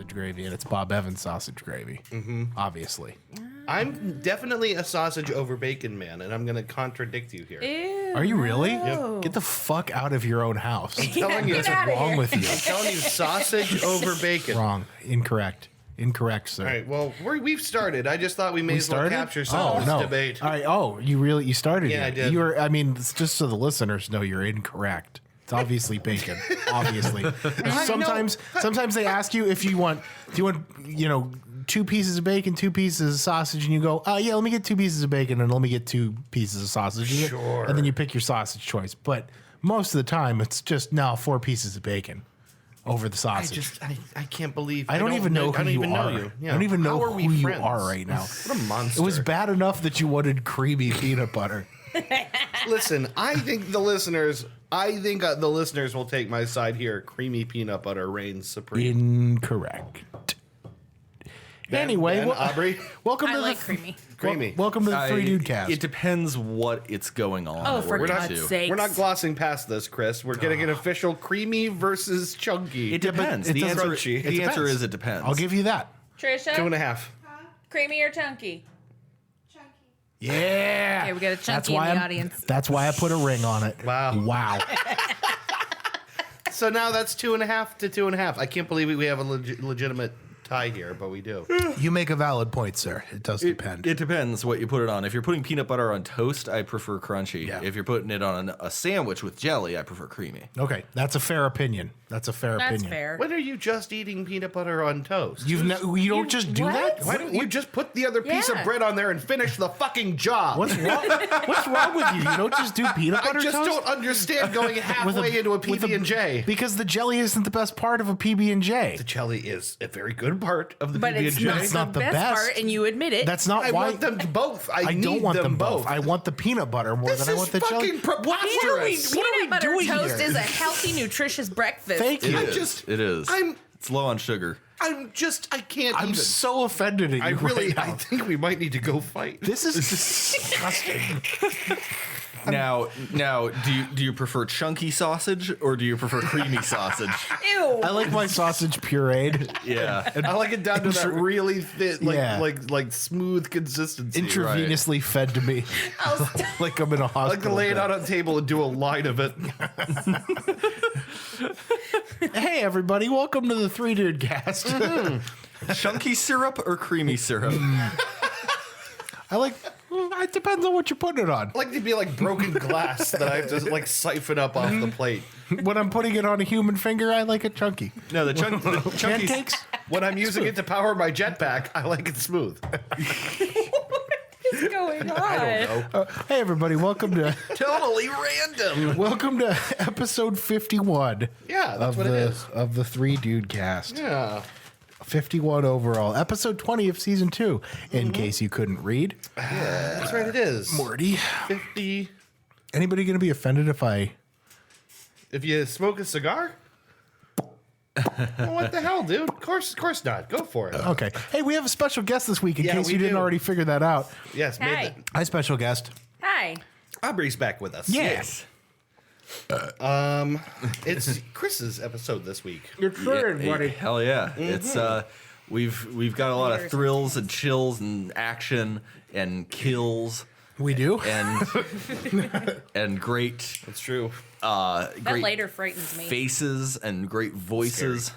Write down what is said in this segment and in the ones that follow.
sausage gravy, and it's Bob Evans sausage gravy. Obviously. I'm definitely a sausage over bacon man, and I'm going to contradict you here. Ew, Are you really? no. Get the fuck out of your own house. I'm telling you, Get it's outta wrong here. with you? I'm telling you, sausage over bacon. Wrong. Incorrect. Incorrect, sir. All right, well, we've started. I just thought we may as well capture some of this debate. All right. Oh, you started. Yeah, it. I did. You were. I mean, it's just so the listeners know you're incorrect. It's obviously bacon. Obviously. Sometimes they ask you if you want, two pieces of bacon, 2 pieces of sausage, and you go, yeah, let me get 2 pieces of bacon and let me get 2 pieces of sausage. Sure. And then you pick your sausage choice. But most of the time, it's just 4 pieces of bacon over the sausage. I can't believe. I don't even know who you are. Yeah. I don't even know How are we who you friends? are right now. What a monster. It was bad enough that you wanted creamy peanut butter. Listen, I think the listeners will take my side here. Creamy peanut butter reigns supreme. Incorrect. Ben, Aubrey, welcome I to like the creamy. creamy. welcome to the Three Dude Cast. It depends what it's going on. Oh, that for we're God's into. sake. We're not glossing past this, Chris. We're getting an official creamy versus chunky. It depends. it The doesn't- answer, it the answer depends. is it depends. I'll give you that. Trisha, 2.5. creamy or chunky? Yeah. Okay, we got a chunky in the audience. That's why I put a ring on it. Wow. Wow. So now that's 2.5 to 2.5. I can't believe we have a legitimate tie here, but we do. You make a valid point, sir. It does depend. It depends what you put it on. If you're putting peanut butter on toast, I prefer crunchy. Yeah. If you're putting it on a sandwich with jelly, I prefer creamy. Okay, that's a fair opinion. That's fair. When are you just eating peanut butter on toast? You don't just do what? that? Why don't you just put the other piece of Yeah. bread on there and finish the fucking job? What's wrong? What's wrong with you? You don't just do peanut I butter just toast? don't understand going halfway into a PB&J. Because the jelly isn't the best part of a PB&J. The jelly is a very good part of the But it's PB&J. not, It's not the the best, best. part, and you admit it. That's not I why. want them both. I don't need want them both. I want the peanut butter more This than I is want the jelly. fucking preposterous. What are we Peanut butter doing toast here? is a healthy, nutritious breakfast. Thank It you. is. It is. It's low on sugar. I can't I'm even. so offended at you right I now. think we might need to go fight. This is disgusting. Now, do you prefer chunky sausage or do you prefer creamy sausage? Ew. I like my sausage pureed, Yeah. I like it down to that really thin, Yeah. like smooth consistency. intravenously fed to me, like I'm in a I hospital. like to lay it out on the table and do a line of it. Hey, everybody! Welcome to the Three Dude Cast. Chunky syrup or creamy syrup? I like. It depends on what you're putting it on. I like to be like broken glass that I have to like siphon up off the plate. When I'm putting it on a human finger, I like it chunky. No, the chunky. Pancakes? When I'm using it to power my jetpack, I like it smooth. What's going on? I don't know. Hey, everybody! Welcome to Totally random. welcome to episode 51. Yeah, that's of what the it is. of the Three Dude Cast. Yeah. 51 overall, episode 20 of season 2. In case you couldn't read, That's right, it is. Morty. 50. Anybody going to be offended if I? If you smoke a cigar? Well, what the hell, dude? Of course not. Go for it. Okay. Hey, we have a special guest this week. In Yeah, case we you didn't do. already figure that out. Yes, Hi. made Hi, special guest. Hi. Aubrey's back with us. Yes. It's Chris's episode this week. Hell yeah! It's we've got a lot of thrills and chills and action and kills We do. and great It's true. That great later frightens me. faces and great voices.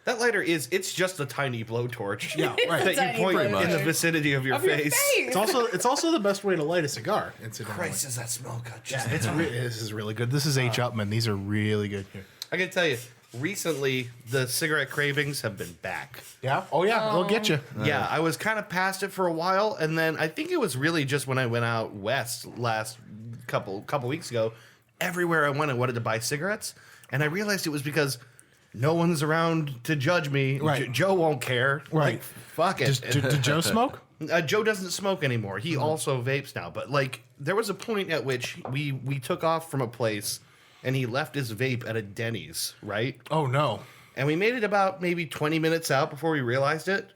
That lighter it's just a tiny blowtorch. Yeah, right. That Tiny you point blowtorch. in the vicinity of your face. It's also the best way to light a cigar. Incidentally. Christ, does that smell good? Yeah, this is really good. This is H. Upman. These are really good here. I can tell you, recently the cigarette cravings have been back. Yeah. Oh yeah. They'll get you. Yeah, I was kind of past it for a while, and then I think it was really just when I went out west last couple weeks ago. Everywhere I went, I wanted to buy cigarettes, and I realized it was because no one's around to judge me. Right. Joe won't care. Right. Like, fuck it. Did Joe smoke? Joe doesn't smoke anymore. He also vapes now. But like, there was a point at which we took off from a place, and he left his vape at a Denny's, right? Oh no. And we made it about maybe 20 minutes out before we realized it.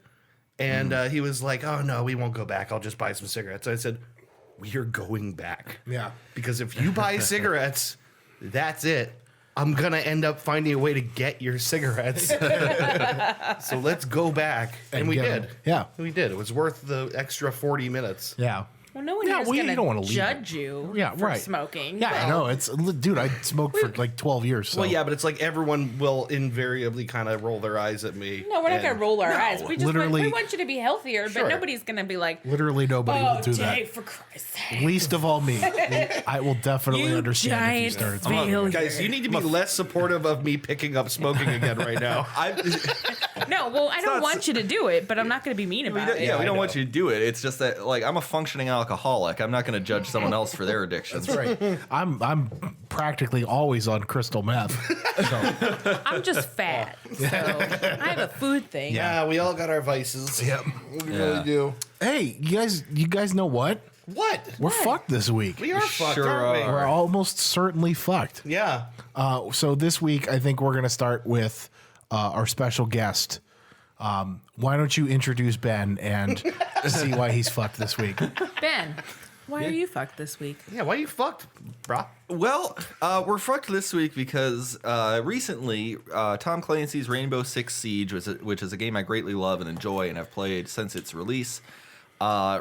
And he was like, "Oh no, we won't go back. I'll just buy some cigarettes." I said, "We are going back." Yeah. Because if you buy cigarettes, that's it. I'm gonna end up finding a way to get your cigarettes. So let's go back, and we get did. 'em. Yeah. we did. It was worth the extra 40 minutes. Yeah. Well, no one Yeah, here's well, you gonna don't wanna leave judge you Yeah, for right. smoking. Yeah, I know. Dude, I smoked for like 12 years. So. Well, yeah, but it's like everyone will invariably kind of roll their eyes at me. No, we're not and- gonna roll our eyes. We just literally- we want you to be healthier, Sure. but nobody's gonna be like, Literally nobody "Oh, will do Dave, that. for Christ's sake!" Least of all me. I will definitely You understand if you giant started failure. smoking. Guys, you need to be less supportive of me picking up smoking again right now. No, well, I don't not want you to do it, but I'm not gonna be mean about it. we I don't know. want you to do it. It's just that, like, I'm a functioning alcoholic. I'm not going to judge someone else for their addictions. That's right. I'm practically always on crystal meth. So, I'm just fat, so I have a food thing. Yeah, we all got our vices. Yep. We Yeah. really do. hey, you guys know what? What? We're fucked this week. We are fucked, sure aren't we? We're almost certainly fucked. Yeah. So this week, I think we're going to start with our special guest. Why don't you introduce Ben and see why he's fucked this week? Ben, why are you fucked this week? Yeah, why you fucked, brah? Well, we're fucked this week because recently Tom Clancy's Rainbow Six Siege, which is a game I greatly love and enjoy and have played since its release,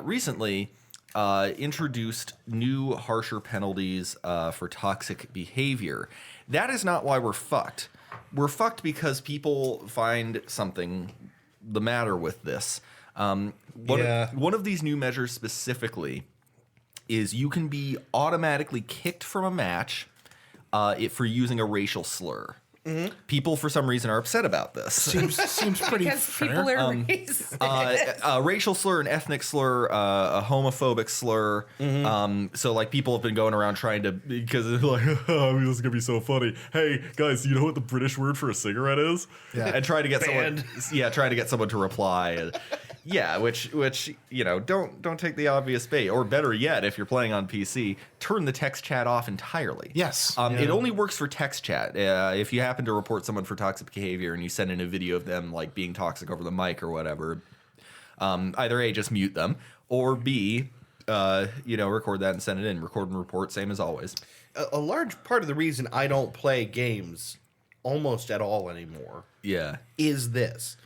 recently introduced new, harsher penalties for toxic behavior. That is not why we're fucked. We're fucked because people find something the matter with this. One of these new measures specifically is you can be automatically kicked from a match for using a racial slur. People, for some reason, are upset about this. Seems pretty Because fair. people are racist. A racial slur, an ethnic slur, a homophobic slur. So, like, people have been going around trying to, because they're like, oh, this is gonna be so funny. Hey, guys, you know what the British word for a cigarette is? Yeah. And trying to get Banned. trying to get someone to reply. And, yeah, which you know, don't take the obvious bait, or better yet, if you're playing on PC, turn the text chat off entirely. Yes. It only works for text chat. If you happen to report someone for toxic behavior and you send in a video of them like being toxic over the mic or whatever, either A, just mute them, or B, record that and send it in. Record and report, same as always. A large part of the reason I don't play games almost at all anymore Yeah. is this.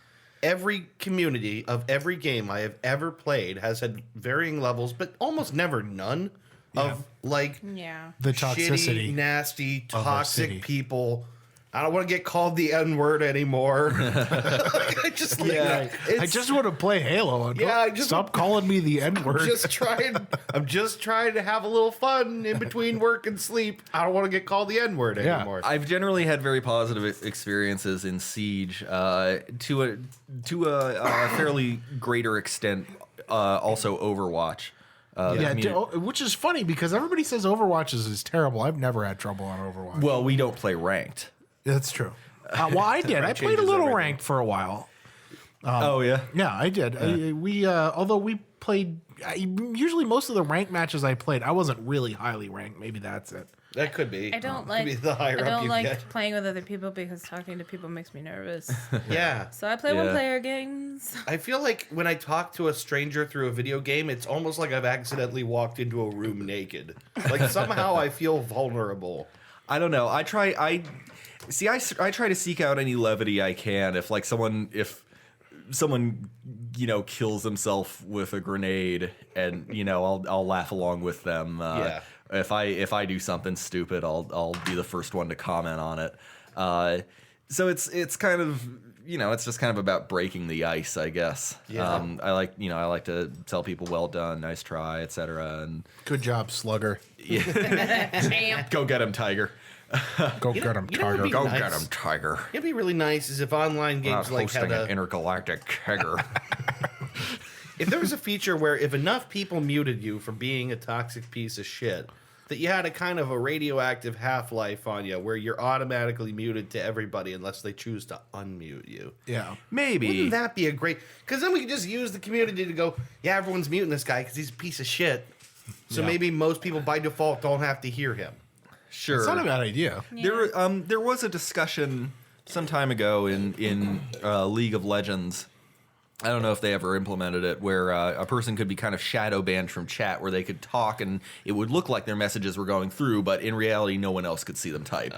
Every community of every game I have ever played has had varying levels, but almost never none of like Yeah. the toxicity. shitty, nasty, our toxic city. people. I don't want to get called the N-word anymore. I just like, I it's just want to play Halo. Stop calling me the N word. just trying. I'm just trying to have a little fun in between work and sleep. I don't want to get called the N-word Yeah. anymore. I've generally had very positive experiences in Siege, to a fairly greater extent. Also, Overwatch. Which is funny because everybody says Overwatch is terrible. I've never had trouble on Overwatch. Well, we don't play ranked. That's true. Well, I did. I played a changes little everything. ranked for a while. Oh yeah. Yeah, I did. Although we played, usually most of the ranked matches I played, I wasn't really highly ranked. Maybe that's it. That could be. I don't Could like. be the higher I up don't you like get. playing with other people because talking to people makes me nervous. Yeah. So I play Yeah. one-player games. I feel like when I talk to a stranger through a video game, it's almost like I've accidentally walked into a room naked. Like somehow I feel vulnerable. I don't know. I try to seek out any levity I can. If someone kills himself with a grenade, and I'll laugh along with them. Yeah. If I do something stupid, I'll be the first one to comment on it. So it's kind of it's just kind of about breaking the ice, I guess. Yeah. I like to tell people well done, nice try, etc. And Good job, Slugger. Champ. go get him, Tiger. Go get him, you know what'd Tiger. be Go nice? get him, Tiger. It'd be really nice is if online games Not like hosting had an a, intergalactic kegger. if there was a feature where if enough people muted you for being a toxic piece of shit, that you had a kind of a radioactive half-life on you where you're automatically muted to everybody unless they choose to unmute you. Yeah. Maybe. Wouldn't that be a great... Because then we could just use the community to go, yeah, everyone's muting this guy because he's a piece of shit. So Yeah. maybe most people by default don't have to hear him. Sure. It's not a bad idea. There was a discussion some time ago in League of Legends I don't know if they ever implemented it, where a person could be kind of shadow banned from chat, where they could talk and it would look like their messages were going through, but in reality, no one else could see them type.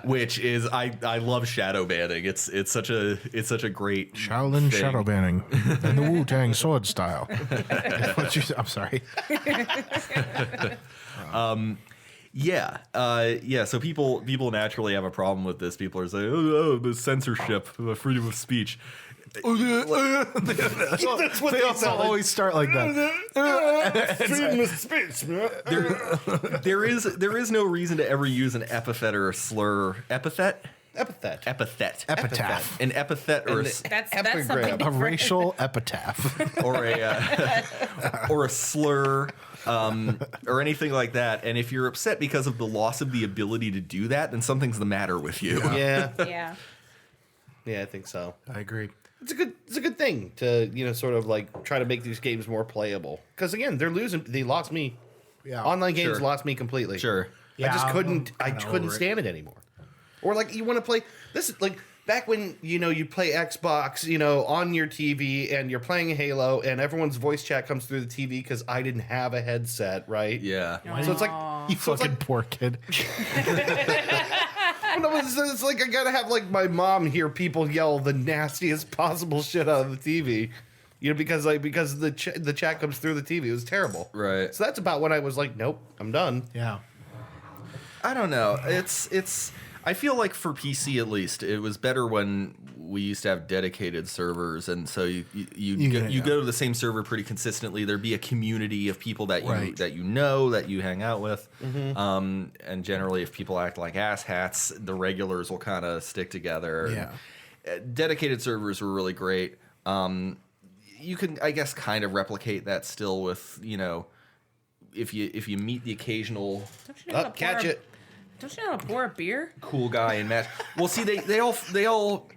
Which is, I love shadow banning. It's such a great Shaolin thing. shadow banning and the Wu-Tang sword style. I'm sorry. Yeah. So people naturally have a problem with this. People are saying, oh, the censorship, the freedom of speech. That's what they also always start like that. Freedom of speech, man. There is no reason to ever use an epithet or a slur. Epithet. Epitaph. An epithet or That's Epigram. something A different. racial epitaph. or a slur or anything like that. And if you're upset because of the loss of the ability to do that, then something's the matter with you. Yeah. Yeah. Yeah, I think so. I agree. It's a good thing to sort of like try to make these games more playable. Because again, they lost me. Yeah. Online games Sure. lost me completely. Sure. I just Yeah, couldn't. I I'm couldn't over it. stand it anymore. Or like you want to play this is like back when you play Xbox on your TV and you're playing Halo and everyone's voice chat comes through the TV because I didn't have a headset, right? Yeah. So it's like You so it's fucking like poor kid. no, it's like I gotta have like my mom hear people yell the nastiest possible shit out of the TV, because the chat comes through the TV. It was terrible. Right. So that's about when I was like, nope, I'm done. Yeah. I don't know. It's. I feel like for PC at least, it was better when we used to have dedicated servers, and so you go to the same server pretty consistently. There'd be a community of people that Right. that you hang out with, and generally, if people act like asshats, the regulars will kind of stick together. Yeah. Dedicated servers were really great. You can, I guess, kind of replicate that still with if you meet the occasional Don't you know how to Catch pour a- it. Don't you know how to pour a beer? cool guy in match. Well, see, they all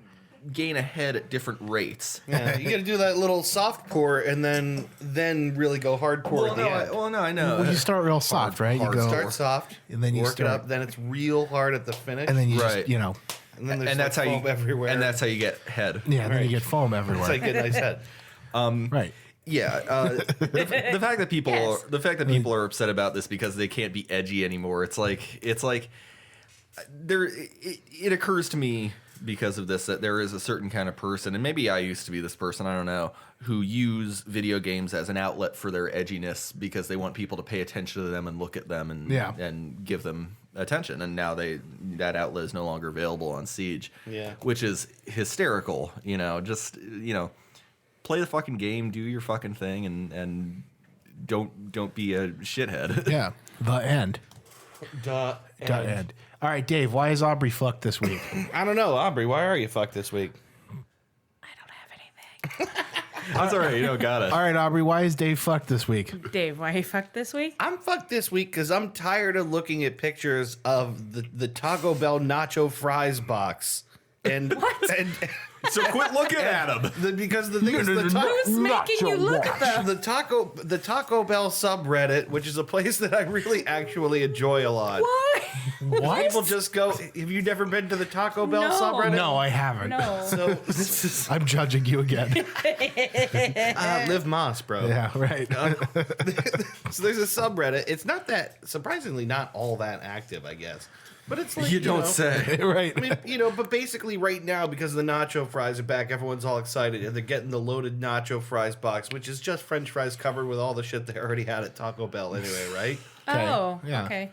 gain a head at different rates. Yeah, you got to do that little soft pour and then really go hard pour at the end. I know. Well, you start real soft, right? You hard go, Start soft, And then you work start- it up. Then it's real hard at the finish, and then you Right. just, and then there's and that's like how foam you everywhere. And that's how you get head. yeah, then you Right. get foam That's everywhere. how you get a nice head. Right. Yeah, the fact that people are upset about this because they can't be edgy anymore. It's like it occurs to me because of this that there is a certain kind of person, and maybe I used to be this person, I don't know, who use video games as an outlet for their edginess because they want people to pay attention to them and look at them and give them attention. And now that outlet is no longer available on Siege. Yeah. Which is hysterical, just play the fucking game, do your fucking thing, and don't be a shithead. Yeah. The end. Duh. Dot end. All right, Dave, why is Aubrey fucked this week? I don't know, Aubrey. Why are you fucked this week? I don't have anything. That's all right, you don't got it. All right, Aubrey, why is Dave fucked this week? Dave, why you fucked this week? I'm fucked this week because I'm tired of looking at pictures of the Taco Bell nacho fries box. And and So quit looking at him. because the thing is the Who's making you look at them? the Taco Bell subreddit, which is a place that I really actually enjoy a lot. Why? What? People just go. Have you never been to the Taco Bell No. subreddit? No, I haven't. No. So this is I'm judging you again. Liv Moss, bro. Yeah, right. So there's a subreddit. It's not that surprisingly not all that active, I guess. But it's like You don't know, say. right. I mean, but basically right now, because the nacho fries are back, everyone's all excited, and they're getting the loaded nacho fries box, which is just French fries covered with all the shit they already had at Taco Bell anyway, right? Oh, Yeah. okay.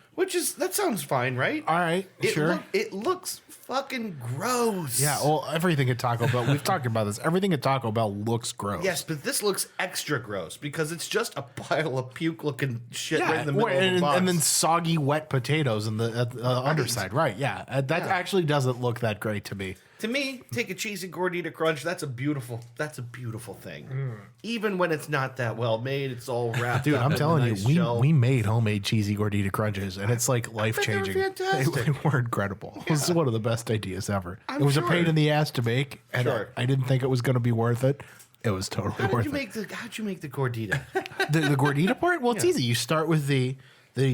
That sounds fine, right? All right, sure. It looks fucking gross. Yeah, well, everything at Taco Bell, we've talked about this. Everything at Taco Bell looks gross. Yes, but this looks extra gross because it's just a pile of puke-looking shit right Yeah, in the middle of the and, box. and then soggy, wet potatoes in the underside. Right, yeah. That actually doesn't look that great to me. To me, take a cheesy gordita crunch. That's a beautiful thing. Even when it's not that well made, it's all wrapped Dude, up I'm in a telling nice you, shell. we made homemade cheesy gordita crunches, and it's like life-changing. fantastic. They were incredible. It was one of the best ideas ever. I'm it was a sure. pain in the ass to make, and Sure. I didn't think it was going to be worth it. It was totally How'd worth you it. make the gordita? The gordita part? Well, it's easy. You start with the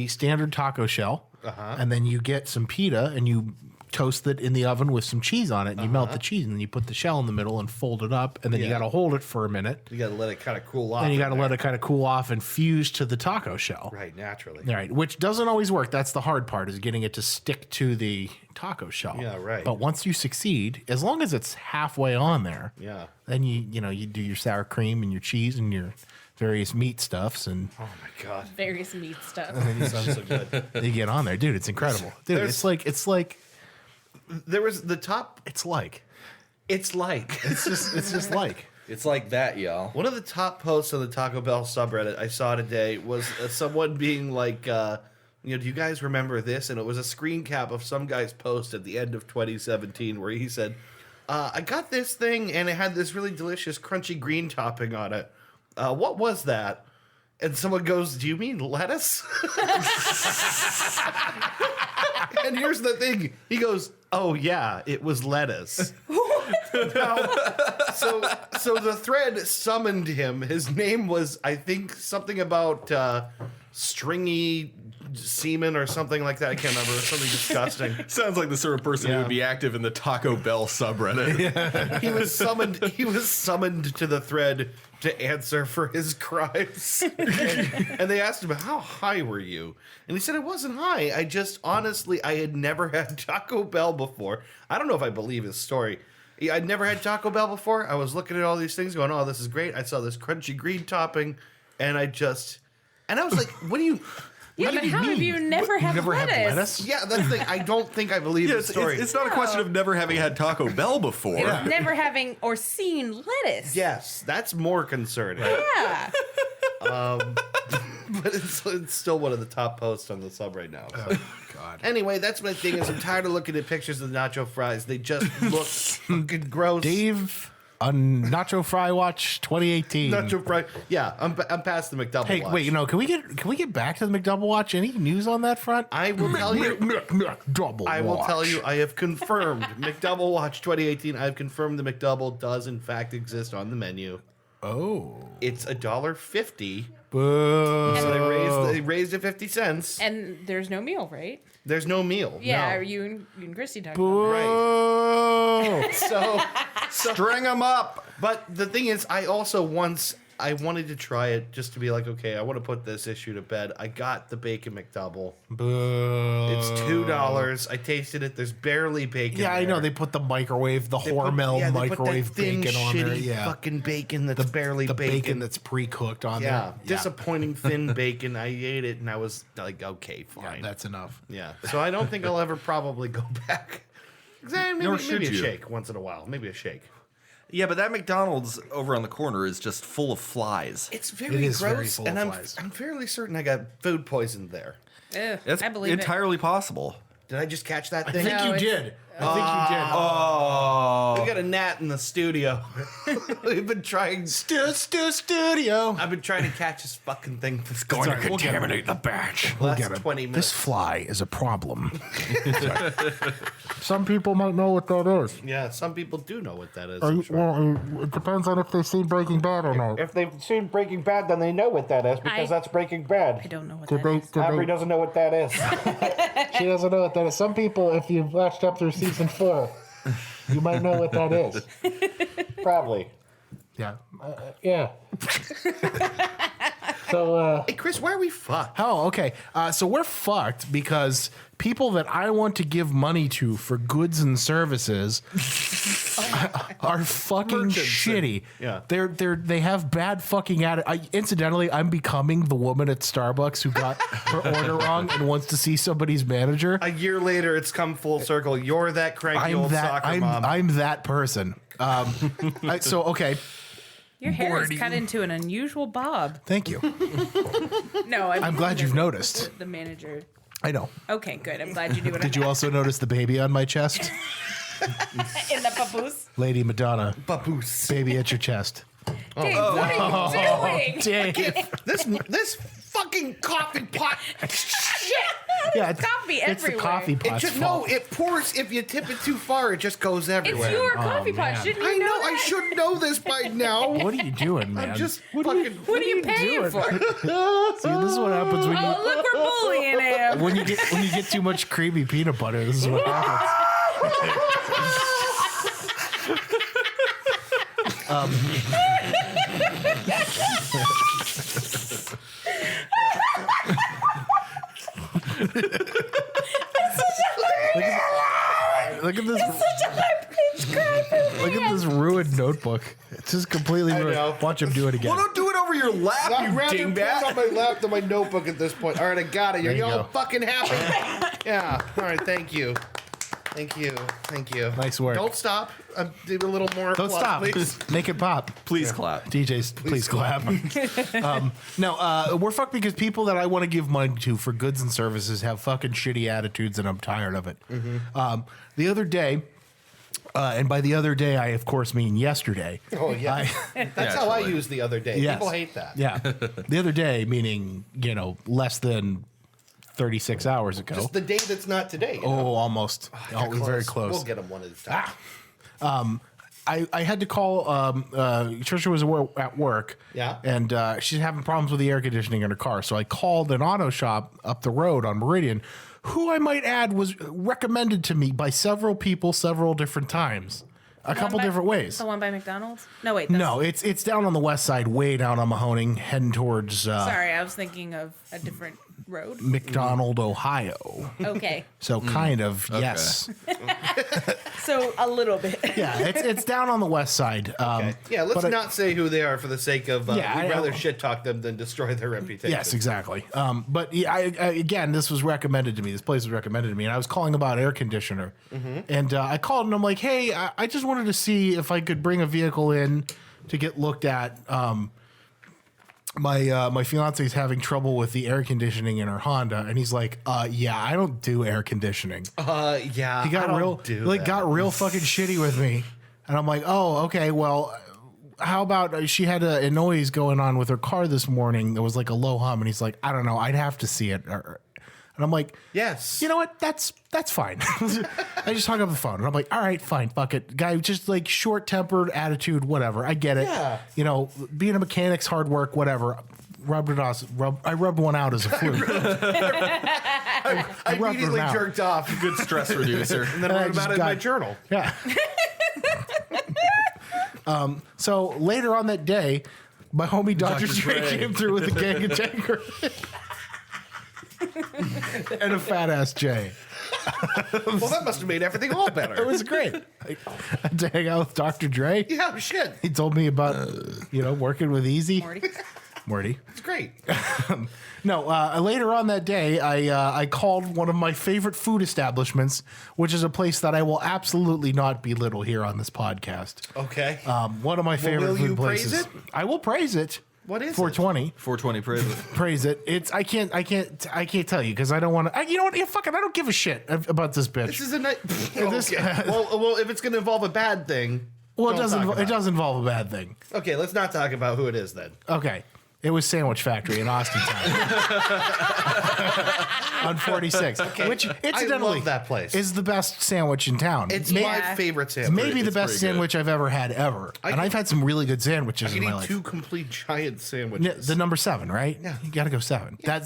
standard taco shell, and then you get some pita, and you toast it in the oven with some cheese on it, and you melt the cheese, and then you put the shell in the middle and fold it up, and then you Yeah. got to hold it for a minute. You got to let it kind of cool off. Then you got to in let there. it kind of cool off and fuse to the taco shell. Right, naturally. All right, which doesn't always work. That's the hard part, is getting it to stick to the taco shell. Yeah, right. But once you succeed, as long as it's halfway on there, Yeah. then you do your sour cream and your cheese and your various meat stuffs, and Oh my god. Various meat stuff. Sounds so good. you get on there, dude. It's incredible, dude. There's- It's like There was the top. it's like It's like it's just like. It's like that, y'all. one of the top posts on the Taco Bell subreddit I saw today was someone being like, do you guys remember this? And it was a screen cap of some guy's post at the end of 2017 where he said, I got this thing and it had this really delicious crunchy green topping on it. What was that? And someone goes, do you mean lettuce? And here's the thing. He goes, oh yeah, it was lettuce. Now, so the thread summoned him. His name was, I think, something about stringy semen or something like that. I can't remember. It was something disgusting. Sounds like the sort of person who Yeah. would be active in the Taco Bell subreddit. He was summoned. He was summoned to the thread to answer for his crimes. And they asked him, "How high were you?" And he said, "It wasn't high. I just honestly, I had never had Taco Bell before. I don't know if I believe his story. I'd never had Taco Bell before. I was looking at all these things, going, "Oh, this is great." I saw this crunchy green topping, and I was like, "What do you?" Yeah, but how have you never had Never lettuce? had lettuce? Yeah, that's the thing. I don't think I believe Yeah, his story. it's not a question of never having had Taco Bell before. It's never having or seen lettuce. Yes, that's more concerning. Yeah. But it's still one of the top posts on the sub right now. So. God. Anyway, that's my thing. Is I'm tired of looking at pictures of the nacho fries. They just look fucking gross. Dave on Nacho Fry Watch 2018. Nacho fry. Yeah, I'm past the McDouble. Hey, watch. wait, can we get back to the McDouble Watch? Any news on that front? I will tell you. McDouble I will Watch. tell you. I have confirmed McDouble Watch 2018. I've confirmed the McDouble does in fact exist on the menu. Oh. It's $1.50. Boo. So they raised it 50 cents. And there's no meal, right? The's no meal. Yeah, no. you and Christy talked Boo. about Right. So String them up. But the thing is, I also I wanted to try it just to be like, okay, I want to put this issue to bed. I got the bacon McDouble. Boo. It's $2. I tasted it. There's barely bacon. Yeah, I know. there. They put the microwave, the They put- Hormel yeah, they put that microwave thin, bacon on there. shitty Yeah. fucking bacon that's barely the bacon bacon. that's pre-cooked on Yeah, there. disappointing thin bacon. I ate it and I was like, okay, Yeah, fine. that's enough. Yeah. So I don't think I'll ever probably go back. Maybe, Nor should maybe a you. shake once in a while. Maybe a shake. Yeah, but that McDonald's over on the corner is just full of flies. It's very It is gross, very full and of flies. I'm fairly certain I got food poisoned there. Ugh, It's I believe entirely possible. Did I just catch that I thing? think No, you it's- did. I think you did. Oh. We got a gnat in the studio. We've been trying. Studio. I've been trying to catch this fucking thing. It's Going to contaminate the batch. We'll Last get him. 20 minutes. This fly is a problem. Some people might know what that is. Yeah, some people do know what that is. I'm sure. Well, it depends on if they've seen Breaking Bad or not. If they've seen Breaking Bad, then they know what that is because I- that's Breaking I Bad. don't know what Did that they, is. did Aubrey they, doesn't know what that is. she doesn't know what that is. Some people, if you've watched up through season 4, you might know what that is. Probably. Yeah. Yeah. So, Hey, Chris, why are we fucked? Oh, okay. So we're fucked because people that I want to give money to for goods and services are fucking shitty. yeah. They have bad fucking attitude. Incidentally, I'm becoming the woman at Starbucks who got her order wrong and wants to see somebody's manager. A year later, it's come full circle. You're that cranky old soccer mom. I'm that person. So okay, Your hair is Bored. cut into an unusual bob. thank you. No, I'm glad you've noticed. The manager. I know. Okay, good. I'm glad you knew what Did you also notice the baby on my chest? in the papoose? Lady Madonna, Baboose. baby at your chest. Dave, what are you doing? Dave. This fucking coffee pot. Yeah, coffee it's the everywhere. coffee It pot's just, fault. No, it pours. If you tip it too far, it just goes It's everywhere. your coffee pot. man. Shouldn't you I know. know I that? should know this by now. What are you doing, man? I'm just what fucking. What are you paying doing? for? See, this is what happens when Oh, look, we're bullying him. you get too much creamy peanut butter. This is what happens. Look at this. Look at this ruined notebook. It's just completely ruined. know. Watch him do it again. Well, don't do it over your lap, I'd you rather put it on dingbat. my lap than my notebook at this point. All right, I got it. You're There you all go. fucking happy. Yeah. All right. Thank you. Thank you. Thank you. Nice work. Don't stop. Do a little more. Don't applause, stop. please. Make it pop. Please clap. DJs, please clap. No, we're fucked because people that I want to give money to for goods and services have fucking shitty attitudes, and I'm tired of it. The other day, and by the other day, I of course mean yesterday. Oh yeah. That's how I Naturally. used the other day. Yes. People hate that. Yeah, the other day meaning less than 36 hours ago. Just the day that's not today. You know? Oh, almost. Got Very close. We'll get them one at a time. I had to call. Trisha was at work. Yeah. And she's having problems with the air conditioning in her car. So I called an auto shop up the road on Meridian, who I might add was recommended to me by several people several different times, a couple different ways. The one by McDonald's? No, wait. No, it's down on the west side, way down on Mahoning, heading towards Sorry, I was thinking of a different road. McDonald, Ohio. Okay. So kind of, yes. So a little bit. Yeah, it's down on the west side. Yeah, let's but not say who they are for the sake of. Yeah, I we'd rather know. shit talk them than destroy their reputation. Yes, exactly. But yeah, again, this was recommended to me. This place was recommended to me, and I was calling about air conditioner. And I called, and I'm like, "Hey, I just wanted to see if I could bring a vehicle in to get looked at. My fiance is having trouble with the air conditioning in her Honda, and he's like, yeah, I don't do air conditioning. Yeah. He got got real fucking shitty with me, and I'm like, oh, okay, well, how about she had a noise going on with her car this morning that was like a low hum, and he's like, I don't know, I'd have to see it. And I'm like, Yes. you know what? That's fine. I just hung up the phone, and I'm like, all right, fine, fuck it. Guy, just like short-tempered attitude, whatever. I get it. Yeah. You know, being a mechanic's hard work, whatever. I rubbed one out as a fluke. I rubbed immediately them out. jerked off. Good stress reducer. And then I wrote just about it in my got- journal. Yeah. So later on that day, my homie Dr. Dre Dre. came through with a gang of Jaggers and a fat ass J. Well, that must have made everything all better. It was great. I had to hang out with Dr. Dre. Yeah, shit. He told me about working with Easy. Morty. It's great. No, later on that day, I called one of my favorite food establishments, which is a place that I will absolutely not belittle here on this podcast. Okay. One of my favorite will food you praise places. it? I will praise it. What is it? 420. 420 prison. Praise it. It's I can't tell you because I don't want to. You know what? Yeah, fuck it. I don't give a shit about this bitch. This is a nice. This- Okay. well, if it's going to involve a bad thing. well, it don't doesn't. talk about It does involve a bad thing. Okay, let's not talk about who it is then. Okay. It was Sandwich Factory in Austintown on 46, which incidentally love that place. is the best sandwich in town. It's May- my favorite sandwich. maybe the It's best pretty good. sandwich I've ever had ever, and I've had some really good sandwiches I in can my eat life. 2 complete giant Yeah, sandwiches. the number 7, right? Yeah. You got to go 7. That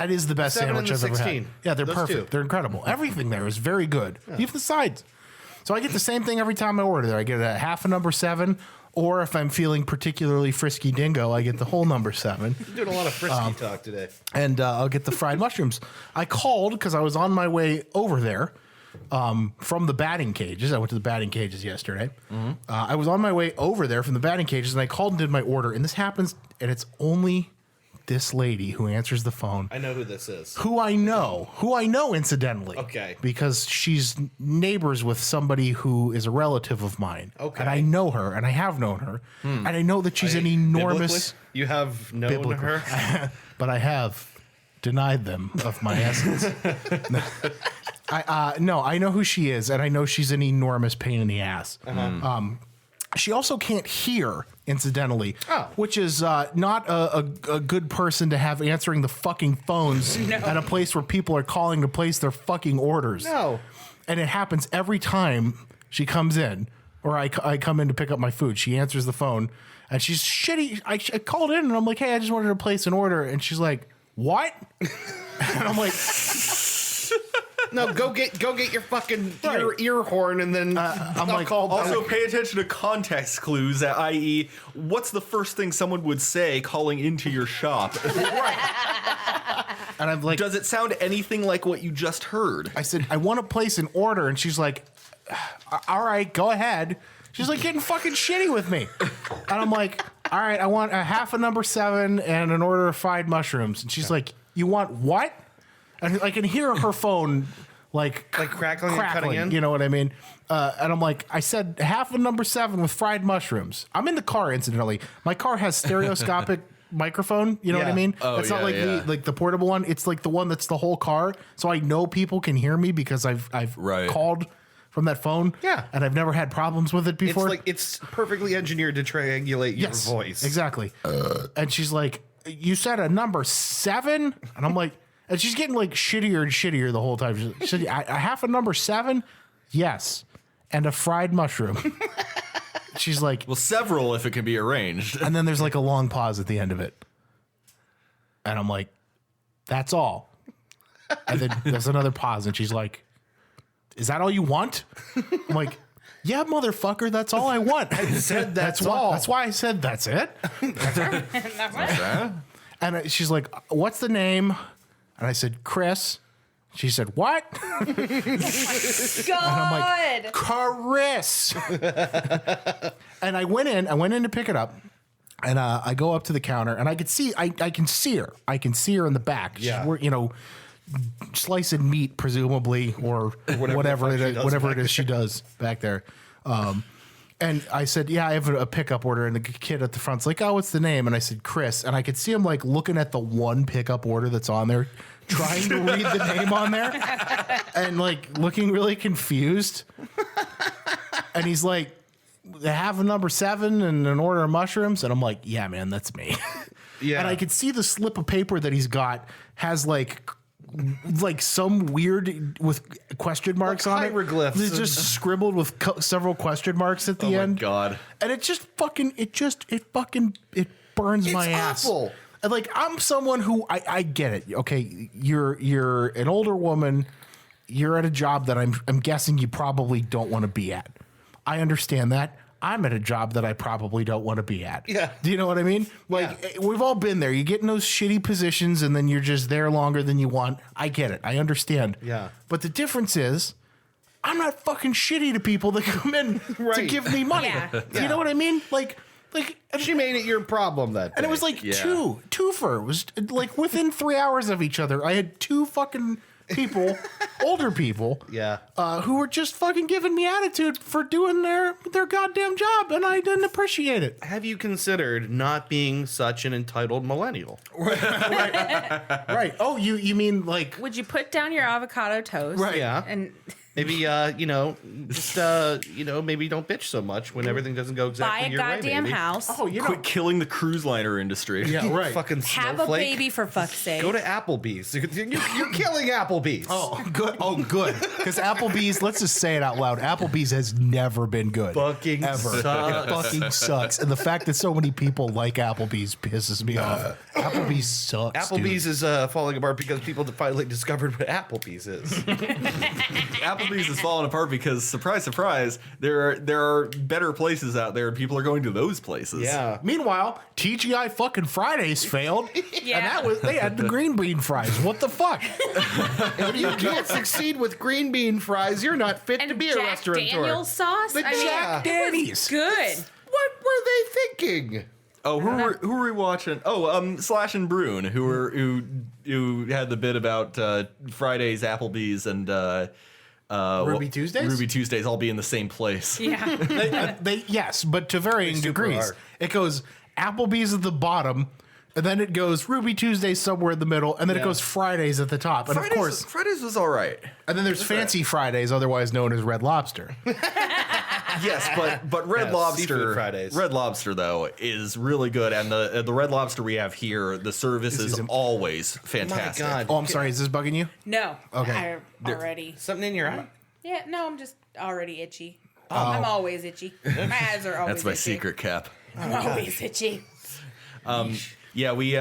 is the best 7 and sandwich the I've ever 16. had. Yeah, they're Those perfect. two. They're incredible. Everything there is very good. Even the sides. So I get the same thing every time I order there. I get a half a number 7, or if I'm feeling particularly frisky dingo, I get the whole number 7. You're doing a lot of frisky talk today. And I'll get the fried mushrooms. I called because I was on my way over there from the batting cages. I went to the batting cages yesterday. I was on my way over there from the batting cages, and I called and did my order. And this happens, and it's only this lady who answers the phone, I know who this is. who I know incidentally. Okay. Because she's neighbors with somebody who is a relative of mine. Okay. And I know her, and I have known her, and I know that she's an enormous... Biblically, you have known Biblically. her. but I have denied them of my essence. No, I know who she is, and I know she's an enormous pain in the ass. She also can't hear, incidentally, which is not a good person to have answering the fucking phones at a place where people are calling to place their fucking orders. No. And it happens every time she comes in, or I come in to pick up my food. She answers the phone, and she's shitty. I called in, and I'm like, hey, I just wanted to place an order. And she's like, what? And I'm like... No, go get your fucking ear horn, and then I'm I'll like, call back. Also, pay attention to context clues, i.e., what's the first thing someone would say calling into your shop? and I'm like, Does it sound anything like what you just heard? I said, I want to place an order. And she's like, all right, go ahead. She's like getting fucking shitty with me. And I'm like, all right, I want a half a number 7 and an order of fried mushrooms. And she's like, you want what? And I can hear her phone like crackling and cutting in? You know what I mean? And I'm like, I said half a number 7 with fried mushrooms. I'm in the car, incidentally. My car has stereoscopic microphone. You know what I Yeah. mean? Oh, it's not yeah, like yeah. the portable one. It's like the one that's the whole car. So I know people can hear me because I've Right. called from that phone. Yeah. And I've never had problems with it It's before. like it's perfectly engineered to triangulate your yes, voice. exactly. And she's like, you said a number 7? And I'm like, and she's getting like shittier and shittier the whole time. She said, a half a number 7? Yes. And a fried mushroom. She's like, Well, several if it can be arranged. and then there's like a long pause at the end of it. And I'm like, that's all. And then there's another pause, and she's like, is that all you want? I'm like, yeah, motherfucker, that's all I want. I said that's why, all. That's why I said that's it. And she's like, what's the name? And I said, Chris. She said, what? God. Chris. And I went in to pick it up. And I go up to the counter, and I can see I can see her. I can see her in the back. She's, Yeah. slicing meat, presumably, or whatever the fuck she it is, does whatever back it is she does back there. And I said, yeah, I have a pickup order. And the kid at the front's like, oh, what's the name? And I said, Chris. And I could see him like looking at the one pickup order that's on there, trying to read the name on there, and like looking really confused. And he's like, they have a number 7 and an order of mushrooms. And I'm like, yeah, man, that's me. Yeah. And I could see the slip of paper that he's got has like some weird with question marks on it. hieroglyphs It's just scribbled with several question marks at the Oh end. my God. And it just fucking burns my ass. awful. And like, I'm someone who I get it. Okay, you're an older woman. You're at a job that I'm guessing you probably don't want to be at. I understand that. I'm at a job that I probably don't want to be at. Yeah. Do you know what I mean? Like, we've all been there. You get in those shitty positions and then you're just there longer than you want. I get it. I understand. Yeah. But the difference is, I'm not fucking shitty to people that come in to Right. give me money. Yeah. You know what I mean? Like, She made it your problem that day. and it was like Yeah. twofer. It was like within 3 hours of each other. I had 2 fucking people, older people, Yeah. who were just fucking giving me attitude for doing their goddamn job, and I didn't appreciate it. Have you considered not being such an entitled millennial? Right? Oh, you mean like Would you put down your avocado toast? Right. Yeah. And Maybe just maybe don't bitch so much when everything doesn't go buy exactly a your way. goddamn baby. house. oh you know Quit killing the cruise liner industry. yeah right. Fucking Have a snowflake. baby for fuck's sake. Go to Applebee's. You're killing Applebee's. Oh good. Oh good. Because Applebee's, let's just say it out loud. Applebee's has never been good. Fucking ever. sucks. It fucking sucks. And the fact that so many people like Applebee's pisses me off. Applebee's sucks. Applebee's dude. is falling apart because people finally discovered what Applebee's is. Applebee's is falling apart because, surprise, surprise, there are better places out there, and people are going to those places. Yeah. Meanwhile, TGI fucking Fridays failed. Yeah. And that was they had the green bean fries. What the fuck? If you can't succeed with green bean fries, you're not fit to And be a Jack restaurateur. Daniel's sauce. The I mean, Jack Danny's. good. What were they thinking? Oh, who were we watching? Oh, Slash and Brune, who had the bit about Fridays, Applebee's, and Ruby Tuesdays? Ruby Tuesdays all be in the same place. Yeah. They yes, but to varying super degrees. are. It goes Applebee's at the bottom, and then it goes Ruby Tuesdays somewhere in the middle, and then it Yeah. goes Fridays at the top. And of course, Fridays was all right. and then there's Fancy Fridays, otherwise known as Red Lobster. Yes, but Red Yeah, Lobster, seafood Fridays. Red Lobster though is really good, and the Red Lobster we have here, the service is always fantastic. God. Oh, I'm sorry, is this bugging you? No. Okay. I'm already. Something in your eye? Yeah. No, I'm just already itchy. I'm always itchy. My eyes are always That's my itchy. secret, Cap. I'm always itchy. Yeah, we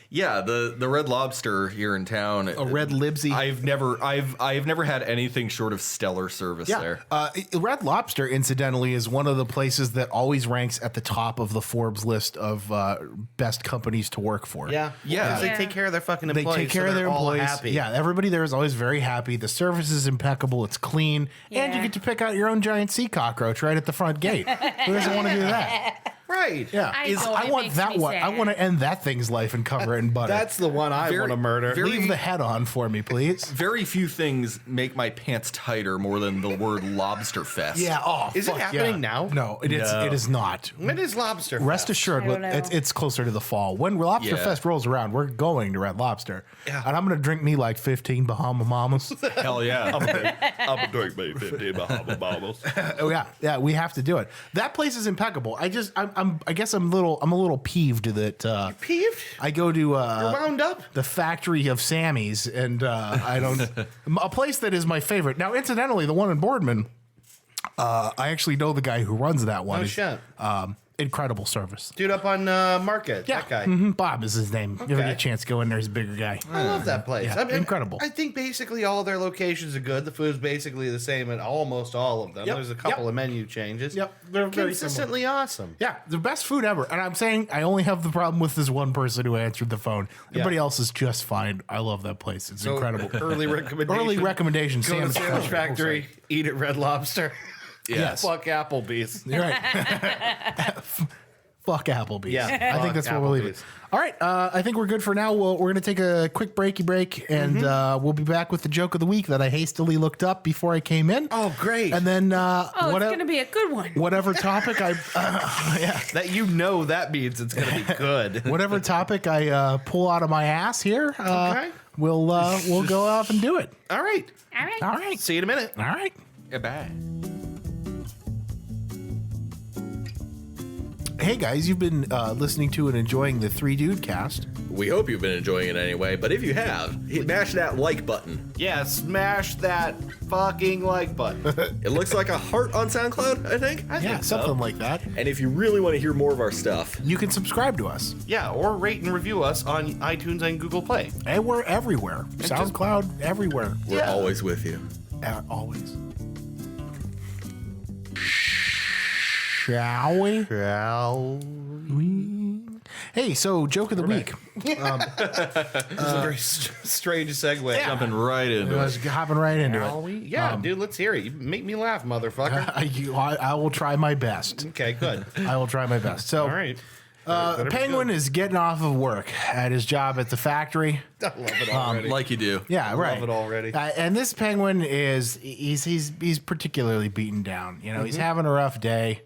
Yeah, the Red Lobster here in town. A Red Libsy. I've never had anything short of stellar service there. Red Lobster, incidentally, is one of the places that always ranks at the top of the Forbes list of best companies to work for. Yeah. Yeah. 'Cause they take care of their fucking They employees. take care so of their they're all employees. happy. Yeah, everybody there is always very happy. The service is impeccable. It's clean, and you Yeah. get to pick out your own giant sea cockroach right at the front gate. Who doesn't want to do that? Right. Yeah, I know, it want makes that me one. I sad. want to end that thing's life and cover it in butter. That's the one I Very- want to murder. very- Leave the head on for me, please. Very few things make my pants tighter more than the word lobster fest. Yeah. Oh, Is it fuck happening yeah. now? No, it is. No. It is not. When is Lobster Rest Fest? assured, I don't know. it's closer to the fall. When Lobster Yeah. Fest rolls around, we're going to Red Lobster, Yeah. and I'm going to drink me like 15 Bahama Mamas. Hell yeah. I'm a drink me 50 Bahama Mamas. Oh yeah, we have to do it. That place is impeccable. I guess I'm a little peeved that Peeved? I go to You're wound up? the factory of Sammy's, and I don't a place that is my favorite. Now, incidentally, the one in Boardman, I actually know the guy who runs that one. Oh, It's, shit. Incredible service. Dude up on Market. Yeah, That guy. Bob is his name. You ever get a chance to go in there? He's a bigger guy. I love that place. Yeah, I mean, incredible. I think basically all their locations are good. The food's basically the same at almost all of them. Yep, There's a couple yep. of menu changes. Yep, they're very consistently awesome. Yeah, the best food ever. And I'm saying I only have the problem with this one person who answered the phone. Everybody else is just fine. I love that place. It's So, incredible. Early recommendation. Early recommendation. Go to Sam's Sandwich Factory. Eat at Red Lobster. Yes. Fuck Applebee's. You're right. Fuck Applebee's. Yeah, I think fuck that's where we'll leave it. Applebee's. All right. I think we're good for now. We're going to take a quick break, and we'll be back with the joke of the week that I hastily looked up before I came in. Oh, great. And then Oh, it's going to be a good one. whatever topic I That that means it's going to be good. whatever topic I pull out of my ass here, Okay. we'll go off and do it. All right. All right. All right. See you in a minute. All right. Goodbye. Hey guys, you've been listening to and enjoying the Three Dude Cast. We hope you've been enjoying it anyway, but if you have, mash that like button. Yeah, smash that fucking like button. It looks like a heart on SoundCloud, I think. I Yeah, think so. something like that. And if you really want to hear more of our stuff, You can subscribe to us, Yeah, or rate and review us on iTunes and Google Play. and we're everywhere. SoundCloud, everywhere. we're Yeah. always with you. Always. Shall we? Hey, so joke of the week. This is a very strange segue. Jumping right into I it. was hopping right into Shall it. we? Yeah, dude, let's hear it. You make me laugh, motherfucker. I will try my best. Okay, good. I will try my best. So, All right. Penguin is getting off of work at his job at the factory. I love it already. Like you do. Yeah, right. it already. And this penguin he's particularly beaten down. You know, he's having a rough day.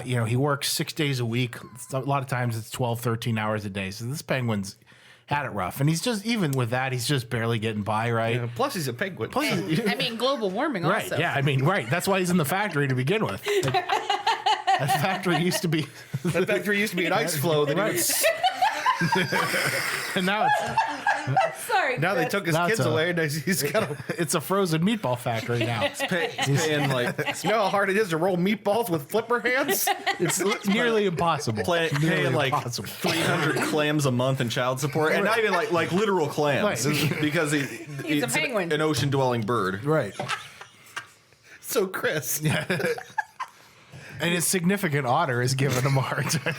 He works 6 days a week. A lot of times it's 12, 13 hours a day. So this penguin's had it rough. And he's just, even with that, he's just barely getting by, right? Yeah, plus, he's a penguin. Plus, I mean, global warming right. also. Yeah, I mean, right. That's why he's in the factory to begin with. That factory used to be, That factory used to be an ice flow. Then Right. And now Sorry. now they Chris. took his Now it's kids a- away, and he's got to. it's a frozen meatball factory now. Paying like You know how hard it is to roll meatballs with flipper hands? It's nearly impossible. paying Nearly like impossible. 300 clams a month in child support, and not even like literal clams, Right. because He's a penguin. an ocean dwelling bird. Right. So, Chris. And his significant otter is giving him a hard time.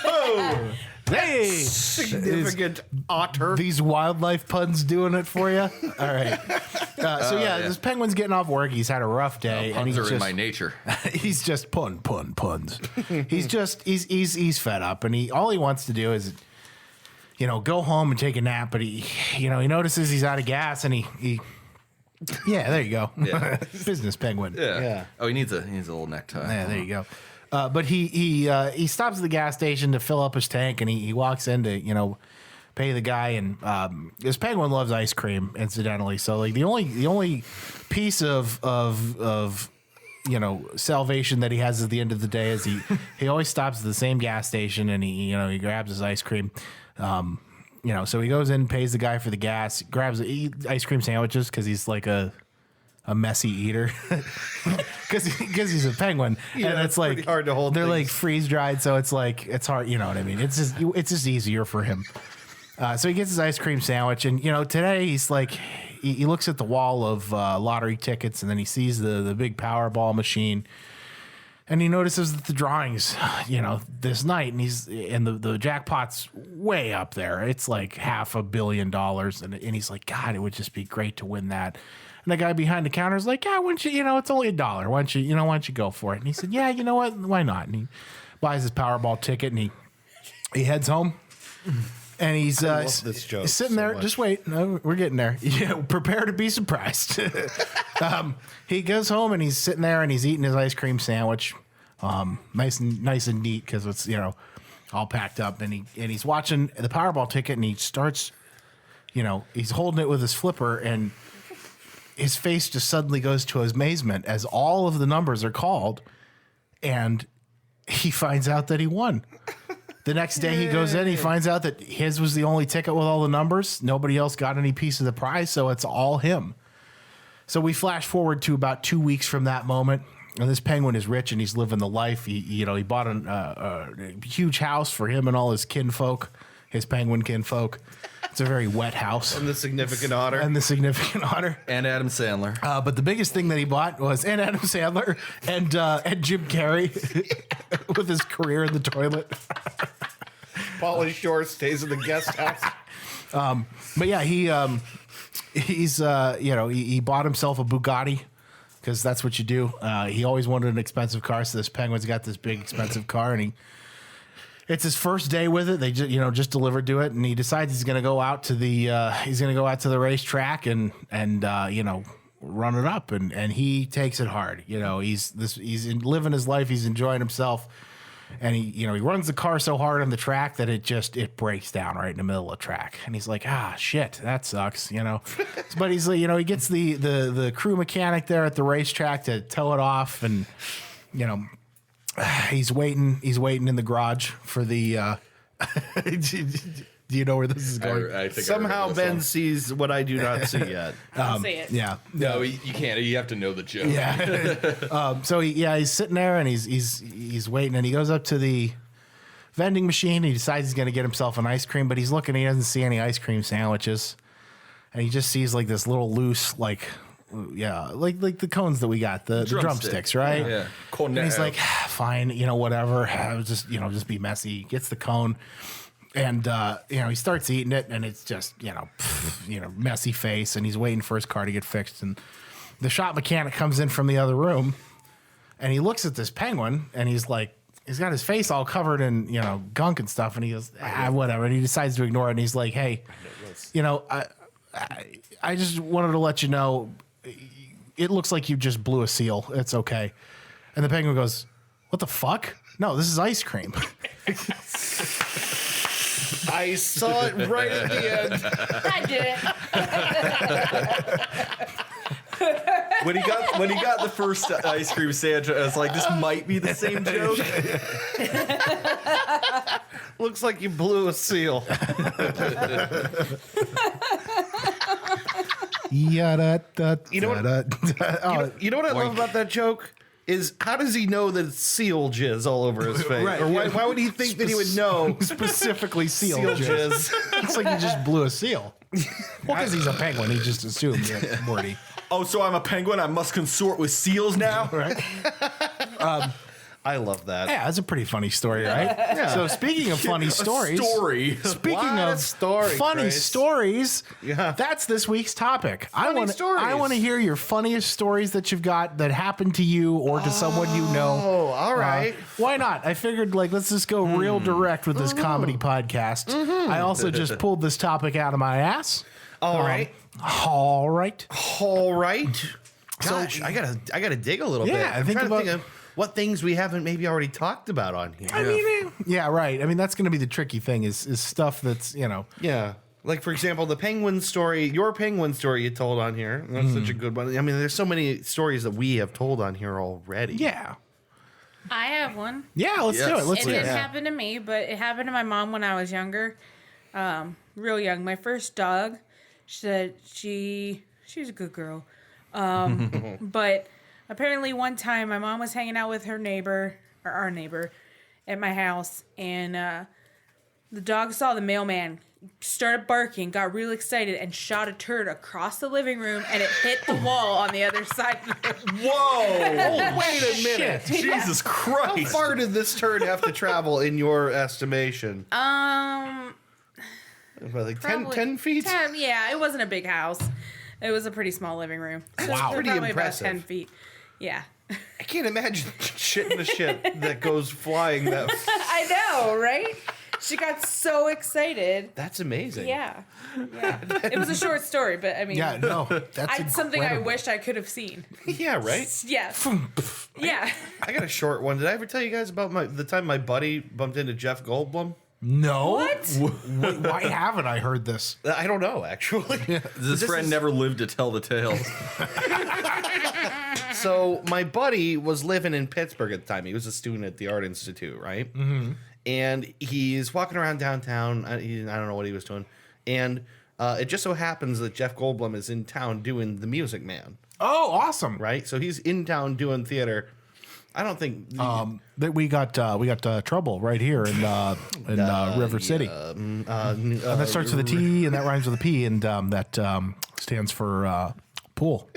Oh, Hey! significant otter. These wildlife puns doing it for you? All right. This penguin's getting off work. He's had a rough day. and Puns he's are in just, my nature. he's just puns. he's fed up, and all he wants to do is, go home and take a nap. But he notices he's out of gas, and he yeah, there you go. Yeah. Business penguin. Yeah. Oh, he needs a little necktie. Yeah, there you go. But he stops at the gas station to fill up his tank, and he walks in to pay the guy. And this penguin loves ice cream, incidentally. So like the only piece of salvation that he has at the end of the day is he always stops at the same gas station, and he grabs his ice cream. So he goes in, pays the guy for the gas, grabs ice cream sandwiches because he's like a messy eater because he's a penguin, Yeah, and it's pretty hard to hold They're like things. freeze dried, so it's hard. You know what I mean? It's just easier for him. So he gets his ice cream sandwich, and today he's like, he looks at the wall of lottery tickets, and then he sees the big Powerball machine, and he notices that the drawings, this night, and the jackpot's way up there. It's like $500 million, and he's like, God, it would just be great to win that. And the guy behind the counter is like, yeah, why don't you, it's only $1. Why don't you go for it? And he said, yeah, you know what? Why not? And he buys his Powerball ticket, and he heads home. And he's this joke sitting so there. much. Just wait. No, we're getting there. Prepare to be surprised. He goes home and he's sitting there and he's eating his ice cream sandwich, nice and neat because it's all packed up. And he's watching the Powerball ticket and he starts, he's holding it with his flipper and his face just suddenly goes to amazement as all of the numbers are called, and he finds out that he won. The next day he goes in, he finds out that his was the only ticket with all the numbers. Nobody else got any piece of the prize, so it's all him. So we flash forward to about 2 weeks from that moment, and this penguin is rich and he's living the life. He bought a huge house for him and all his kinfolk, his penguin kinfolk. It's a very wet house. And the significant otter. And And Adam Sandler. But the biggest thing that he bought was Adam Sandler and Jim Carrey with his career in the toilet. Pauly Shore stays in the guest house. But yeah, he bought himself a Bugatti because that's what you do. He always wanted an expensive car, so this penguin's got this big expensive car, and it's his first day with it. They just delivered to it, and he decides he's going to go out to the racetrack and run it up, and he takes it hard. He's living his life. He's enjoying himself. And he runs the car so hard on the track that it breaks down right in the middle of the track. And he's like, shit, that sucks, But he's like, he gets the crew mechanic there at the racetrack to tow it off, and he's waiting in the garage for the. Do you know where this is going? I think Somehow Ben sees what I do not see yet. I'll say it. Yeah. No, you can't. You have to know the joke. Yeah. So he's sitting there and he's waiting, and he goes up to the vending machine. He decides he's going to get himself an ice cream, but he's looking. He doesn't see any ice cream sandwiches, and he just sees like this little loose like the cones that we got, the drumsticks, right? Yeah. And he's like, fine, whatever. I'll just be messy. Gets the cone. And, he starts eating it, and it's just, messy face, and he's waiting for his car to get fixed. And the shop mechanic comes in from the other room, and he looks at this penguin, and he's like, he's got his face all covered in, gunk and stuff. And he goes, whatever. And he decides to ignore it. And he's like, hey, I just wanted to let you know, it looks like you just blew a seal. It's okay. And the penguin goes, what the fuck? No, this is ice cream. I saw it right at the end. I did it. When he got the first ice cream sandwich, I was like, this might be the same joke. Looks like you blew a seal. You know what? You know what I love about that joke? Is how does he know that it's seal jizz all over his face? Right, or yeah. why would he think that he would know Specifically seal seal jizz. jizz? It's like he just blew a seal. Well, because he's a penguin, he just assumed that Morty. Oh, so I'm a penguin. I must consort with seals now. Right? I love that. Yeah, that's a pretty funny story, right? Yeah. So speaking of funny stories, Story. speaking What a of story, funny Chris. stories, Yeah. that's this week's topic. I stories. want to hear your funniest stories that you've got that happened to you or to someone you know. Oh, all right. Why not? I figured let's just go real direct with this comedy podcast. I also just pulled this topic out of my ass. All right. All right. All right. Gosh, I gotta dig a little bit. Yeah, I'm think trying to about- think of what things we haven't maybe already talked about on here. I mean, yeah, right. I mean, that's going to be the tricky thing is stuff that's, Yeah. Like, for example, the penguin story, your penguin story you told on here. That's such a good one. I mean, there's so many stories that we have told on here already. yeah. I have one. Yeah, let's do it. Let's It do it. didn't happen to me, but it happened to my mom when I was younger, real young. My first dog, she said she was a good girl, but apparently one time my mom was hanging out with her neighbor or our neighbor at my house, and the dog saw the mailman started barking, got real excited, and shot a turd across the living room, and it hit the wall on the other side of the room. Whoa! Wait a minute. Jesus How Christ! far did this turd have to travel in your estimation? Like 10 feet? 10, yeah, it wasn't a big house. It was a pretty small living room. So Wow. Pretty probably impressive. about 10 feet. Yeah. I can't imagine shitting the shit that goes flying that. I know, right? She got so excited. That's amazing. Yeah. It was a short story, but I mean, Yeah, no, that's something I incredible. wished I could have seen. Yeah, right? Yeah. Yeah. I got a short one. Did I ever tell you guys about the time my buddy bumped into Jeff Goldblum? No. What? Wait, why haven't I heard this? I don't know, actually. This friend never lived to tell the tale. So my buddy was living in Pittsburgh at the time. He was a student at the Art Institute, right? Mm-hmm. And he's walking around downtown. I don't know what he was doing. And it just so happens that Jeff Goldblum is in town doing The Music Man, Oh, awesome. right? So he's in town doing theater. I don't think... That we got trouble right here in River City. And that starts with a T and that rhymes with a P, and that stands for pool.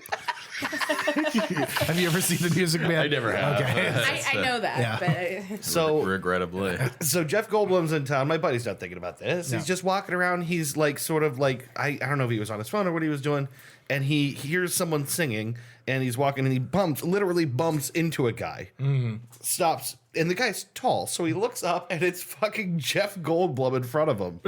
Have you ever seen The Music Man? I never have. Okay. I know that, Yeah. but so... Regrettably. So Jeff Goldblum's in town. My buddy's not thinking about this. No. He's just walking around. He's like, sort of like, I don't know if he was on his phone or what he was doing. And he hears someone singing, and he's walking, and he literally bumps into a guy. Stops, and the guy's tall, so he looks up, and it's fucking Jeff Goldblum in front of him.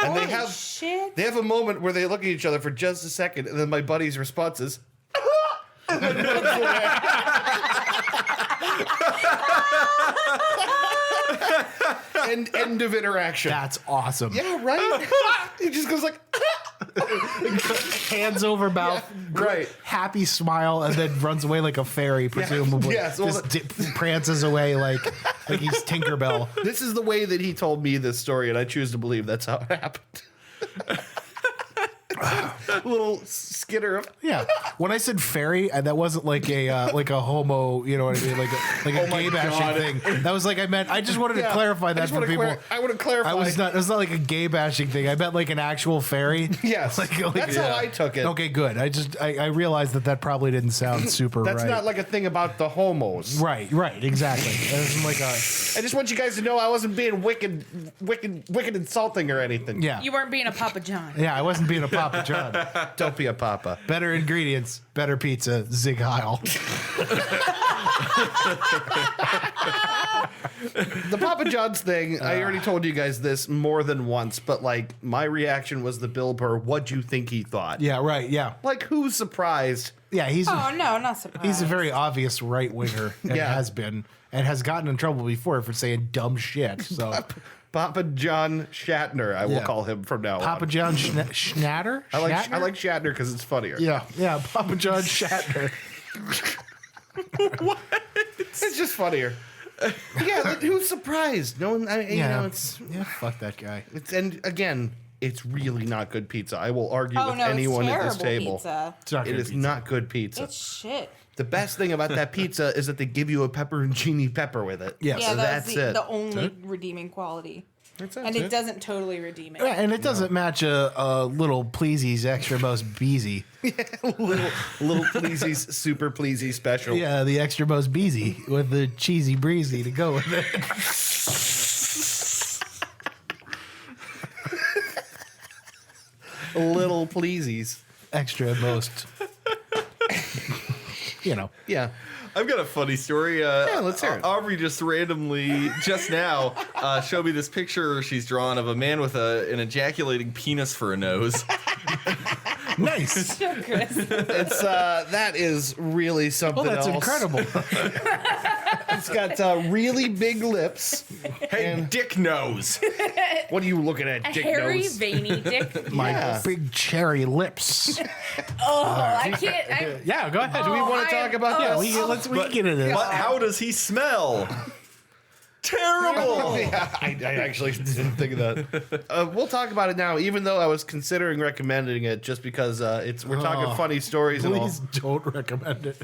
And shit. they have a moment where they look at each other for just a second, and then my buddy's response is, and then runs away. And end of interaction. That's awesome. Yeah, right? He just goes like, Hands over mouth, right. happy smile, and then runs away like a fairy, presumably. Yes, well, Just prances away like he's Tinkerbell. This is the way that he told me this story, and I choose to believe that's how it happened. Little skitter of Yeah. When I said fairy, that wasn't like a homo, you know what I mean, like a my gay bashing thing. That was like I just wanted to clarify that for people. I want to clarify. It was not like a gay bashing thing. I meant like an actual fairy. Yes, that's how I took it. Okay, good. I realized that probably didn't sound super That's right. not like a thing about the homos. Right, exactly. It wasn't like a I just want you guys to know I wasn't being wicked insulting or anything. yeah. You weren't being a Papa John. Yeah, I wasn't being a Papa John. Don't be a papa. Better ingredients, better pizza, Zig Heil. The Papa John's thing, I already told you guys this more than once, but like my reaction was the Bill Burr, what'd you think he thought? Yeah, right, yeah. Like who's surprised? Yeah, Oh, no, not surprised. he's a very obvious right winger and Yeah. has been and has gotten in trouble before for saying dumb shit. So Papa John Shatner, I will Yeah. call him from now Papa on. John Schnatter? I like Shatner? Shatner because it's funnier. Yeah, Papa John Shatner. It's just funnier. Yeah, like, who's surprised? No one. You know, it's fuck that guy. and again, it's really not good pizza. I will argue Oh, with no, anyone it's at this terrible table. pizza. It's not It good is pizza. not good pizza. It's shit. The best thing about that pizza is that they give you a pepperoncini pepper with it. Yes. Yeah, So that's that's the, it. the only redeeming quality. That's And it doesn't totally redeem it. Yeah, and it doesn't match a little Pleasy's extra most beezy. little pleasies, super pleasy special. Yeah, the extra most beezy with the cheesy breezy to go with it. Little pleasies. Extra most. You know. Yeah. I've got a funny story. let's hear it. Aubrey just randomly, just now, showed me this picture she's drawn of a man with an ejaculating penis for a nose. Nice. Chris. It's that is really something Well, that's else. incredible. It's got really big lips. Hey, dick nose. What are you looking at, A Dick hairy, Nose? veiny dick. My Yeah. big cherry lips. Oh, I can't. Yeah, go ahead. Do we want to talk about Yeah, this? we can get into this. But how does he smell? terrible. Yeah, I actually didn't think of that. We'll talk about it now, even though I was considering recommending it just because we're talking funny stories and all. Please don't recommend it.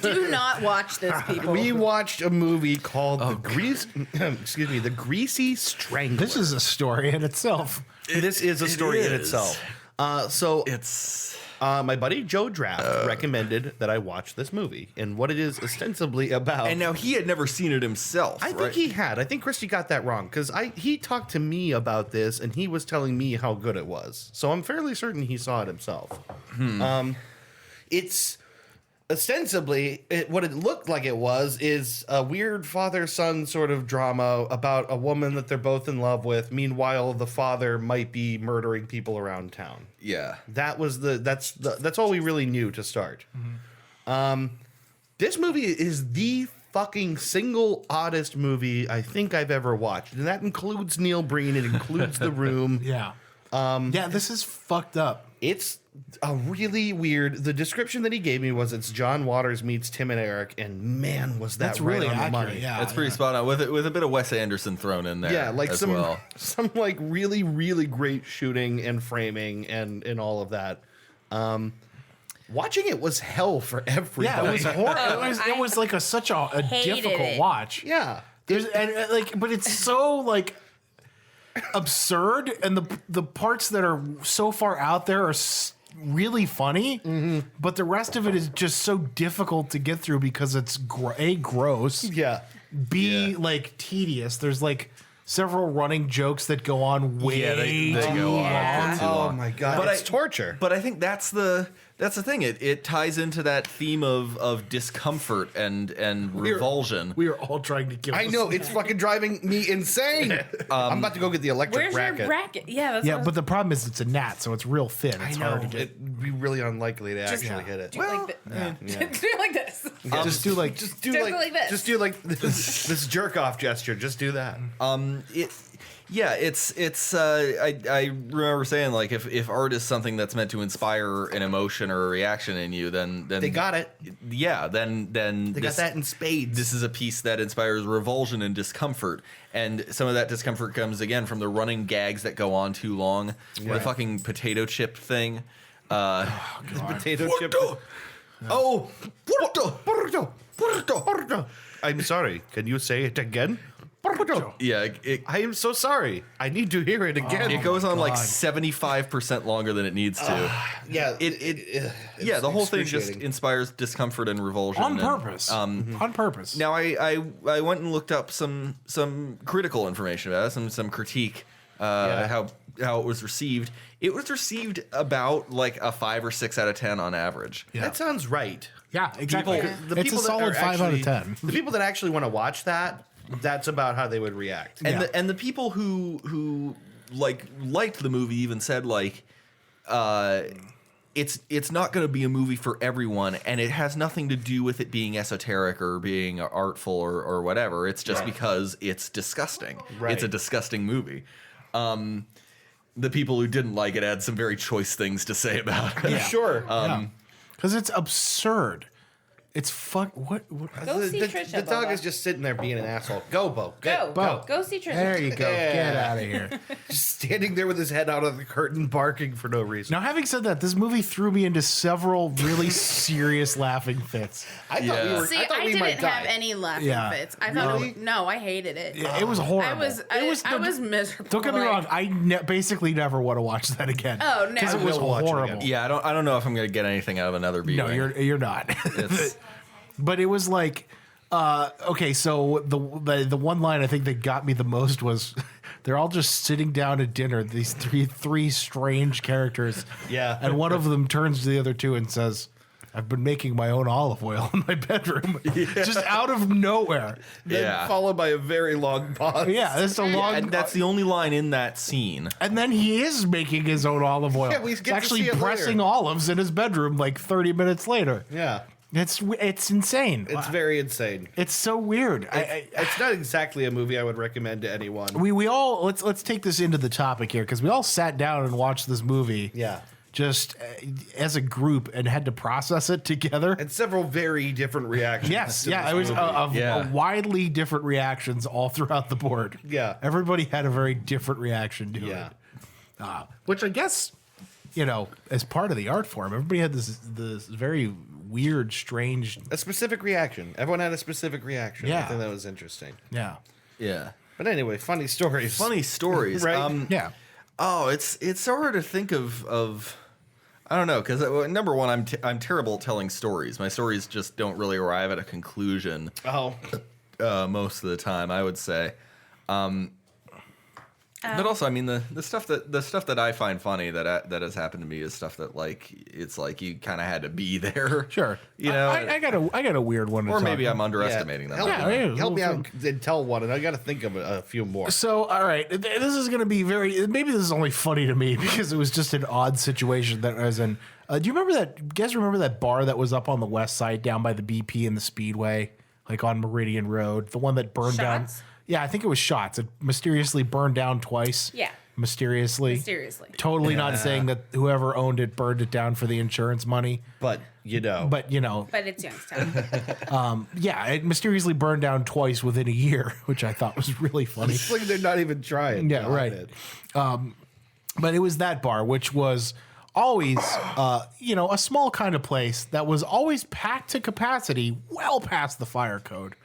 Do not watch this, people. We watched a movie called The Greasy Strangler. This is a story in itself. This is a story in is. itself. It's My buddy Joe Draft recommended that I watch this movie and what it is ostensibly about. and now he had never seen it himself. I think right? he had. I think Christy got that wrong because he talked to me about this and he was telling me how good it was. So I'm fairly certain he saw it himself. It's ostensibly what it looked like it was is a weird father-son sort of drama about a woman that they're both in love with. Meanwhile, the father might be murdering people around town. Yeah. That's all we really knew to start. This movie is the fucking single oddest movie I think I've ever watched, and that includes Neil Breen. It includes The Room. Yeah. Yeah, this is fucked up. It's a really weird. The description that he gave me was it's John Waters meets Tim and Eric, and man, was that That's right really on the accurate. money. Yeah, That's pretty spot on with a bit of Wes Anderson thrown in there. Yeah, like as some well. like really really great shooting and framing and all of that. Watching it was hell for everybody. Yeah, it was horrible. It was like such a hated difficult it. watch. Yeah. There's but it's so like absurd, and the parts that are so far out there are really funny, but the rest of it is just so difficult to get through because it's gross, Yeah. like tedious. There's like several running jokes that go on way they too go on long. too Oh long. my god, But it's torture. But I think that's the thing. It ties into that theme of discomfort and revulsion. We are all trying to give. I know it's fucking driving me insane. I'm about to go get the electric Where's racket. your bracket? Yeah, that's Yeah, what I but the problem is it's a gnat, so it's real thin. It's I hard know to get. it'd be really unlikely to actually hit it. do like this. Do like this. Just do like Just do Just like, like this. Just do like this jerk off gesture. Just do that. I remember saying, like, if art is something that's meant to inspire an emotion or a reaction in you, then They got it. Yeah, then They got that in spades. This is a piece that inspires revulsion and discomfort, and some of that discomfort comes again from the running gags that go on too long. The fucking potato chip thing. potato chip. Oh, I'm sorry. Can you say it again? yeah, I am so sorry. I need to hear it again. it goes on like 75% longer than it needs to. Yeah, Yeah, the whole thing just excruciating. inspires discomfort and revulsion on and, purpose. On purpose. Now I went and looked up some critical information about it, some critique, how it was received. It was received about like a 5 or 6 out of 10 on average. Yeah. That sounds right. Yeah, exactly. The It's a people that solid are 5 out of actually- 10. The people that actually want to watch that, that's about how they would react. And the people who liked the movie even said like it's not going to be a movie for everyone, and it has nothing to do with it being esoteric or being artful or whatever. It's just because it's disgusting. Right. It's a disgusting movie. The people who didn't like it had some very choice things to say about it. Yeah. Sure. Because it's absurd. It's what Go see the Trisha, dog Bubba. is just sitting there being an asshole. Go, Bo. Go see Trisha. There you go. Get out of here. Just standing there with his head out of the curtain, barking for no reason. Now, having said that, this movie threw me into several really serious laughing fits. I thought we were. See, I thought I we didn't might have die. any laughing Yeah. fits. I thought Really? no, I hated it. It was horrible. I was miserable. Don't get me like- wrong. I basically never want to watch that again. Oh, no. Because it I was will watch it horrible. again. Yeah, I don't know if I'm going to get anything out of another viewing. No, you're not. It's- But it was like, okay, so the one line I think that got me the most was they're all just sitting down at dinner. These three strange characters. Yeah. And one of them turns to the other two and says, "I've been making my own olive oil in my bedroom," just out of nowhere. Then Yeah. followed by a very long pause. Yeah, it's a long. and that's the only line in that scene. And then he is making his own olive oil. Yeah, we He's get to actually see it pressing later. olives in his bedroom like 30 minutes later. Yeah. It's insane. It's very insane. It's so weird. It's not exactly a movie I would recommend to anyone. We all let's take this into the topic here because we all sat down and watched this movie. Yeah. just as a group and had to process it together. And several very different reactions. Yes, to yeah, this it was movie. a widely different reactions all throughout the board. Yeah. Everybody had a very different reaction to Yeah. it. Which I guess, as part of the art form, everybody had this very weird, strange. A specific reaction. Everyone had a specific reaction. Yeah. I think that was interesting. Yeah. Yeah. But anyway, funny stories. Funny stories. Right? Yeah. Oh, it's so hard to think of. I don't know, because number one, I'm terrible at telling stories. My stories just don't really arrive at a conclusion Oh. most of the time, I would say. But also, I mean, the stuff that I find funny that has happened to me is stuff that it's like you kind of had to be there. Sure. You know, I got a weird one. or maybe I'm underestimating Yeah. them. Help, Yeah, me, help me little out and tell one, and I got to think of a few more. So, all right, this is going to be maybe this is only funny to me because it was just an odd situation that I was in. Do you remember that? You guys remember that bar that was up on the west side down by the BP and the Speedway, like on Meridian Road? The one that burned down? Shots? Yeah, I think it was Shots. It mysteriously burned down twice. Yeah. Mysteriously. Totally not saying that whoever owned it burned it down for the insurance money. But, But, But it's Youngstown. yeah, it mysteriously burned down twice within a year, which I thought was really funny. it's like they're not even trying. Yeah, John right. did. But it was that bar, which was always, a small kind of place that was always packed to capacity, well past the fire code,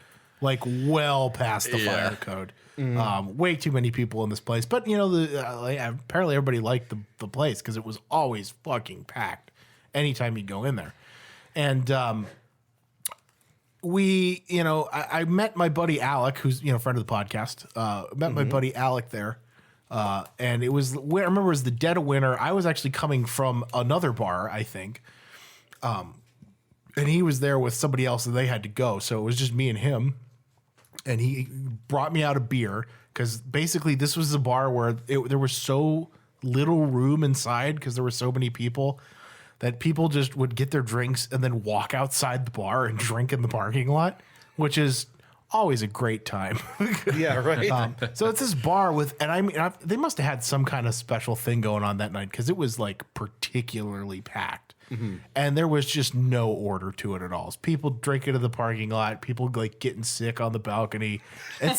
like well past the fire code. Way too many people in this place, but apparently everybody liked the place because it was always fucking packed anytime you go in there. And I met my buddy Alec, who's friend of the podcast. Met my buddy Alec there. And it was, I remember it was the dead of winter. I was actually coming from another bar, I think. And he was there with somebody else and they had to go. So it was just me and him. And he brought me out a beer because basically this was a bar where there was so little room inside because there were so many people that people just would get their drinks and then walk outside the bar and drink in the parking lot, which is always a great time. Yeah, right. So it's this bar they must have had some kind of special thing going on that night because it was like particularly packed. And there was just no order to it at all. It's people drinking in the parking lot, people like getting sick on the balcony. It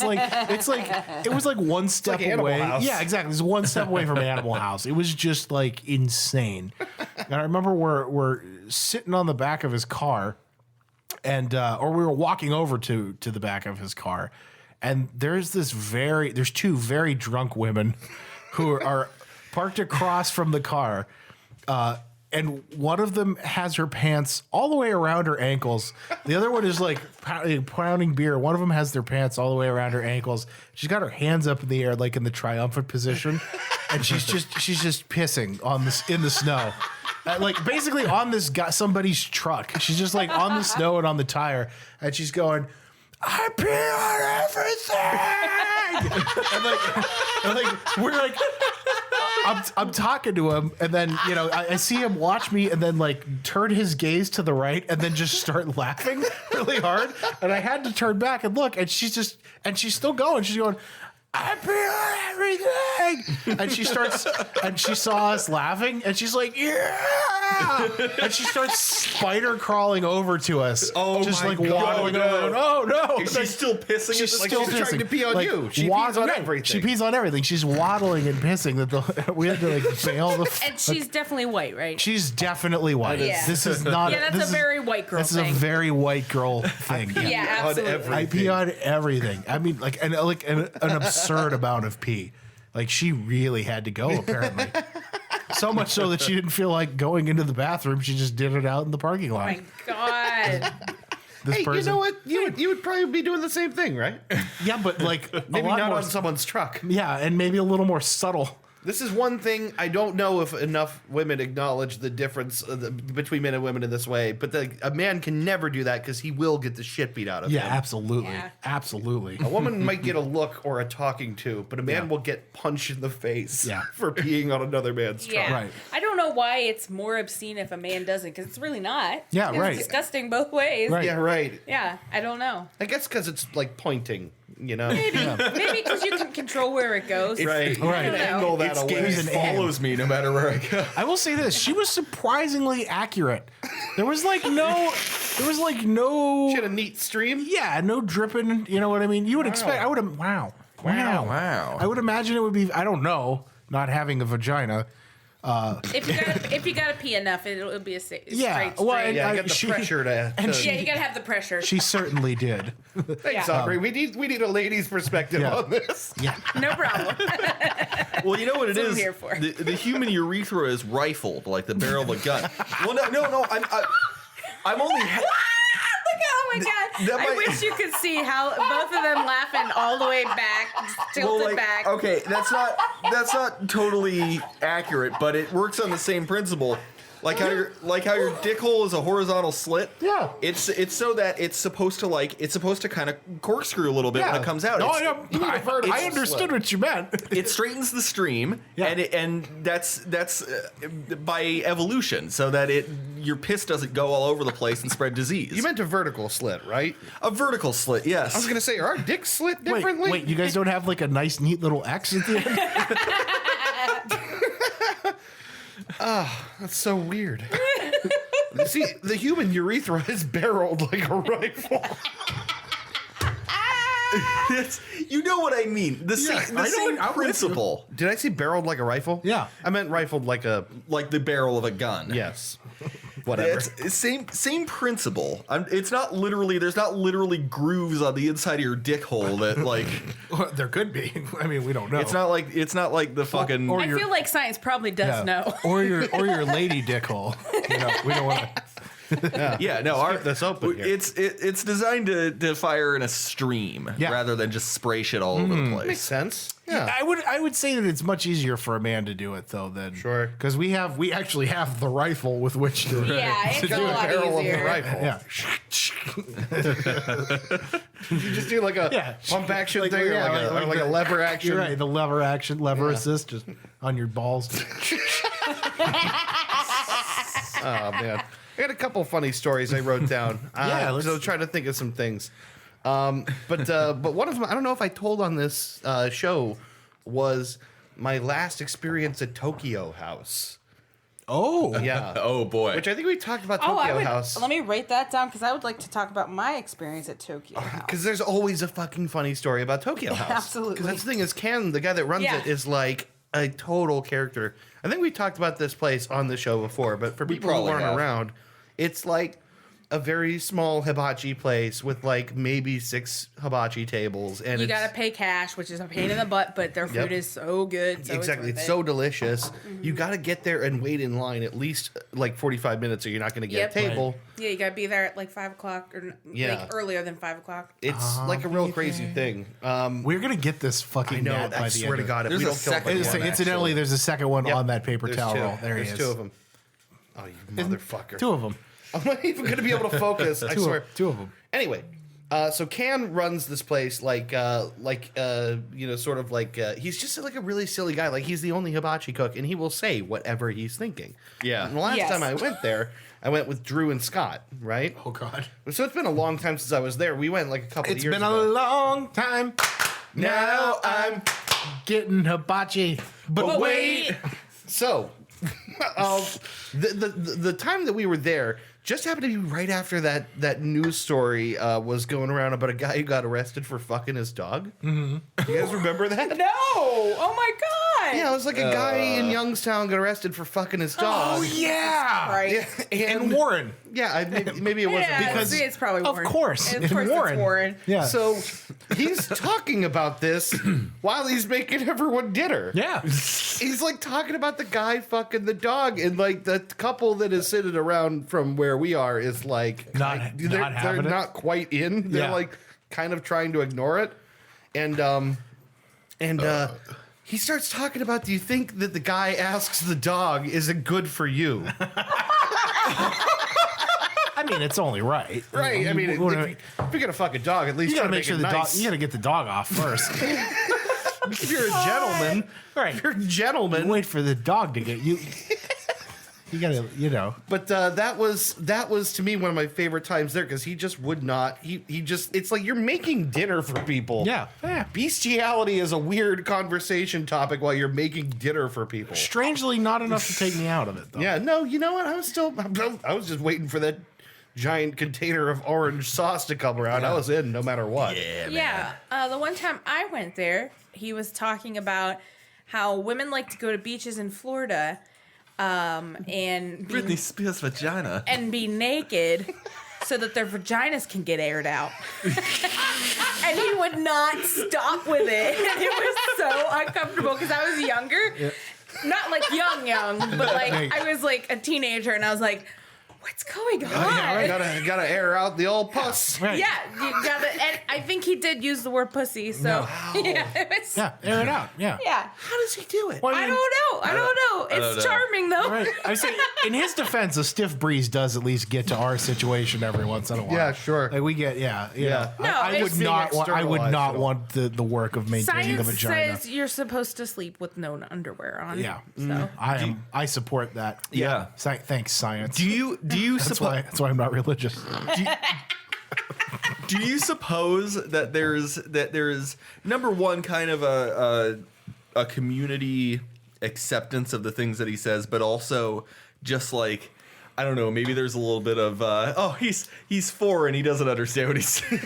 was like one step like Animal away. House. Yeah, exactly. It's one step away from Animal House. It was just like insane. And I remember we're sitting on the back of his car. And or we were walking over to the back of his car, and there's two very drunk women who are parked across from the car, and one of them has her pants all the way around her ankles. The other one is like pounding beer. One of them has their pants all the way around her ankles. She's got her hands up in the air like in the triumphant position, and she's just pissing in the snow. Like basically on this guy, somebody's truck. She's just like on the snow and on the tire, and she's going, "I pee on everything." and like we're like, I'm talking to him, and then I see him watch me, and then like turn his gaze to the right, and then just start laughing really hard. And I had to turn back and look, and she's still going. She's going, "I pee on everything," and she saw us laughing, and she's like, "Yeah!" And she starts spider crawling over to us. Oh just my like God, waddling no. over. Oh no! Is she still pissing? She's Like still she's trying pissing. to pee on you. She pees on no, everything. She pees on everything. She's waddling and pissing. We had to like bail the. And she's definitely white, right? She's definitely white. Yeah. This is not. Yeah, that's this a is- very white girl This thing. is a very white girl thing. Yeah, on absolutely. every- I pee on everything. I mean, like an absurd amount of pee. Like she really had to go, apparently. So much so that she didn't feel like going into the bathroom. She just did it out in the parking Oh lot. my god. This Hey, person, you know what? You would probably be doing the same thing, right? yeah, but like Maybe a lot not more. on someone's truck. Yeah, and maybe a little more subtle. This is one thing I don't know if enough women acknowledge the difference between men and women in this way, but a man can never do that because he will get the shit beat out of Yeah, him. absolutely, Yeah. absolutely. A woman might get a look or a talking to, but a man will get punched in the face Yeah. for peeing on another man's truck. Yeah. Right. I don't know why it's more obscene if a man doesn't, because it's really not. Yeah, It's right. disgusting both ways. Right. Yeah, right. Yeah, I don't know. I guess because it's like pointing. you know. Maybe because you can control where it goes. Right. I don't know. Angle that Its away. gaze follows me no matter where I go. I will say this: she was surprisingly accurate. There was like no, She had a neat stream. yeah, no dripping. You know what I mean? You would expect. I would have. Wow. Wow. I would imagine it would be. I don't know. Not having a vagina. If you gotta pee enough, it'll be a straight. Yeah, straight. well, and Yeah, I- you got the she- pressure to. and to Yeah, you gotta have the pressure. She certainly did. Thanks, Yeah. Aubrey. We need a lady's perspective Yeah. on this. Yeah. No problem. Well, you know what it That's what I'm is? here for. The human urethra is rifled like the barrel of a gun. Well, no. I'm only. Oh my god! That I might- wish you could see how both of them laughing all the way back, tilted back. Okay, that's not totally accurate, but it works on the same principle. Like how your dick hole is a horizontal slit. Yeah. It's so that it's supposed to kind of corkscrew a little bit when it comes out. No, It's- I understood what you meant. it straightens the stream, Yeah. and that's by evolution, so that your piss doesn't go all over the place and spread disease. You meant a vertical slit, right? a vertical slit, yes. I was gonna say, are our dicks slit differently? Wait, you guys don't have like a nice, neat little X at the end? That's so weird. See, the human urethra is barreled like a rifle. You know what I mean? The Yeah, same, I the know same what- I'm with you. principle, Did I say barreled like a rifle? Yeah. I meant rifled like a. like the barrel of a gun. Yes. Whatever. It's same principle. It's not literally. There's not literally grooves on the inside of your dick hole that like. Well, there could be. I mean, we don't know. It's not like the fucking. or I your- feel like science probably does know. or your lady dick hole. You know, we don't want to. Yeah, no. keep this open here. It's designed to fire in a stream Yeah. rather than just spray shit all over the Makes place. sense. Yeah. I would say that it's much easier for a man to do it though than Sure. because we actually have the rifle with which to Yeah, it's a lot Barrel of the easier. rifle. yeah. You just do like a Yeah. pump action Like, thing or yeah, like, like a the- lever action. You're right, the lever assist just on your balls. Oh man, I got a couple funny stories I wrote down. Yeah, let's- so trying to think of some things. But one of them I don't know if I told on this show was my last experience at Tokyo House. Oh, Yeah. Oh boy. Which I think we talked about Oh, Tokyo I would. House. Let me write that down because I would like to talk about my experience at Tokyo House. Because there's always a fucking funny story about Tokyo House. Absolutely. Because that's the thing is, Ken, the guy that runs Yeah. it, is like a total character. I think we talked about this place on the show before, but for people who probably weren't have. around, it's like a very small hibachi place with like maybe 6 hibachi tables, and You it's, gotta pay cash, which is a pain in the butt, but their food Yep. is so good. So exactly. It's It's worth so it. delicious. You got to get there and wait in line at least like 45 minutes, or you're not going to get Yep. a table. Yeah, you gotta be there at like 5 o'clock or Yeah. like earlier than 5 o'clock. It's like a real crazy thing. we're gonna get this fucking. I know. gnat by I the swear end to of- God, if There's we a don't kill second him, one, Incidentally, there's a second one Yep. on that paper There's towel two. roll. There he There's is. 2 of them. Oh, you motherfucker. 2 of them. I'm not even going to be able to focus. I swear. 2 of them. Anyway, so Can runs this place like you know, sort of like he's just like a really silly guy. Like he's the only hibachi cook, and he will say whatever he's thinking. Yeah. And the last Yes. time I went there, I went with Drew and Scott. Right. Oh God. So it's been a long time since I was there. We went like a couple It's of years been a ago. long time. Now I'm getting hibachi. But wait. So, the time that we were there just happened to be right after that news story was going around about a guy who got arrested for fucking his dog. Mm-hmm. You guys remember that? No! Oh my god! Yeah, it was like a guy in Youngstown got arrested for fucking his dog. Oh yeah. Right. Yeah, And Warren. Yeah, maybe it wasn't Yeah, because it's probably Of Warren. course, Of in course Warren. it's Warren. Yeah. So he's talking about this while he's making everyone dinner. yeah. He's like talking about the guy fucking the dog, and like the couple that is sitting around from where we are is like Not they're having it? not quite in. They're Yeah. like kind of trying to ignore it, and he starts talking about, do you think that the guy asks the dog, is it good for you? I mean, it's only right. Right. I mean, if you're gonna fuck a dog, at least you try gotta to make sure it the nice. dog. You gotta get the dog off first. If you're a gentleman, Right. if you're a gentleman. Wait for the dog to get you. You gotta, you know. But that was to me one of my favorite times there because he just would not. He just. It's like you're making dinner for people. Yeah. Bestiality is a weird conversation topic while you're making dinner for people. Strangely, not enough to take me out of it, though. Yeah. No. You know what? I was just waiting for that giant container of orange sauce to come around. I was in no matter what. Yeah. The one time I went there, he was talking about how women like to go to beaches in Florida. And Britney Spears' vagina. and be naked so that their vaginas can get aired out. And he would not stop with it. And it was so uncomfortable because I was younger. Not like young, but like I was like a teenager and I was like, what's going on? Yeah, gotta air out the old puss. Right. Yeah, you gotta, and I think he did use the word pussy, so yeah, it was, Yeah, air it out. Yeah. yeah. How does he do it? Well, I don't know. It's charming though. Right. I say, in his defense, a stiff breeze does at least get to our situation every once in a while. Yeah, sure. Like we get, you No, know, I it's would being not. I would externalized not at all. want the work of maintaining a Science vagina. says you're supposed to sleep with no underwear on. Yeah. So I support that. Yeah. Thanks, science. Do you That's why I'm not religious. Do you suppose that there's number one kind of a community acceptance of the things that he says, but also just like, I don't know, maybe there's a little bit of he's 4 and he doesn't understand what he's saying.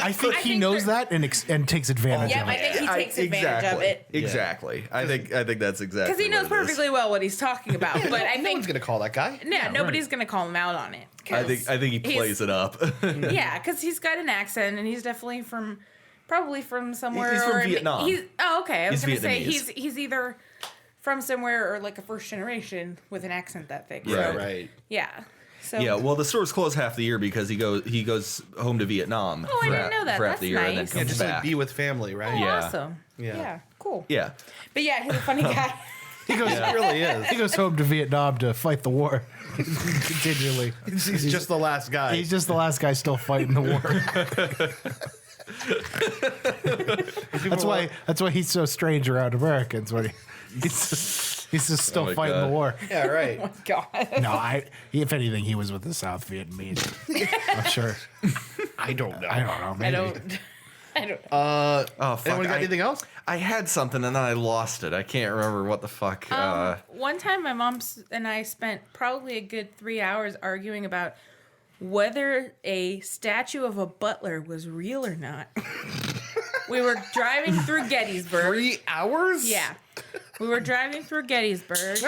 I think he think knows that and takes advantage yeah, of I it. think he takes advantage of it Exactly. I think that's exactly because he knows what it is. perfectly well what he's talking about. But I No think one's gonna call that guy. nobody's gonna call him out on it. I think he plays it up. Yeah, because he's got an accent and he's definitely probably from somewhere. He's from or Vietnam. Okay. I was He's gonna say Vietnamese. he's either from somewhere or like a first generation with an accent that thick. Right. So, Right. yeah. So Yeah, well, the store's closed half the year because he goes home to Vietnam Oh, I didn't know that. for half That's the year and then nice. comes Yeah, just back. like be with family, right? Oh, Yeah. awesome. Yeah. Yeah. Cool. Yeah. But yeah, he's a funny guy. He goes. It really is. He goes home to Vietnam to fight the war continually. He's just the last guy. He's just the last guy still fighting the war. That's why he's so strange around Americans. When he's just still my fighting God. the war. Yeah, right. God. No, if anything, he was with the South Vietnamese. I'm sure. I don't know. I don't know. I Maybe. don't. Oh, fuck. Anyone got anything else? I had something and then I lost it. I can't remember what the fuck. One time, my mom and I spent probably a good 3 hours arguing about whether a statue of a butler was real or not. We were driving through Gettysburg. 3 hours? Yeah. We were driving through Gettysburg.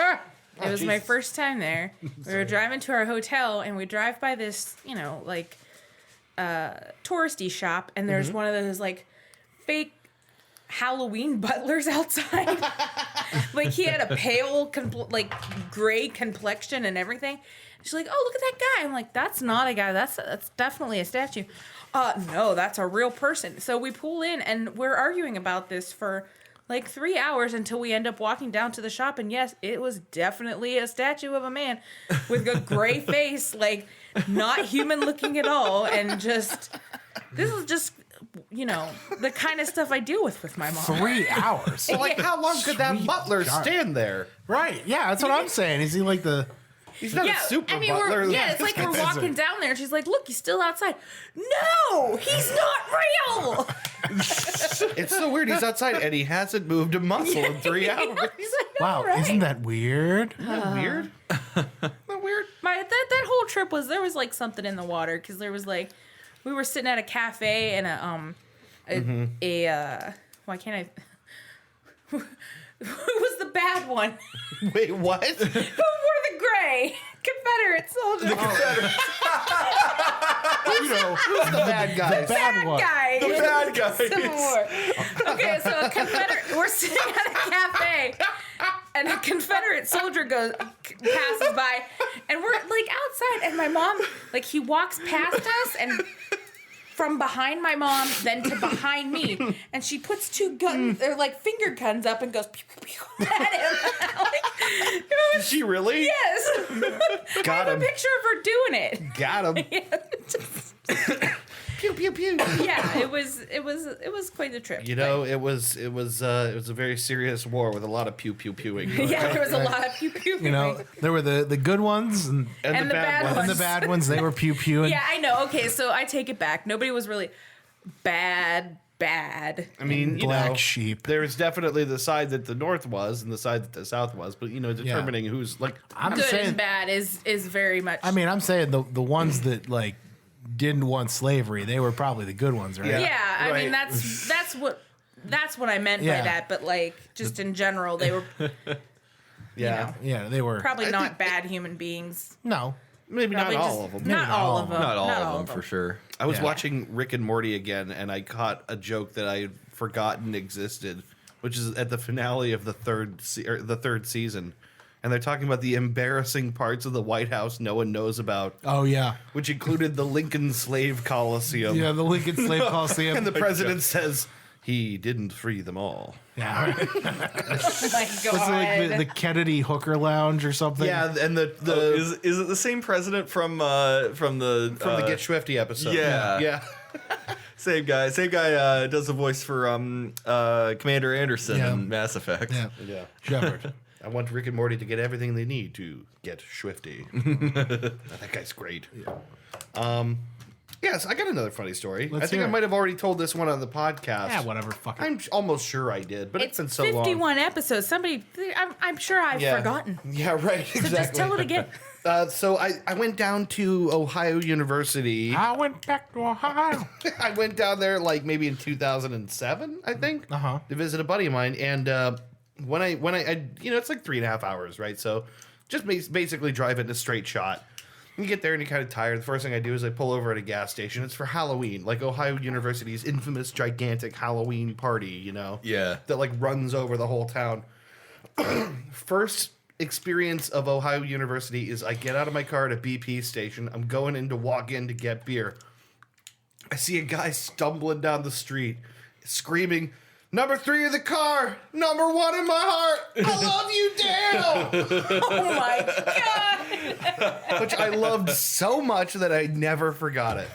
It was my first time there. We were driving to our hotel, and we drive by this, like, touristy shop, and there's one of those, like, fake Halloween butlers outside. Like, he had a pale, gray complexion and everything. She's like, oh, look at that guy. I'm like, that's not a guy. That's definitely a statue. No, that's a real person. So we pull in, and we're arguing about this for like 3 hours until we end up walking down to the shop. And yes, it was definitely a statue of a man with a gray face, like not human looking at all. And this is just, the kind of stuff I deal with my mom. 3 hours. So, like, how long could that butler God. stand there? Right. Yeah, that's what I'm saying. Is he like the... He's not a super butler. it's like we're walking down there, and she's like, "Look, he's still outside." No, he's not real. It's so weird. He's outside and he hasn't moved a muscle in 3 hours. He's like, Wow, "All right." isn't that weird? Isn't that weird? Isn't that weird? that whole trip there was like something in the water because there was like we were sitting at a cafe and why can't I? Who was the bad one? Wait, what? Who wore the gray? Confederate soldier. Who's the bad guy? Bad one. Guy. the bad guy. Civil War. Okay, so a Confederate. We're sitting at a cafe, and a Confederate soldier passes by, and we're like outside, and my mom, like, he walks past us, and from behind my mom, then to behind me, and she puts two guns, or like finger guns up, and goes pew, pew, pew, at him. Like, Is she really? yes, I Got have him. a picture of her doing it. Got him. Yeah, pew pew pew. Yeah, it was quite the trip. You know, it was a very serious war with a lot of pew pew pewing. but- yeah, there was a lot of pew pew. You know, there were the good ones and And the bad and ones. the bad ones. They were pew pew. Yeah, I know. Okay, so I take it back. Nobody was really bad. I mean, you Black know, sheep. There's definitely the side that the North was and the side that the South was, but you know, determining who's like. I'm Good saying. and bad is very much. I mean, I'm saying the ones that like didn't want slavery, they were probably the good ones, right? yeah, I mean right. that's what I meant Yeah. by that. But like, just in general, they were Yeah, Yeah, they were. probably not bad human beings. No. maybe not Probably all just- of them. Not all of them. Not all of them, for sure. I was Yeah. watching Rick and Morty again, and I caught a joke that I had forgotten existed, which is at the finale of the third season, and they're talking about the embarrassing parts of the White House no one knows about, Oh yeah. which included the Lincoln Slave Coliseum. Yeah, the Lincoln Slave Coliseum. And the president says he didn't free them all. yeah. Right. Oh my Was it god! like the Kennedy Hooker Lounge or something? Yeah, and the Is it the same president from the from the Get Swifty episode. yeah. yeah. Same guy does the voice for Commander Anderson Yeah. in Mass Effect. Yeah. Yeah. Shepard. I want Rick and Morty to get everything they need to get Swifty. That guy's great. Yes, I got another funny story. Let's I think hear I it. might have already told this one on the podcast. Yeah, whatever. Fuck it. I'm almost sure I did, but it's been so 51 long. episodes. Somebody, I'm sure I've forgotten. Yeah, right. So Exactly. just tell it again. So I went down to Ohio University. I went back to Ohio. I went down there like maybe in 2007, I think, Uh-huh. to visit a buddy of mine. And when I you know, it's like 3.5 hours, right? So just basically drive it in a straight shot. You get there and you're kind of tired. The first thing I do is I pull over at a gas station. It's for Halloween, like Ohio University's infamous gigantic Halloween party, you know? Yeah. That like runs over the whole town. First experience of Ohio University is I get out of my car at a BP station. I'm going in to walk in to get beer. I see a guy stumbling down the street, screaming, "Number 3 of the car, number 1 in my heart. I love you, Dale." Oh my god! Which I loved so much that I never forgot it.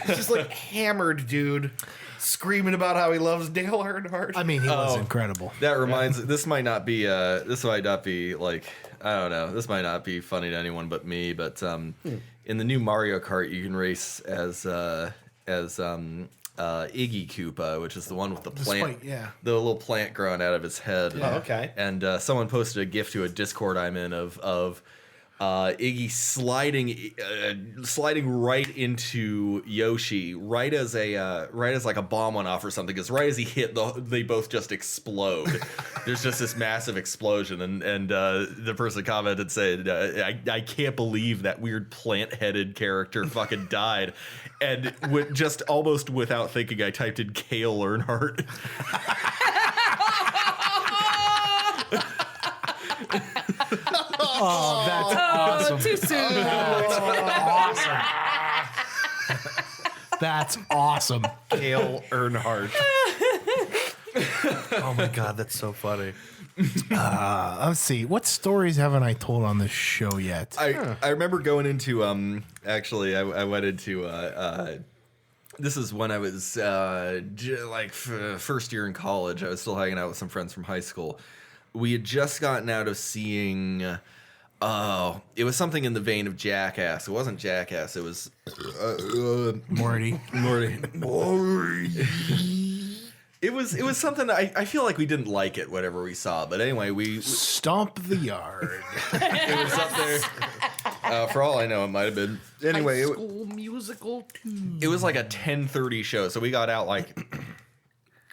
Just like hammered dude, screaming about how he loves Dale Earnhardt. I mean, he was incredible. That reminds this might not be like, I don't know, this might not be funny to anyone but me, but in the new Mario Kart you can race as Iggy Koopa, which is the one with the plant, spike, yeah. the little plant growing out of his head. Oh, okay. And someone posted a GIF to a Discord I'm in of Iggy sliding right into Yoshi, right as like a bomb went off or something. Because right as he hit, they both just explode. There's just this massive explosion, and the person commented said, "I can't believe that weird plant-headed character fucking died." And just almost without thinking, I typed in Cale Earnhardt. Oh, that's awesome. Too soon. Awesome. That's awesome. Dale Earnhardt. Oh my god, that's so funny. Let's see. What stories haven't I told on this show yet? I remember going into actually I went into this is when I was first year in college. I was still hanging out with some friends from high school. We had just gotten out of seeing it was something in the vein of Jackass. It wasn't Jackass, it was Morty. It was something I feel like we didn't like it, whatever we saw. But anyway, we Stomp the yard. it was up there. For all I know, it might have been. Anyway, High School Musical 2. it was like a 10:30 show, so we got out like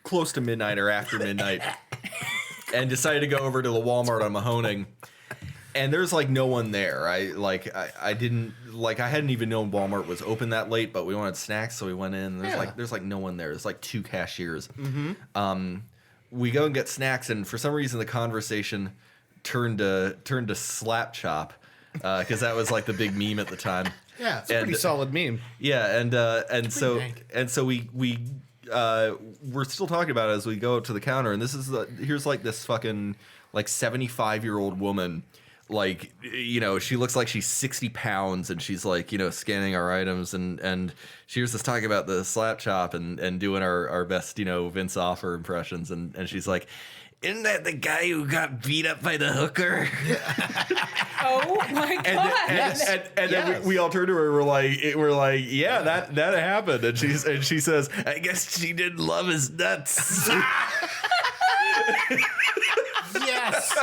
close to midnight or after midnight, and decided to go over to the Walmart on Mahoning. And there's like no one there. I hadn't even known Walmart was open that late, but we wanted snacks, so we went in. There's like no one there. There's like 2 cashiers. We go and get snacks, and for some reason the conversation turned to slap chop, because that was like the big meme at the time. Yeah, it's a pretty solid meme. Yeah, and so rank. we're still talking about it as we go up to the counter, and here's like this fucking like 75-year-old woman, like, you know, she looks like she's 60 pounds and she's like, you know, scanning our items and she was just talking about the slap chop and doing our best, you know, Vince Offer impressions. And she's like, isn't that the guy who got beat up by the hooker? Oh my god! And then we all turned to her. We're like, yeah, that happened. And she says, I guess she didn't love his nuts. Yes.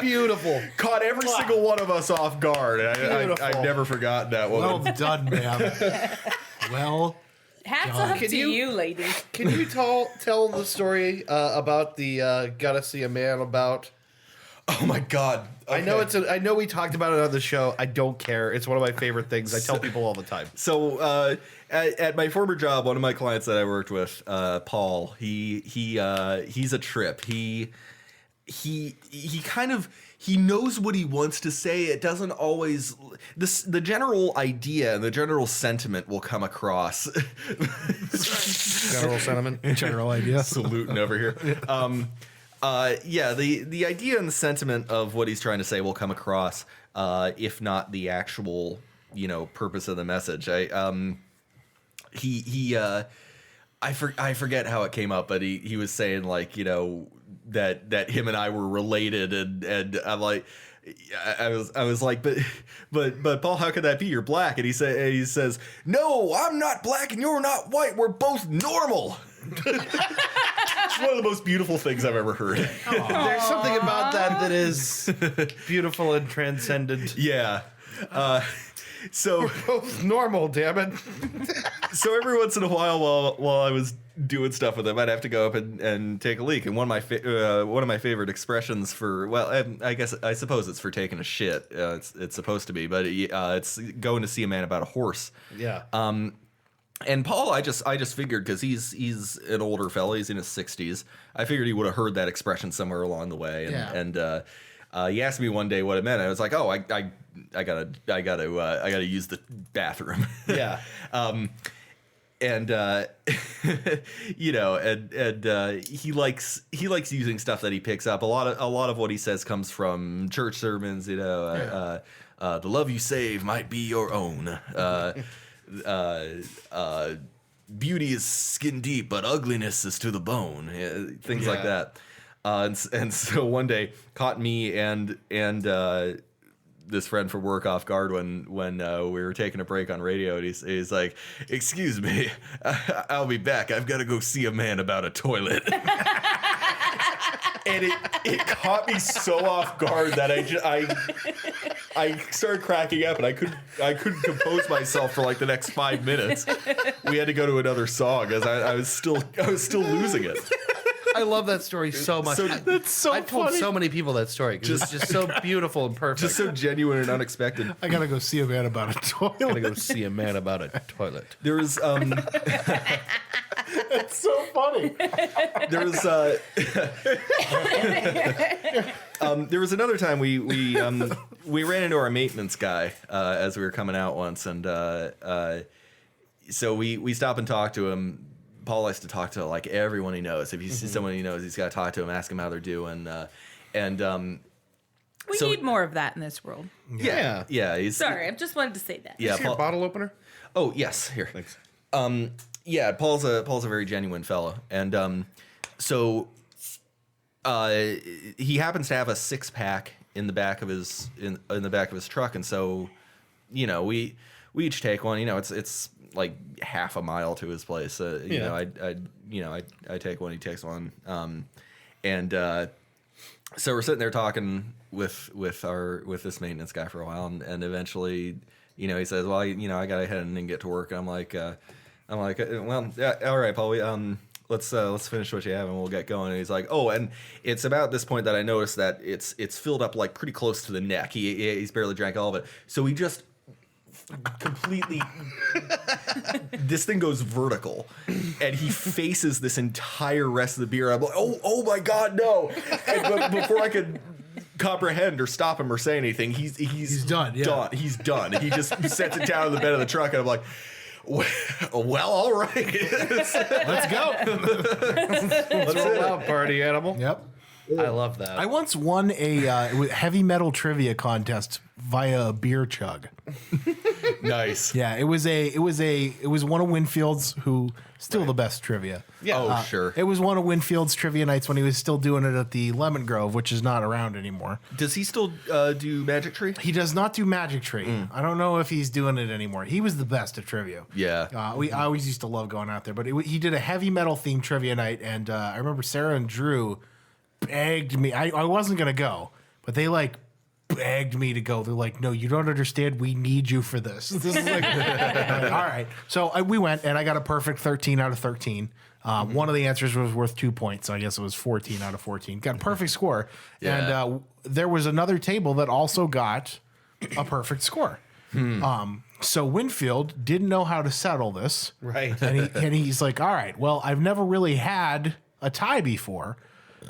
Beautiful. Caught every single one of us off guard. I've never forgotten that one. Well done, ma'am. Well, Hats off Can to you- you, ladies. Can you tell the story about the gotta see a man about? Oh my god! I know I know we talked about it on the show. I don't care. It's one of my favorite things. I tell people all the time. So at my former job, one of my clients that I worked with, Paul, he's a trip. He kind of knows what he wants to say. It doesn't always the general idea and the general sentiment will come across. General sentiment. general idea. Saluting over here. Yeah, the idea and the sentiment of what he's trying to say will come across, if not the actual, you know, purpose of the message. I forget how it came up, but he was saying, like, you know, that him and I were related, and I'm like, I was like, but Paul, how could that be? You're black. And he says, no, I'm not black and you're not white. We're both normal. It's one of the most beautiful things I've ever heard. There's something about that is beautiful and transcendent. Yeah. So Both normal, damn it. so every once in a while while I was doing stuff with him, I'd have to go up and take a leak. And one of my favorite expressions for, well, I suppose it's for taking a shit. It's supposed to be, but it's going to see a man about a horse. Yeah. And Paul, I just figured, because he's an older fella, he's in his 60s. I figured he would have heard that expression somewhere along the way. And he asked me one day what it meant. I was like, oh, I gotta use the bathroom. Yeah. And you know, and he likes using stuff that he picks up. A lot of what he says comes from church sermons. You know, the love you save might be your own. Beauty is skin deep, but ugliness is to the bone. Things like that. And so one day caught me and this friend from work off guard when we were taking a break on radio, and he's like, "Excuse me, I'll be back. I've got to go see a man about a toilet." And it caught me so off guard that I started cracking up, and I couldn't compose myself for like the next 5 minutes. We had to go to another song as I was still losing it. I love that story so much. That's so I've told funny. so many people that story because it's just so beautiful and perfect. Just so genuine and unexpected. I gotta go see a man about a toilet. Gotta go see a man about a toilet. There was It's so funny. there was another time we ran into our maintenance guy as we were coming out once, and so we stop and talk to him. Paul likes to talk to like everyone he knows. If he sees someone he knows, he's got to talk to him, ask him how they're doing, We need more of that in this world. Yeah. He's Sorry, I just wanted to say that. yeah. Is your Paul, bottle opener? oh yes, here. Thanks. Yeah, Paul's a very genuine fellow, and so he happens to have a 6-pack in the back of his in the back of his truck, and so you know we each take one. You know, it's like half a mile to his place. You know, I take one, he takes one, and so we're sitting there talking with this maintenance guy for a while, and eventually, you know, he says, "Well, you know, I gotta head and get to work." And I'm like, well, yeah, all right, Paul. Let's finish what you have and we'll get going. And he's like, oh, and it's about this point that I noticed that it's filled up like pretty close to the neck. He's barely drank all of it, so he just completely this thing goes vertical and he faces this entire rest of the beer. I'm like, oh my god, no. But before I could comprehend or stop him or say anything, he's done. Yeah. He's done. He just sets it down on the bed of the truck, and I'm like, well, all right. Let's go. Let's roll out, party animal. Yep. I love that. I once won a heavy metal trivia contest via a beer chug. Nice. Yeah, it was one of Winfield's, who still the best trivia. Yeah. Oh, sure. It was one of Winfield's trivia nights when he was still doing it at the Lemon Grove, which is not around anymore. Does he still do Magic Tree? He does not do Magic Tree. I don't know if he's doing it anymore. He was the best at trivia. Yeah. I always used to love going out there, but he did a heavy metal themed trivia night, and I remember Sarah and Drew begged me. I wasn't gonna go, but they like begged me to go. They're like, "No, you don't understand. We need you for this." This is like, all right. So we went, and I got a perfect 13 out of 13. One of the answers was worth 2 points. So I guess it was 14 out of 14. Got a perfect score. Yeah. And there was another table that also got a perfect score. So Winfield didn't know how to settle this. Right. And he's like, all right, well, I've never really had a tie before.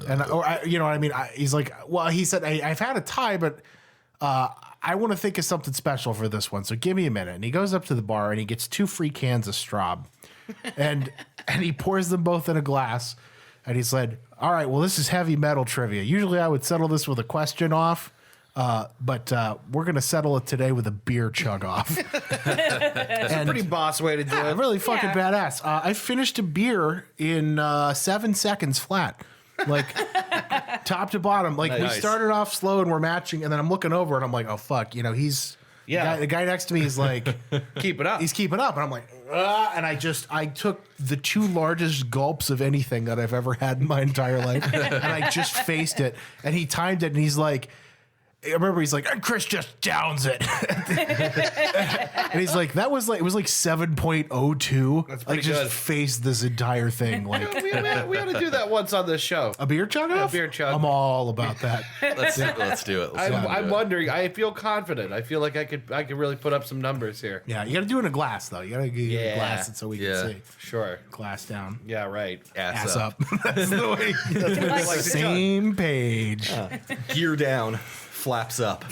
And, you know what I mean? He's like, well, he said, I've had a tie, but I want to think of something special for this one. So give me a minute. And he goes up to the bar and he gets 2 free cans of Straub. And he pours them both in a glass. And he said, all right, well, this is heavy metal trivia. Usually I would settle this with a question off. But we're going to settle it today with a beer chug off. That's a pretty boss way to do Yeah, it. really fucking Yeah. badass. I finished a beer in 7 seconds flat. Like top to bottom. Like we Nice. started off slow and we're matching, and then I'm looking over and I'm like, oh fuck, you know, he's the guy next to me is like Keep it up. he's keeping up, and I'm like, and I took the 2 largest gulps of anything that I've ever had in my entire life, and I just faced it, and he timed it, and he's like, I remember he's like, and Chris just downs it. And he's like, it was like 7.02. That's like pretty just good. faced this entire thing like we ought to do that once on this show. a beer chug off? beer chug. I'm all about that. Let's do it. I'm wondering. I feel confident. I feel like I could really put up some numbers here. Yeah, you got to do it in a glass though. You got to Yeah. glass it so we Yeah. can see. Sure. Glass down, Yeah. Right. ass up. That's the way. That's I like to chug. same page. Gear down, flaps up.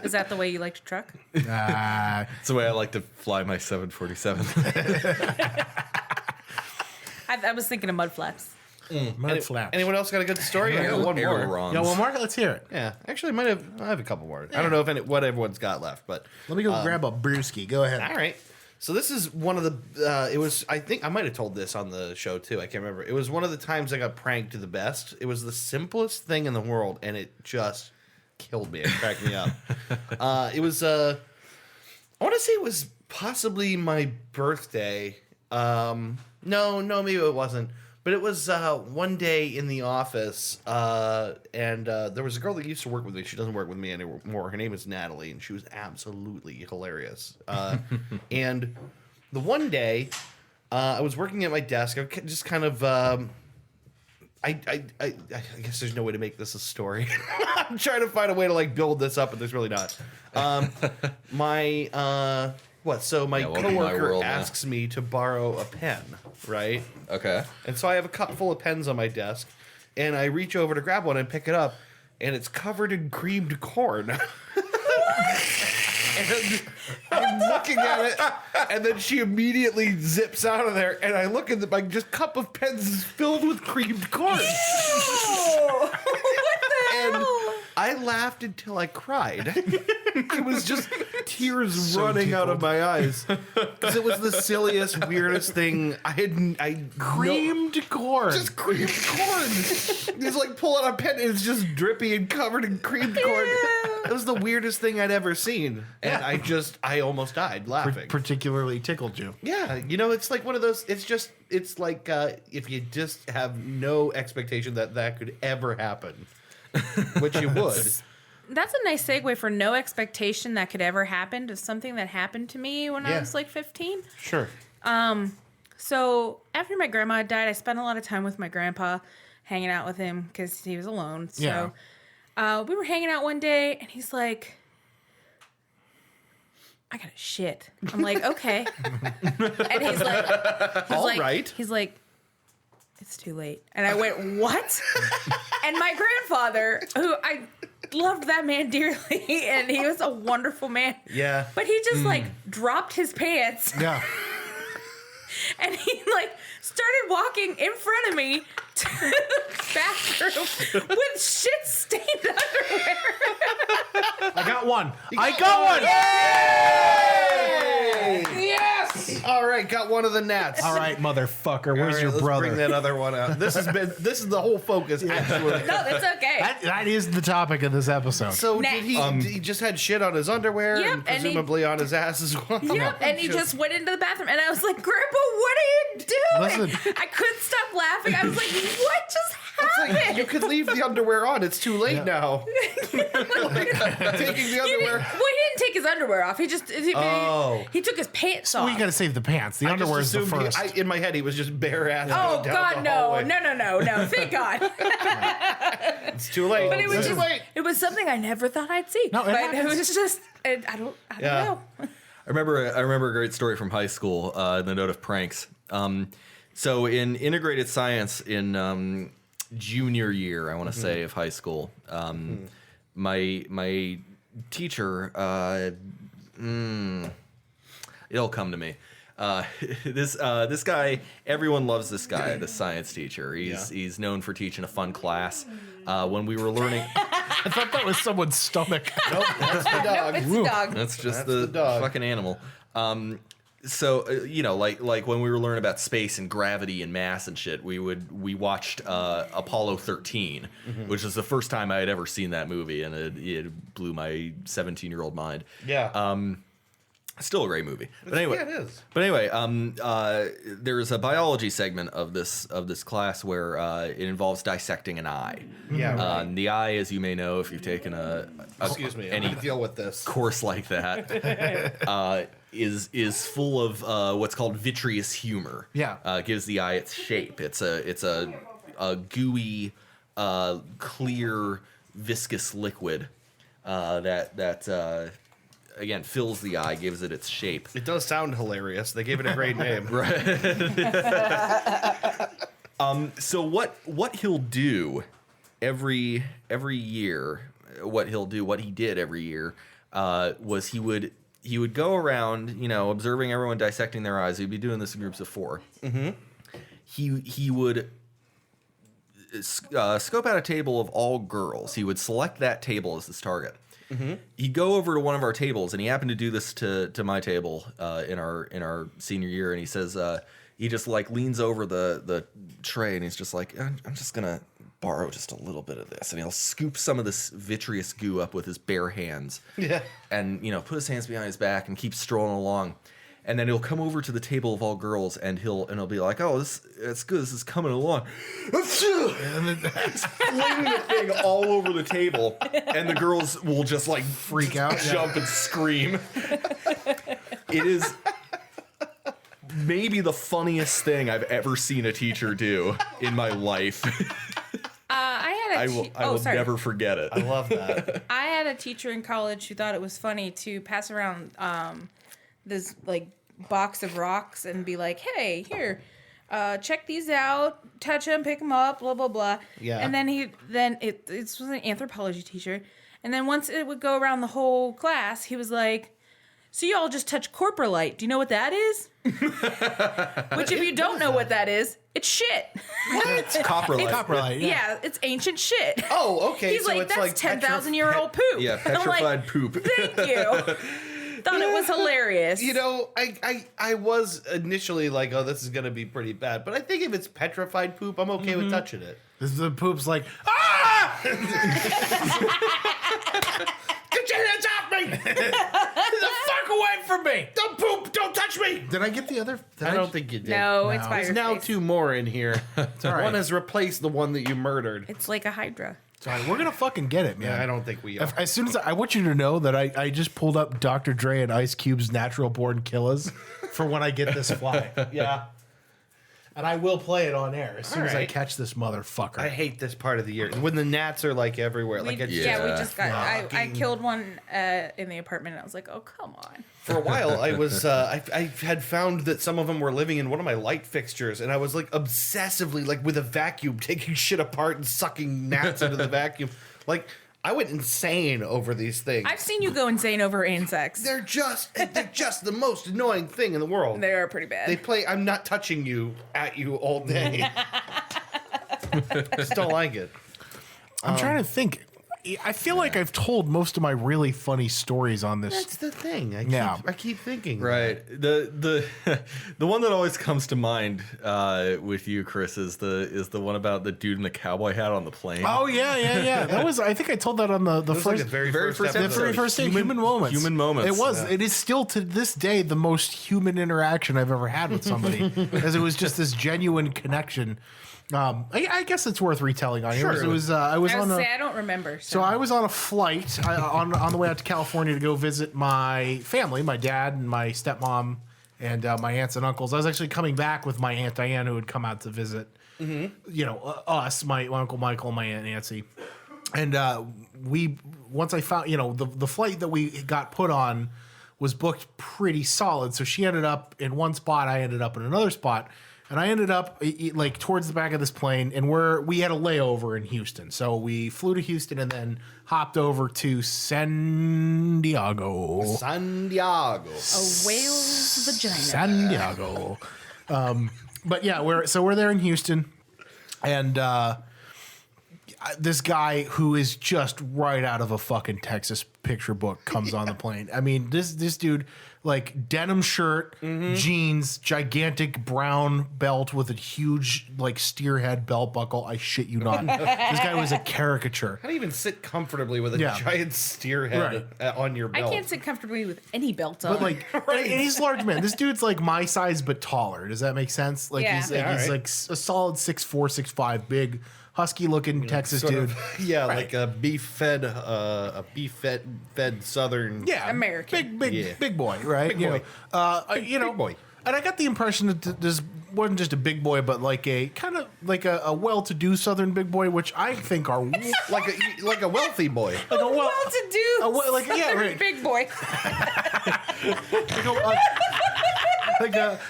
Is that the way you like to truck? That's the way I like to fly my 747. I was thinking of mud flaps. Mud flaps. Anyone else got a good story? I got one more. Ailerons. Yeah, well, Mark, let's hear it. Yeah. Actually, I have a couple more. I don't know if what everyone's got left, but Let me go grab a brewski. Go ahead. all right. So this is one of the. It was. I think I might have told this on the show too. I can't remember. It was one of the times I got pranked to the best. It was the simplest thing in the world, and it just killed me. It cracked me up. It was. I want to say it was possibly my birthday. No, maybe it wasn't. But it was one day in the office, and there was a girl that used to work with me. She doesn't work with me anymore. Her name is Natalie, and she was absolutely hilarious. And the one day, I was working at my desk. I just kind of, I guess there's no way to make this a story. I'm trying to find a way to like build this up, but there's really not. My So my welcome to my coworker world, man. asks me to borrow a pen, right? Okay. And so I have a cup full of pens on my desk, and I reach over to grab one and pick it up, and it's covered in creamed corn. And I'm looking at it, and then she immediately zips out of there, and I look at my just cup of pens is filled with creamed corn. And I laughed until I cried. It was just tears running out of my eyes because it was the silliest, weirdest thing Creamed corn. just creamed corn. He's like pulling a pen, and it's just drippy and covered in creamed corn. It was the weirdest thing I'd ever seen, and I almost died laughing. particularly tickled you. Yeah, it's like one of those. It's like if you just have no expectation that could ever happen, which you would. That's a nice segue for no expectation that could ever happen to something that happened to me when I Yeah. was like 15. Sure. So after my grandma died, I spent a lot of time with my grandpa, hanging out with him because he was alone. So we were hanging out one day, and he's like, I gotta shit. I'm like, okay. And he's like, he's like, it's too late. And I went, what? And my grandfather, who I loved that man dearly, and he was a wonderful man. Yeah. But he just like dropped his pants Yeah. and he like started walking in front of me to the bathroom with shit stained underwear. I got one. I got one. Yes! All right, got one of the gnats. All right, motherfucker. Where's All right, your let's brother? bring that other one out. This is the whole focus, actually. No, that's okay. That is the topic of this episode. So Nah. did he just had shit on his underwear Yep, and and he- presumably on his ass as well? Yep, and he just went into the bathroom, and I was like, "Grandpa, what are you doing?" Listen. I couldn't stop laughing. I was like, "What just It's like, happened?" you could leave the underwear on. It's too late now. Taking the underwear. He didn't take his underwear off. He just he took his pants off. well, you got to save the pants. The I underwear is just the assumed first. in my head he was just bare ass. Oh going down God, the no, hallway. no! Thank God. It's too late. But it was It's too just, late. it was something I never thought I'd see. No, it but happens. it was just, I don't Yeah. know. I remember a great story from high school. In the note of pranks. So in integrated science in junior year, I want to say, of high school, my teacher, it'll come to me. This guy, everyone loves this guy, the science teacher. He's known for teaching a fun class. When we were learning, I thought that was someone's stomach. Nope, that's the dog. It's a dog. that's just That's the the dog. fucking animal. So you know, like when we were learning about space and gravity and mass and shit, we watched Apollo 13, which is the first time I had ever seen that movie, and it blew my 17-year-old mind. Yeah. Still a great movie. But anyway, yeah, it is. But anyway, there's a biology segment of this class where it involves dissecting an eye. Yeah, right. And the eye, as you may know, if you've taken Excuse me. I any have to deal with this. course like that, is full of what's called vitreous humor. Yeah. Gives the eye its shape. It's a gooey, clear, viscous liquid that again fills the eye, gives it its shape. It does sound hilarious. They gave it a great name. So what he'll do every year, what he did every year, was he would go around, you know, observing everyone dissecting their eyes. He'd be doing this in groups of 4. Mm-hmm. He would scope out a table of all girls. He would select that table as his target. Mm-hmm. He'd go over to one of our tables, and he happened to do this to my table in our senior year. And he says, he just like leans over the tray, and he's just like, I'm just gonna borrow just a little bit of this, and he'll scoop some of this vitreous goo up with his bare hands. Yeah. And you know, put his hands behind his back and keep strolling along. And then he'll come over to the table of all girls, and he'll be like, "Oh, that's good. This is coming along." And then flinging the thing all over the table, and the girls will just like Freak out, jump and scream. It is maybe the funniest thing I've ever seen a teacher do in my life. I will never forget it. I love that. I had a teacher in college who thought it was funny to pass around this like box of rocks and be like, "Hey, here, check these out, touch them, pick them up, blah blah blah." Yeah. And then it was an anthropology teacher, and then once it would go around the whole class, he was like, "So you all just touch coprolite? Do you know what that is?" Which, if you don't know what that is, it's shit. It's coprolite. Coprolite, yeah. Yeah, it's ancient shit. Oh, okay. He's so like, it's "That's like 10,000-year-old poop." Yeah, And I'm like, petrified poop. Thank you. Thought it was hilarious. You know, I was initially like, oh, this is gonna be pretty bad, but I think if it's petrified poop, I'm okay with touching it. This is the poop's like, ah! Get your hands off me! Get the fuck away from me! Don't poop! Don't touch me! Did I get the other? I don't think you did. No, it's No. by There's your now face. 2 more in here. all right. One has replaced the one that you murdered. It's like a hydra. Sorry, we're gonna fucking get it, man. Yeah, I don't think we are. As soon as I want you to know that I just pulled up Dr. Dre and Ice Cube's Natural Born Killers for when I get this fly. Yeah. And I will play it on air as soon as I right. catch this motherfucker. I hate this part of the year when the gnats are like everywhere. Like it's Yeah, we Yeah. just got. I killed one in the apartment, and I was like, "Oh, come on!" for a while. I was I had found that some of them were living in one of my light fixtures, and I was like obsessively like with a vacuum taking shit apart and sucking gnats into the vacuum. Like I went insane over these things. I've seen you go insane over insects. They're just the most annoying thing in the world. They are pretty bad. They play I'm not touching you at you all day. Just don't like it. I'm trying to think. I feel like I've told most of my really funny stories on this. That's the thing. I keep thinking. Right. The one that always comes to mind with you, Chris, is the one about the dude in the cowboy hat on the plane. Oh yeah. That was. I think I told that on the It was first. like the very very first first the episode. very first day, human moments. Human moments. It was. Yeah. It is still to this day the most human interaction I've ever had with somebody, because it was just this genuine connection. I guess it's worth retelling on here. Sure. It was. I was I on would a. say I don't remember. So I was on a flight on the way out to California to go visit my family, my dad and my stepmom and my aunts and uncles. I was actually coming back with my aunt Diane, who had come out to visit, us, my uncle Michael, my aunt Nancy, and once I found, the flight that we got put on was booked pretty solid. So she ended up in one spot, I ended up in another spot. And I ended up like towards the back of this plane, and we had a layover in Houston. So we flew to Houston and then hopped over to San Diego. San Diego. a whale's vagina. San Diego. But yeah, we're there in Houston, and this guy who is just right out of a fucking Texas picture book comes on the plane. I mean, this dude, like denim shirt, jeans, gigantic brown belt with a huge like steer head belt buckle. I shit you not. This guy was a caricature. How do you even sit comfortably with a Yeah. giant steer head on your I belt? can't sit comfortably with any belt on. But like, and he's a large man. This dude's like my size but taller. Does that make sense? Like Yeah. he's Yeah, he's all right. like a solid 6'4", 6'5", big, husky looking Texas Sort dude. of, yeah, like a beef fed southern. Yeah, American. big boy, right? Big boy. Big boy. And I got the impression that this wasn't just a big boy, but like a kind of like a well-to-do Southern big boy, which I think are like a wealthy boy. like a well-to-do, right. big boy.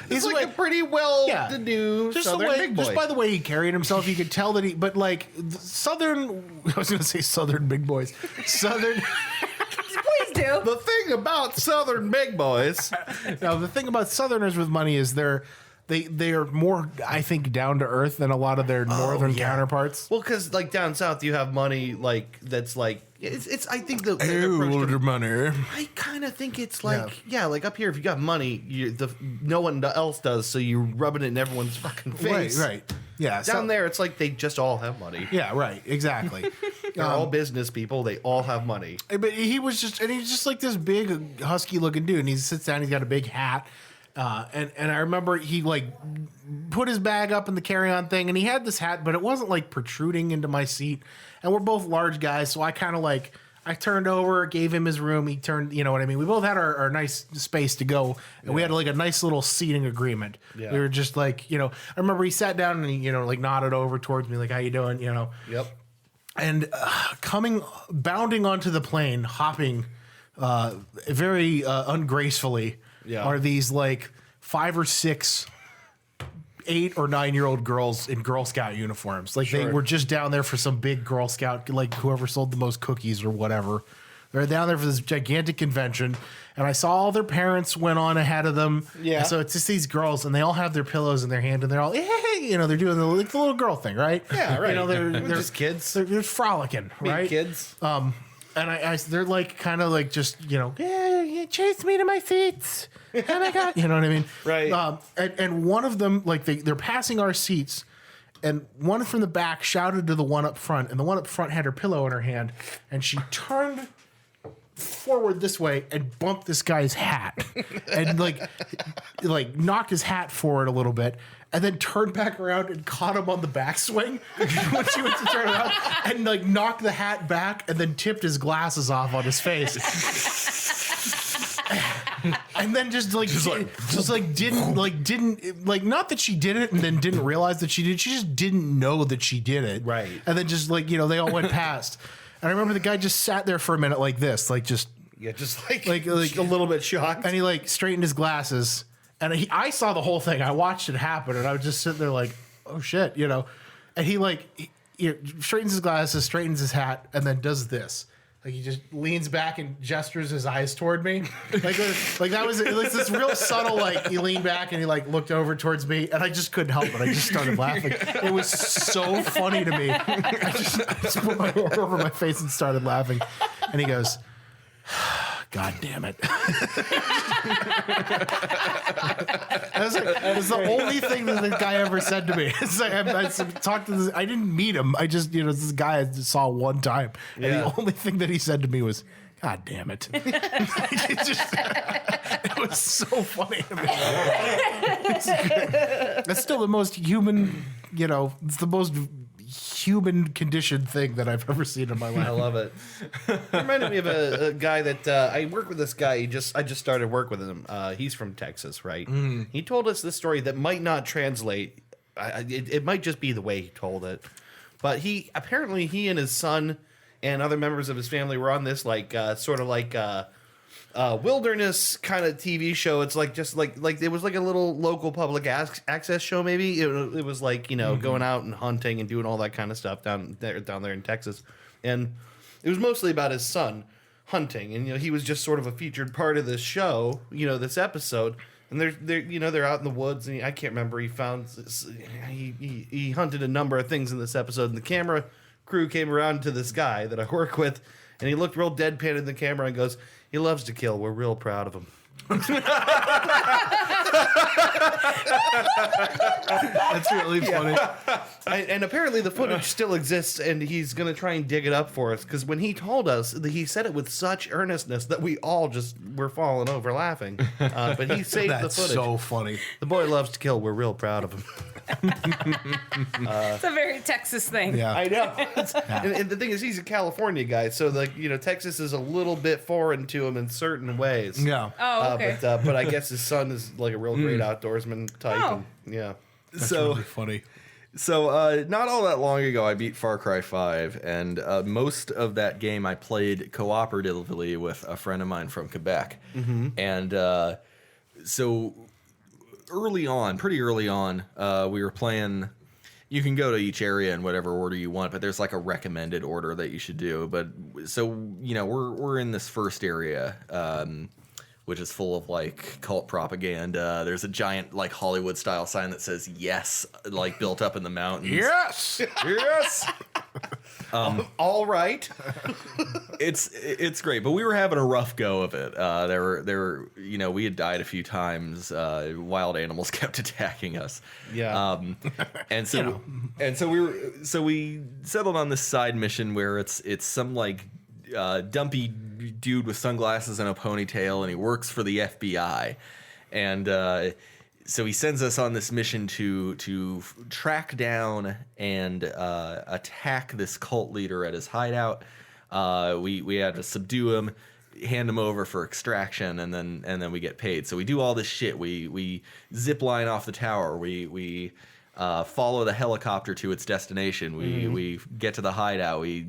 He's Like a pretty well-to-do just the southern way, big boy. just by the way he carried himself, you could tell that but like Southern. I was gonna say Southern big boys, Southern. Please do. The thing about southern big boys. Now the thing about Southerners with money is they are more, I think, down to earth than a lot of their northern counterparts. Well, because like down south, you have money like that's like it's. I think the approach to- Older money. I kind of think it's like like up here, if you got money, no one else does, so you're rubbing it in everyone's fucking face. Right. Yeah. Down there, it's like they just all have money. Yeah. Right. Exactly. They're all business people. They all have money. But he's just like this big husky looking dude, and he sits down. He's got a big hat. And I remember he like put his bag up in the carry-on thing, and he had this hat, but it wasn't like protruding into my seat. And we're both large guys, so I kind of like I turned over, gave him his room. He turned, you know what I mean. We both had our nice space to go, and we had like a nice little seating agreement. Yeah. We were just like, I remember he sat down and he, like nodded over towards me, like, "How you doing?" Yep. And bounding onto the plane, hopping very ungracefully, are these like 5 or 6, 8 or 9-year-old girls in Girl Scout uniforms. Like they were just down there for some big Girl Scout, like whoever sold the most cookies or whatever. They're down there for this gigantic convention, and I saw all their parents went on ahead of them. Yeah. And so it's just these girls, and they all have their pillows in their hand, and they're all, hey, they're doing the little girl thing, right? Yeah, right. They're just kids. They're frolicking, Being right? kids. And they're like kind of like just yeah, chase me to my feet. Oh my god, you know what I mean? Right. And one of them, like they're passing our seats, and one from the back shouted to the one up front, and the one up front had her pillow in her hand, and she turned forward this way and bumped this guy's hat, and like knocked his hat forward a little bit. And then turned back around and caught him on the backswing when she went to turn around, and like knocked the hat back, and then tipped his glasses off on his face. And then didn't not that she did it and then didn't realize that she did. She just didn't know that she did it. Right. And then just they all went past. And I remember the guy just sat there for a minute like this, like just Just like a little bit shocked. and he like straightened his glasses, and I saw the whole thing. I watched it happen, and I was just sitting there like, oh shit, And he straightens his glasses, straightens his hat, and then does this. Like he just leans back and gestures his eyes toward me. Like that was this real subtle, like he leaned back and he like looked over towards me, and I just couldn't help it. I just started laughing. It was so funny to me. I just put my hand over my face and started laughing. And he goes, God damn it. That's the only thing that the guy ever said to me. It's like, I talked to this, I didn't meet him. I just, this guy I just saw one time. And the only thing that he said to me was, God damn it. It was so funny to me. That's still the most human, it's the most human conditioned thing that I've ever seen in my life. I love it. It reminded me of a guy that I work with. This guy, I just started work with him. He's from Texas, right? He told us this story that might not translate. It might just be the way he told it. But he and his son and other members of his family were on this sort of wilderness kind of TV show. It's like it was like a little local public access show. Maybe it was like going out and hunting and doing all that kind of stuff down there in Texas, and it was mostly about his son hunting, and he was just sort of a featured part of this show. This episode, and they're out in the woods, and I can't remember. He hunted a number of things in this episode, and the camera crew came around to this guy that I work with, and he looked real deadpan in the camera and goes, "He loves to kill. We're real proud of him." That's really funny. And apparently the footage still exists, and he's going to try and dig it up for us, because when he told us, he said it with such earnestness that we all just were falling over laughing. But he saved the That's footage. so funny. The boy loves to kill. We're real proud of him. It's a very Texas thing. Yeah. I know. And the thing is, he's a California guy, so Texas is a little bit foreign to him in certain ways. Yeah. Oh, okay. But I guess his son is like a real great outdoorsman type. Oh. And, yeah. That's So- really funny. So, not all that long ago, I beat Far Cry 5, and most of that game I played cooperatively with a friend of mine from Quebec. And so, pretty early on, we were playing. You can go to each area in whatever order you want, but there's like a recommended order that you should do. But so, we're in this first area. Which is full of like cult propaganda. There's a giant like Hollywood style sign that says "yes," like built up in the mountains. Yes. Yes. All right. It's great, but we were having a rough go of it. There were we had died a few times. Wild animals kept attacking us. Yeah. And so we settled on this side mission where it's some like dumpy dude with sunglasses and a ponytail, and he works for the FBI, and so he sends us on this mission to track down and attack this cult leader at his hideout. We had to subdue him, hand him over for extraction, and then we get paid. So we do all this shit. We zip line off the tower. We follow the helicopter to its destination. We get to the hideout. We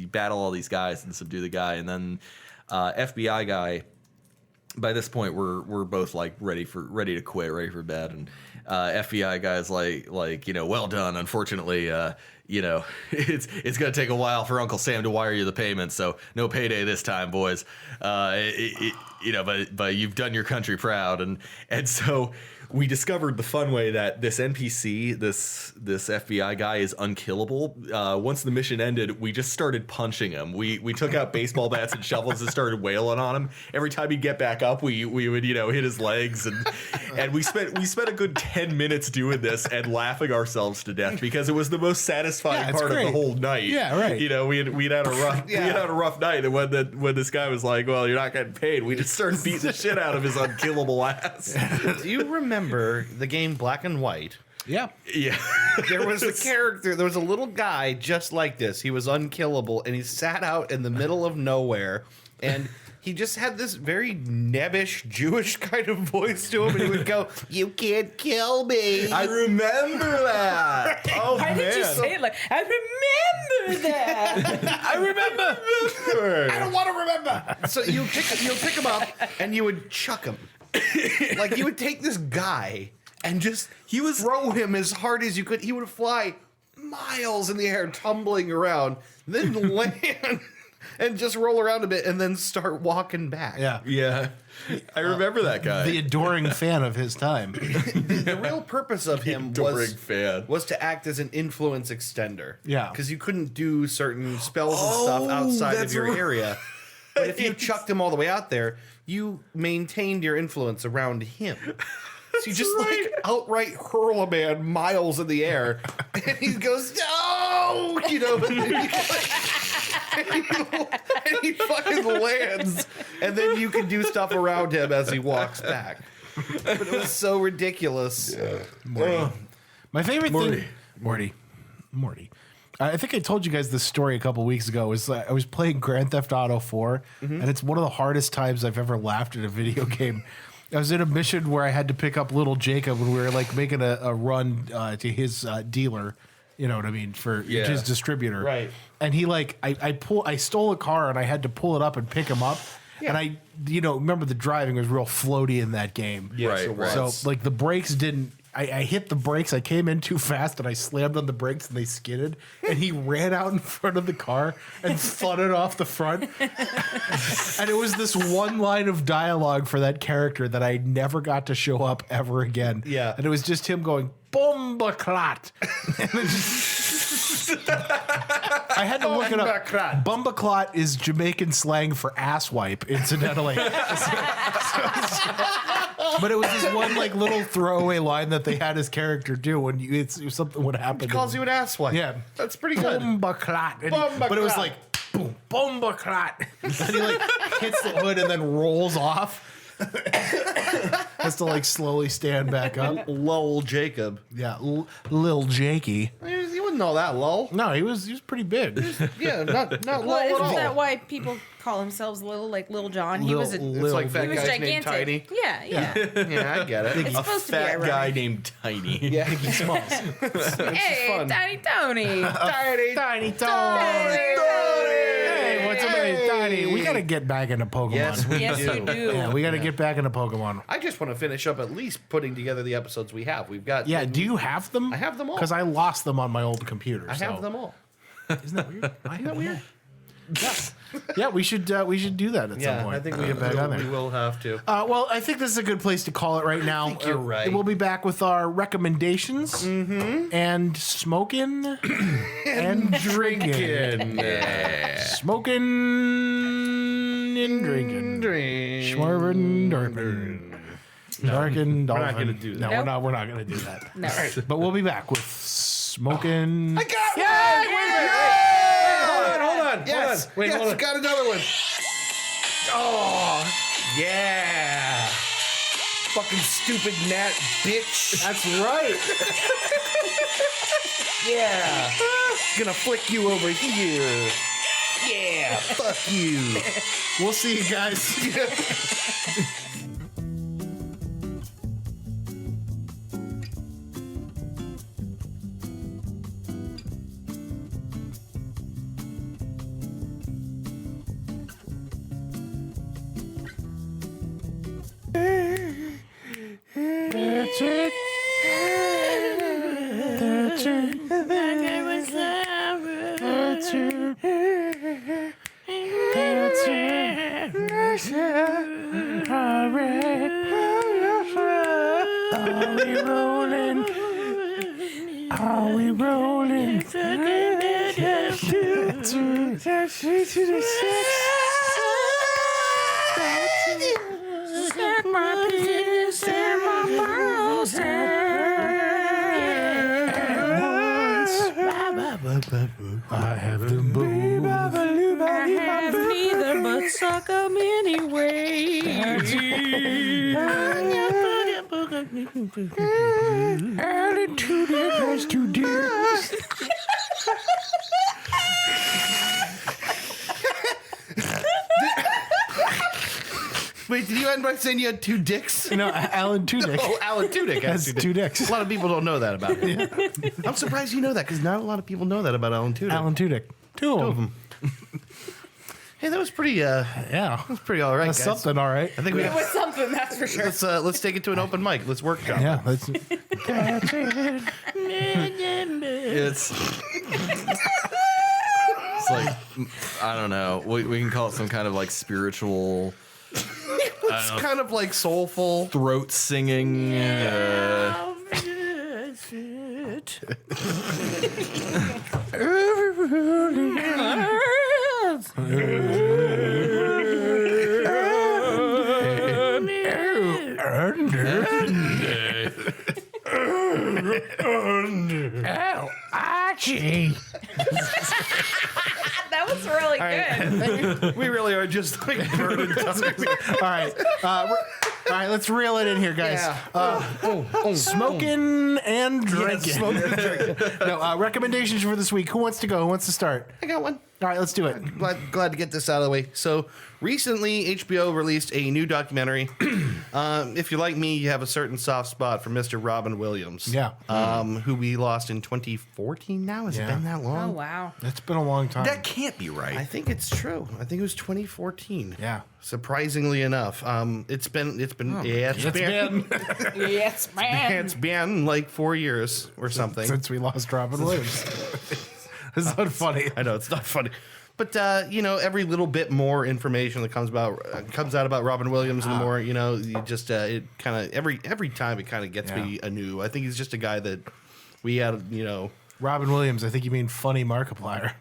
battle all these guys and subdue the guy, and then FBI guy. By this point, we're both like ready to quit, ready for bed, and FBI guy's like well done. Unfortunately, it's gonna take a while for Uncle Sam to wire you the payment, so no payday this time, boys. But you've done your country proud, and so we discovered the fun way that this NPC, this FBI guy, is unkillable. Once the mission ended, we just started punching him. We took out baseball bats and shovels and started wailing on him. Every time he'd get back up, we would hit his legs, and we spent a good 10 minutes doing this and laughing ourselves to death because it was the most satisfying part of the whole night. Yeah, right. We'd had a rough night, and when this guy was like, "Well, you're not getting paid," we just started beating the shit out of his unkillable ass. Do you remember the game Black and White? Yeah. Yeah. There was a character, there was a little guy just like this. He was unkillable, and he sat out in the middle of nowhere, and he just had this very nebbish Jewish kind of voice to him, and he would go, "You can't kill me." I remember that. Oh, Why did you say it like, I remember that? I remember. I don't want to remember. So you'll pick him up, and you would chuck him. Like, you would take this guy and just throw him as hard as you could. He would fly miles in the air, tumbling around, then land and just roll around a bit and then start walking back. Yeah. Yeah. I remember that guy. The adoring fan of his time. The real purpose of him Adoring fan. was to act as an influence extender. Yeah. Because you couldn't do certain spells and stuff outside of that's your right. area. But if you chucked him all the way out there, you maintained your influence around him. So you just like outright hurl a man miles in the air, and he goes, "No!" You know, and he fucking lands, and then you can do stuff around him as he walks back. But it was so ridiculous. My favorite thing, Morty. I think I told you guys this story a couple weeks ago. Was I was playing Grand Theft Auto 4, and it's one of the hardest times I've ever laughed at a video game. I was in a mission where I had to pick up little Jacob when we were like making a run to his dealer. You know what I mean? For his distributor. Right. And he like, I stole a car and I had to pull it up and pick him up. Yeah. And remember the driving was real floaty in that game. Yes, Right, it was. right. So like the brakes didn't. I hit the brakes. I came in too fast and I slammed on the brakes and they skidded. And he ran out in front of the car and thudded off the front. And it was this one line of dialogue for that character that I never got to show up ever again. Yeah. And it was just him going, "Bombaclat." And it just- I had to look it up. Bombaclat. Bumbaclot is Jamaican slang for asswipe, incidentally. But it was this one like little throwaway line that they had his character do when something would happen. Calls you an asswipe. Yeah. That's pretty good. Bombaclat. But it was like boom, bombaclat. And he like hits the hood and then rolls off. Has to like slowly stand back up. Lol Jacob. Yeah, Lil Jakey. He wasn't all that lol. No, he was pretty big. Yeah, not lol Well, at isn't all. that why people call themselves Little, like Little John? He was a, It's like fat he was guys named gigantic. Tiny. Yeah, yeah. Yeah, I get it. It's supposed to be Fat ironic. guy named Tiny. Yeah. Hey, fun. Tiny Tony. Tiny. Hey, what's up, hey, Tiny? We gotta get back into Pokemon. Yes, we Yes, do. you do. Yeah, we gotta get back into Pokemon. I just want to finish up at least putting together the episodes we have. We've got. Yeah, do you have them? I have them all. Because I lost them on my old computer. I have them all. Isn't that weird? Isn't that weird? Yeah, we should do that at some Yeah, point. I think we, get back on we there. will have to. Well, I think this is a good place to call it right now. think you're right. We'll be back with our recommendations and smoking and drinking. Smoking and drinking. Schmorbin, Dorpin. Darkin, We're Dolphin. not gonna do that. No, Nope. we're not going to do that. No. But we'll be back with smoking. I got Hold on. Yes. Wait, Yes, hold on. Got another one. Oh, yeah. Fucking stupid gnat bitch. That's right. Yeah. Gonna flick you over here. Yeah. Fuck you. We'll see you guys. That's it. That's it. That's it. That's it. That's it. All right. Are we rolling? Are we rolling? That's it. That's it. Suck my penis and my balls I have the boo. I have neither, but suck 'em anyway. Attitude has to do. Wait, did you end by saying you had two dicks? You know, Alan Tudyk Oh, Alan Tudyk has two dicks. A lot of people don't know that about him. I'm surprised you know that because not a lot of people know that about Alan Tudyk. Alan Tudyk. Two of them. Hey, that was pretty. Yeah. That's pretty all right, That's guys. something, all right. I think we It have. was something, that's for sure. Let's take it to an open mic. Let's workshop. Yeah. Let's It's like, I don't know. We can call it some kind of like spiritual It's kind of like soulful. throat singing. Archie. That was really good. We really are just like burning tusks. All right. All right, let's reel it in here, guys. Smoking and drinking. No, recommendations for this week. Who wants to go? Who wants to start? I got one. All right, let's do it. Glad to get this out of the way. So recently, HBO released a new documentary. If you're like me, you have a certain soft spot for Mr. Robin Williams. Yeah. Who we lost in 2014 now? Has it Yeah. been that long? Oh wow. It's been a long time. That can't be I right. think it's true. I think it was 2014. Yeah. Surprisingly enough. It's been It's been like 4 years or something. since we lost Robin Williams. It's not funny. I know it's not funny, but every little bit more information that comes out about Robin Williams, and the more you just it kind of every time it kind of gets me anew. I think he's just a guy that we had, Robin Williams, I think you mean funny Markiplier.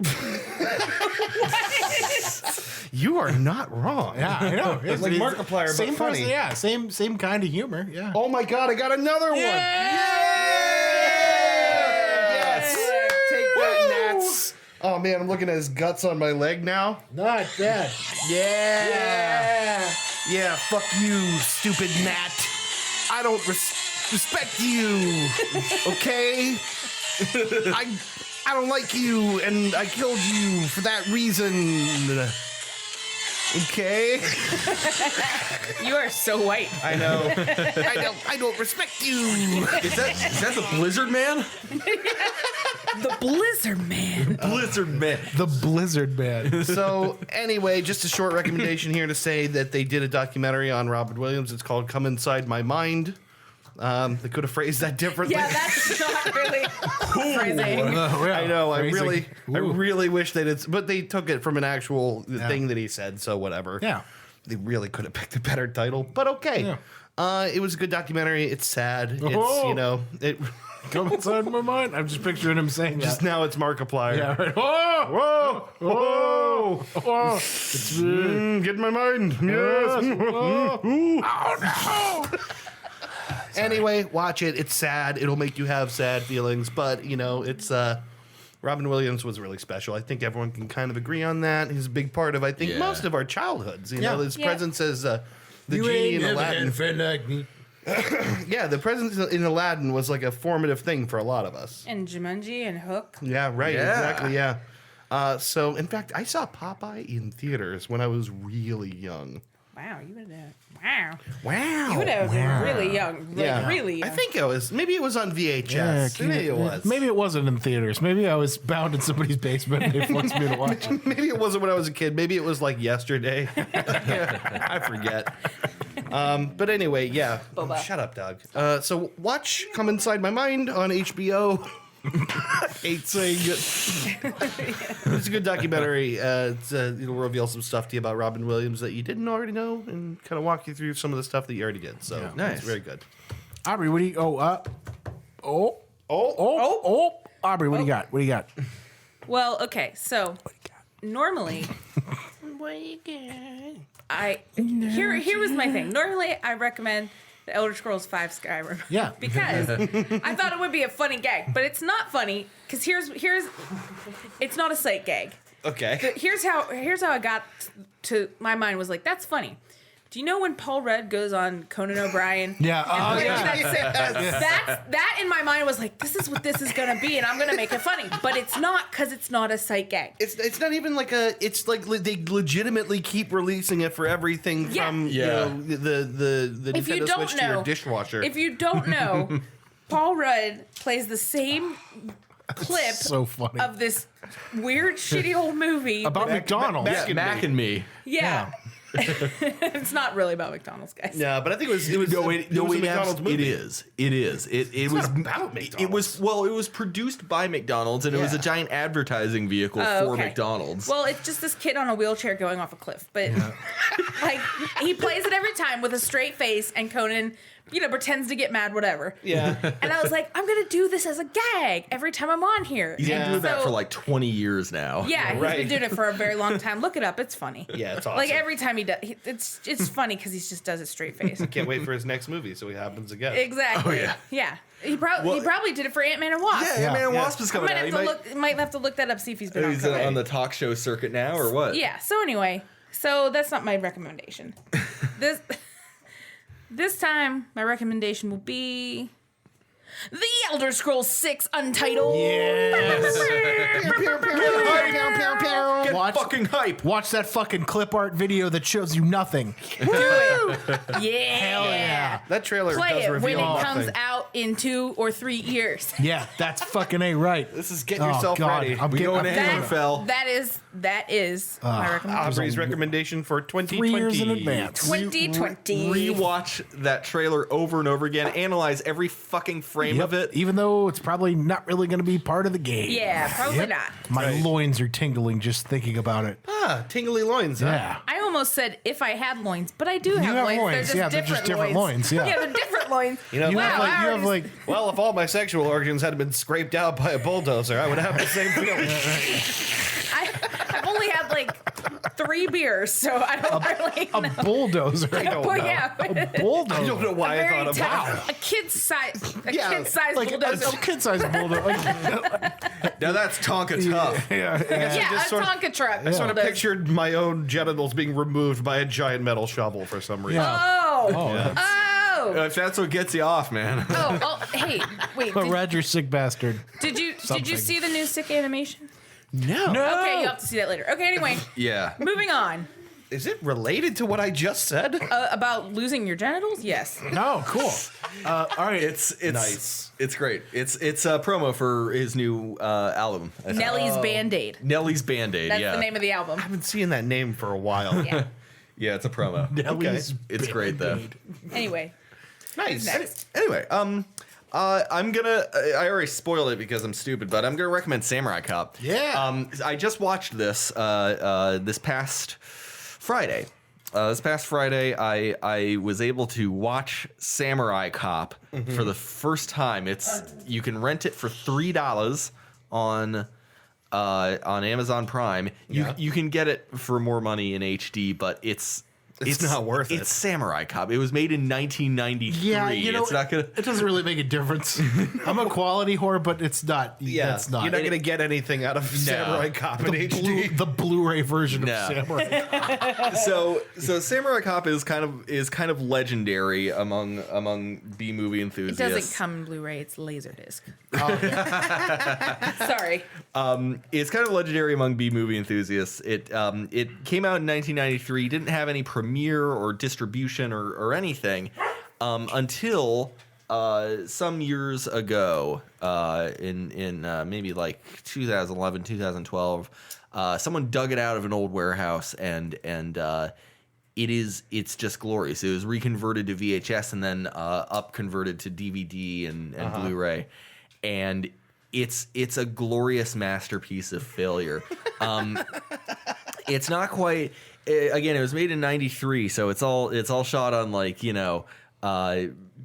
You are not wrong. Yeah, I know. It's Like Markiplier, but same funny. person, yeah, same kind of humor. Yeah. Oh my God, I got another one. Yes. Take that, Gnats. Oh man, I'm looking at his guts on my leg now. Not bad. Yeah, fuck you, stupid gnat. I don't respect you. Okay? I don't like you, and I killed you for that reason. Okay? You are so white. I know. I don't respect you. Is that the Blizzard Man? The Blizzard Man. Blizzard Man. The Blizzard Man. So anyway, just a short recommendation here to say that they did a documentary on Robin Williams. It's called Come Inside My Mind. They could have phrased that differently. Yeah, that's not really phrasing. I know. I Phrasing. really wish they did, but they took it from an actual thing that he said. So whatever. Yeah. They really could have picked a better title, but okay. Yeah. It was a good documentary. It's sad. Oh. It's it. Come inside my mind. I'm just picturing him saying Just that. now, it's Markiplier. Yeah, right. Whoa! Whoa! Whoa! Get in my mind. Yes. Oh no! Anyway, watch it. It's sad. It'll make you have sad feelings, but it's Robin Williams was really special. I think everyone can kind of agree on that. He's a big part of Yeah. most of our childhoods. Yeah. His Yeah. presence as the genie in Aladdin. like me. Yeah, the presence in Aladdin was like a formative thing for a lot of us. And Jumanji and Hook. Yeah, right. Yeah. Exactly. Yeah. So, in fact, I saw Popeye in theaters when I was really young. Wow, you would have. Wow. Wow. You would have been really young. Like, really young. I think it was. Maybe it was on VHS. Maybe it was. Maybe it wasn't in theaters. Maybe I was bound in somebody's basement and they forced me to watch it. Maybe it wasn't when I was a kid. Maybe it was like yesterday. I forget. But anyway, yeah. Boba. Shut up, dog. So watch Come Inside My Mind on HBO. I hate saying it. It's a good documentary. It'll reveal some stuff to you about Robin Williams that you didn't already know, and kind of walk you through some of the stuff that you already did. So Nice. it's very good. Aubrey, what do you? Aubrey, what do you got? What do you got? Well, okay, so normally here was my thing. Normally I recommend the Elder Scrolls V Skyrim. Yeah. Because I thought it would be a funny gag, but it's not funny because here's it's not a sight gag. Okay. Here's how I got to my mind was like, that's funny. Do you know when Paul Rudd goes on Conan O'Brien? Yeah. And Oh, yeah. that in my mind was like, this is what this is gonna be, and I'm gonna make it funny. But it's not, because it's not a sight gag. It's not even like it's like they legitimately keep releasing it for everything Yeah. from Yeah. the If you Nintendo don't Switch to your know, dishwasher. If you don't know, Paul Rudd plays the same clip So funny. of this weird, shitty old movie. About McDonald's. Mac and me. Yeah. It's not really about McDonald's, guys. Yeah, but I think it was No, a McDonald's movie. it is. It was about It was it was produced by McDonald's, and it was a Yeah. giant advertising vehicle for okay. McDonald's. Well, it's just this kid on a wheelchair going off a cliff, but like he plays it every time with a straight face, and Conan, pretends to get mad, whatever. Yeah. And I was like, I'm gonna do this as a gag every time I'm on here. He's been And doing that so- for like 20 years now. Yeah, he's Right. been doing it for a very long time. Look it up; it's funny. Yeah, it's awesome. Like every time he does, it's funny because he just does it straight face. Can't wait for his next movie, so it happens again. Exactly. Oh, yeah. Yeah. He probably did it for Ant-Man and Wasp. Yeah, Man Yeah. Wasp is I coming might out. have He might have to look that up, see if he's been on he's cover. on the talk show circuit now, or what? Yeah. So anyway, that's not my recommendation. This time, my recommendation will be The Elder Scrolls 6 Untitled. Get Watch, fucking hype. watch that fucking clip art video that shows you nothing. Yeah. yeah. That trailer Play does it reveal when it nothing. comes out in 2 or 3 years. Yeah, that's fucking A right. This is getting yourself ready. I'm We getting going I'm to feeling Hammerfell. That is my recommendation. Aubrey's recommendation for 2020. 3 years in advance. 2020. Rewatch that trailer over and over again. Analyze every fucking frame Yep, of it. even though it's probably not really going to be part of the game. Yeah, probably Yep. not. My Right. loins are tingling just thinking about it. Ah, tingly loins. Huh? Yeah. I almost said if I had loins, but I do have, have loins. loins. They're Yeah, just they're different just different loins, yeah. yeah, they're different loins. You know, You Wow, have like, I you have already- like well, if all my sexual organs had been scraped out by a bulldozer, I would have the same feeling. I've only had like 3 beers, so I don't really know. a bulldozer. don't Well, know. yeah. A bulldozer. I don't know why I Very thought of that. a kid's size, Yeah, kid-sized Like bulldozer. a kid-sized bulldozer. Like, Now that's Tonka tough. yeah, yeah. Yeah, just a sort of- Tonka truck. I sort of bulldozer. pictured my own genitals being removed by a giant metal shovel for some reason. Yeah. Oh, oh, If that's what gets you off, man. oh, hey, wait. But Roger, sick bastard. Did you Something. see the new sick animation? No. Okay, you'll have to see that later. Okay, anyway, Yeah. moving on. Is it related to what I just said? About losing your genitals? Yes. No, cool. All right. It's Nice. It's great. It's a promo for his new album. I think. Nelly's Band-Aid. Nellie's Band-Aid. That's yeah. the name of the album. I've been seeing that name for a while. Yeah. Yeah, it's a promo. Ellie's It's great though. Band-Aid. Anyway, Nice. next. Anyway, I'm gonna. I already spoiled it because I'm stupid, but I'm gonna recommend Samurai Cop. Yeah. I just watched this this past Friday. I was able to watch Samurai Cop for the first time. You can rent it for $3 on Amazon Prime. You can get it for more money in HD, but it's not worth it. It's Samurai Cop. It was made in 1993. Yeah, you know, it's not gonna. it doesn't really make a difference. I'm a quality whore, but it's not. Yeah, it's not. you're not going to get anything out of Samurai Cop in HD. the Blu-ray version No. of Samurai. So Samurai Cop is kind of legendary among B movie It enthusiasts. doesn't come in Blu-ray. It's Laserdisc. Sorry. It's kind of legendary among B movie enthusiasts. It came out in 1993. Didn't have any premiere or distribution or anything until some years ago, in maybe like 2011, 2012. Someone dug it out of an old warehouse and it's just glorious. It was reconverted to VHS and then up converted to DVD and Blu-ray, and it's a glorious masterpiece of failure. It's not quite. Again, it was made in '93, so it's all shot on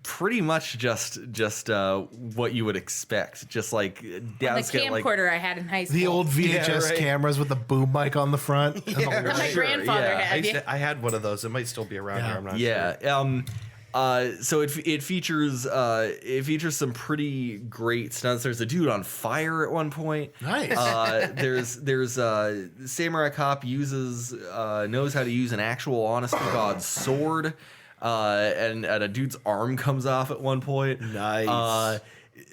pretty much just what you would expect, just like The downscale, camcorder I had in high school. The old VHS Yeah, right. cameras with the boom mic on the front. And the that my light. grandfather yeah. had. I had one of those. It might still be around here. I'm not sure. Yeah. So it features some pretty great stunts. There's a dude on fire at one point. Nice. There's Samurai Cop knows how to use an actual honest to God sword, and a dude's arm comes off at one point. Nice.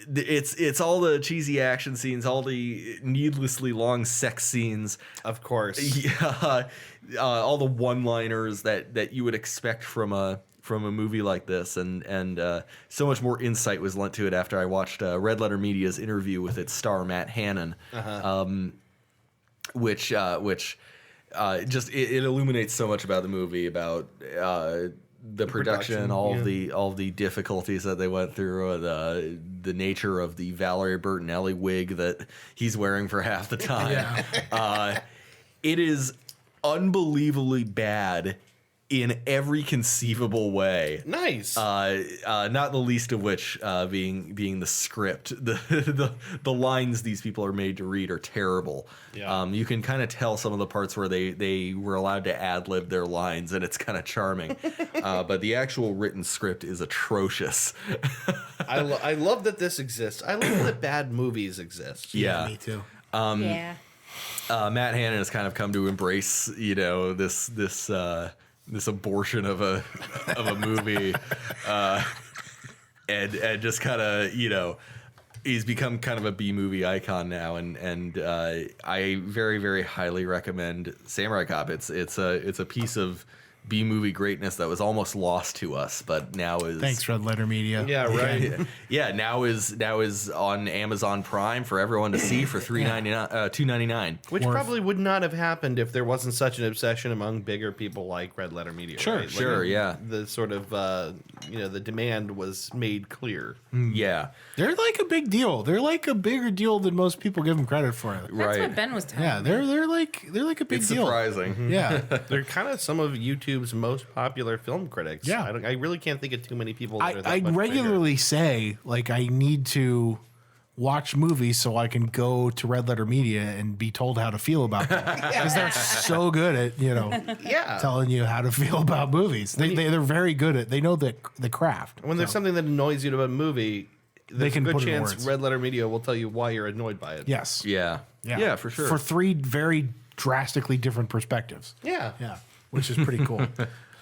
It's all the cheesy action scenes, all the needlessly long sex scenes. Of course. Yeah, all the one-liners that you would expect from a movie like this, and so much more insight was lent to it after I watched Red Letter Media's interview with its star Matt Hannon, which it illuminates so much about the movie, about the production, all of the difficulties that they went through, the nature of the Valerie Bertinelli wig that he's wearing for half the time. It is unbelievably bad in every conceivable way. Nice. Not the least of which being the script. The lines these people are made to read are terrible. Yeah. You can kind of tell some of the parts where they were allowed to ad-lib their lines, and it's kind of charming. But the actual written script is atrocious. I love that this exists. I love that bad movies exist. Yeah. Me too. Yeah. Matt Hannon has kind of come to embrace, this abortion of a movie, and just kind of, he's become kind of a B movie icon now, and I very, very highly recommend Samurai Cop. It's a piece of B movie greatness that was almost lost to us, but now is. Thanks, Red Letter Media. Yeah, right. Yeah, now is on Amazon Prime for everyone to see for $2.99. Which probably would not have happened if there wasn't such an obsession among bigger people like Red Letter Media. Sure, right? sure, yeah. The sort of the demand was made clear. Yeah, They're like a big deal. They're like a bigger deal than most people give them credit for. That's right. what Ben was telling Yeah, me. they're like a big It's deal. surprising. Yeah. They're kind of some of YouTube's most popular film critics. Yeah. I really can't think of too many people that are that I much regularly say, like, I need to watch movies so I can go to Red Letter Media and be told how to feel about them. Because they're so good at, bigger. Yeah. telling you how to feel about movies. They're very good at, they know the craft. When there's something that annoys you about a movie, there's can a good put it in chance words. Red Letter Media will tell you why you're annoyed by it. Yes. Yeah, yeah, for sure. For three very drastically different perspectives. Yeah. Yeah, which is pretty cool.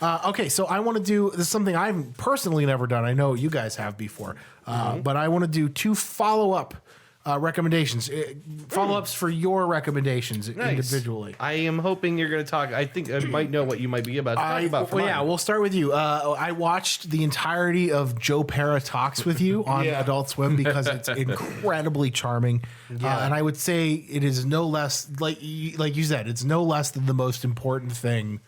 Okay, so I want to do this is something I've personally never done. I know you guys have before, but I want to do 2 follow-up recommendations, follow-ups for your recommendations individually. I am hoping you're going to talk. I think I might know what you might be about to talk about. For yeah, mine. we'll start with you. I watched the entirety of Joe Pera Talks with You on Yeah. Adult Swim because it's incredibly charming. And I would say it is no less, like you said, it's no less than the most important thing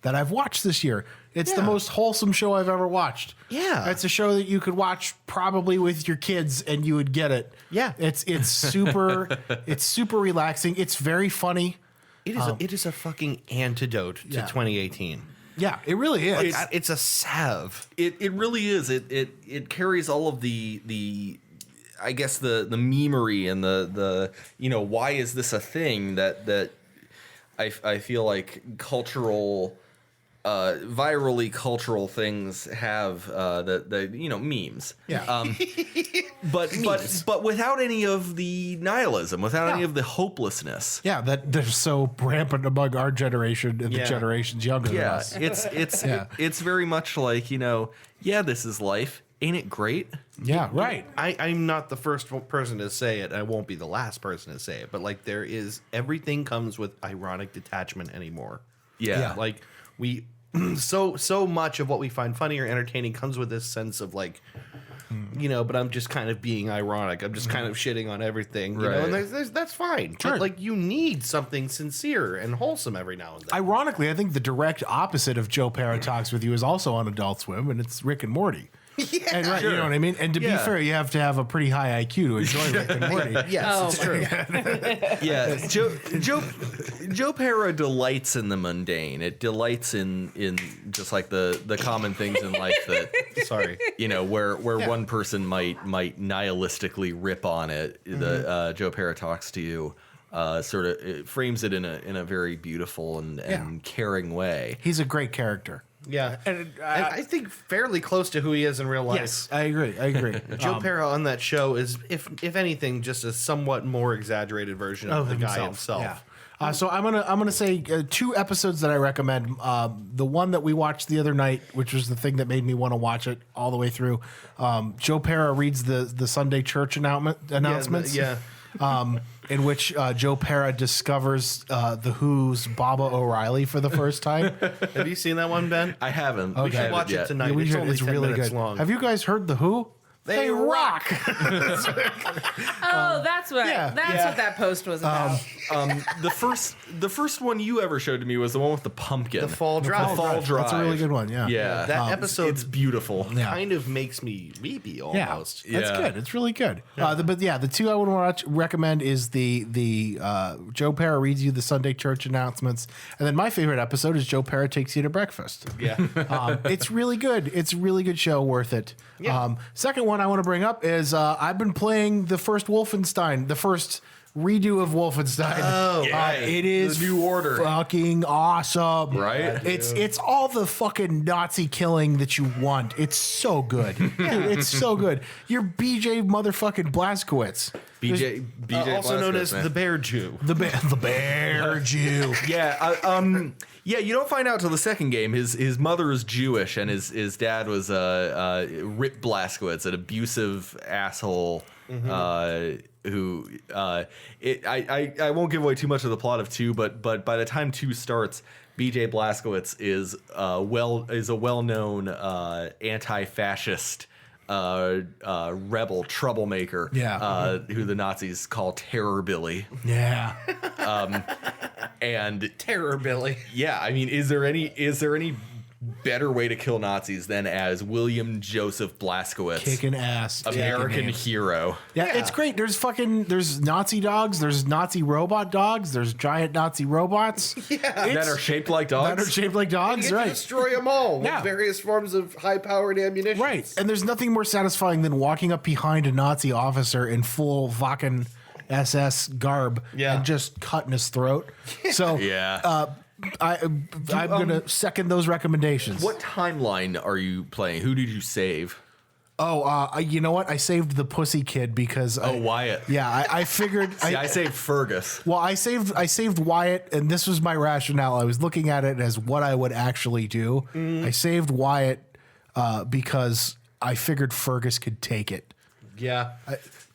that I've watched this year. It's the most wholesome show I've ever watched. Yeah. It's a show that you could watch probably with your kids and you would get it. Yeah. It's super it's super relaxing. It's very funny. It is a fucking antidote to Yeah. 2018. Yeah, it really is. It's a salve. It really is. It carries all of the I guess the memery and the why is this a thing that I feel like cultural virally cultural things have that memes. Yeah. But without any of the nihilism, without any of the hopelessness. Yeah, that they're so rampant among our generation and the Yeah. generations younger than Yeah, us. it's very much like, this is life. Ain't it great? Yeah, right. I'm not the first person to say it. I won't be the last person to say it. But like, everything comes with ironic detachment anymore. Yeah. Like we, so much of what we find funny or entertaining comes with this sense of like, but I'm just kind of being ironic. I'm just kind of shitting on everything, Right. and that's fine. Sure. But like, you need something sincere and wholesome every now and then. Ironically, I think the direct opposite of Joe Pera Talks with You is also on Adult Swim, and it's Rick and Morty. Yeah, And right, you know what I mean? And to be Yeah. fair, you have to have a pretty high IQ to enjoy Rick and Morty. yes, Oh, it's true. Yeah, Joe Pera delights in the mundane. It delights in just like the common things in life that Sorry. where one person might nihilistically rip on it. The Joe Pera Talks to You sort of it frames it in a very beautiful and caring way. He's a great character. Yeah, and I think fairly close to who he is in real life. Yes, I agree. Joe Pera on that show is, if anything, just a somewhat more exaggerated version of the guy himself. Yeah. So I'm gonna say 2 episodes that I recommend. The one that we watched the other night, which was the thing that made me want to watch it all the way through. Joe Pera reads the Sunday church announcements. Yeah. In which Joe Pera discovers the Who's Baba O'Reilly for the first time. Have you seen that one, Ben? I haven't. We should watch it tonight. Yeah, It's only 10 really minutes good. long. Have you guys heard the Who? They rock. Oh, that's what yeah, what that post was about. The first one you ever showed to me was the one with the pumpkin. The Fall Drive. Fall Drive. That's a really good one. Yeah. Yeah. That episode It's beautiful. kind of makes me weepy almost. That's Yeah. good. It's really good. The two I would want to recommend is the Joe Pera reads you the Sunday church announcements, and then my favorite episode is Joe Pera takes you to breakfast. Yeah. It's really good. It's a really good show, worth it. Yeah. Second one I want to bring up is I've been playing the first Wolfenstein, the first redo of Wolfenstein. Oh, it is The New Order. fucking awesome. Right? It's all the fucking Nazi killing that you want. It's so good. Dude, it's so good. You're BJ motherfucking Blazkowicz. BJ also known Blazkowicz, as man. the Bear Jew. The bear Jew. Yeah, yeah. You don't find out till the second game. His mother is Jewish, and his dad was Rip Blazkowicz, an abusive asshole. Who I won't give away too much of the plot of 2, but by the time 2 starts, BJ Blazkowicz is a well-known anti-fascist rebel troublemaker. Yeah. Who the Nazis call Terror Billy. Yeah. And Terror Billy. yeah, I mean, is there any better way to kill Nazis than as William Joseph Blazkowicz, Kicking ass. American Kicking hero? Yeah, it's great. There's Nazi dogs, there's Nazi robot dogs, there's giant Nazi robots. That are shaped like that dogs. are shaped like You dogs, get to right? destroy them all with Yeah. various forms of high-powered ammunition. Right. And there's nothing more satisfying than walking up behind a Nazi officer in full Waffen SS garb Yeah. and just cutting his throat. So Yeah. I'm gonna second those recommendations. What timeline are you playing? Who did you save? You know what? I saved the pussy kid because Wyatt. Yeah, I figured. See, I saved Fergus. Well, I saved Wyatt, and this was my rationale. I was looking at it as what I would actually do. I saved Wyatt because I figured Fergus could take it. Yeah.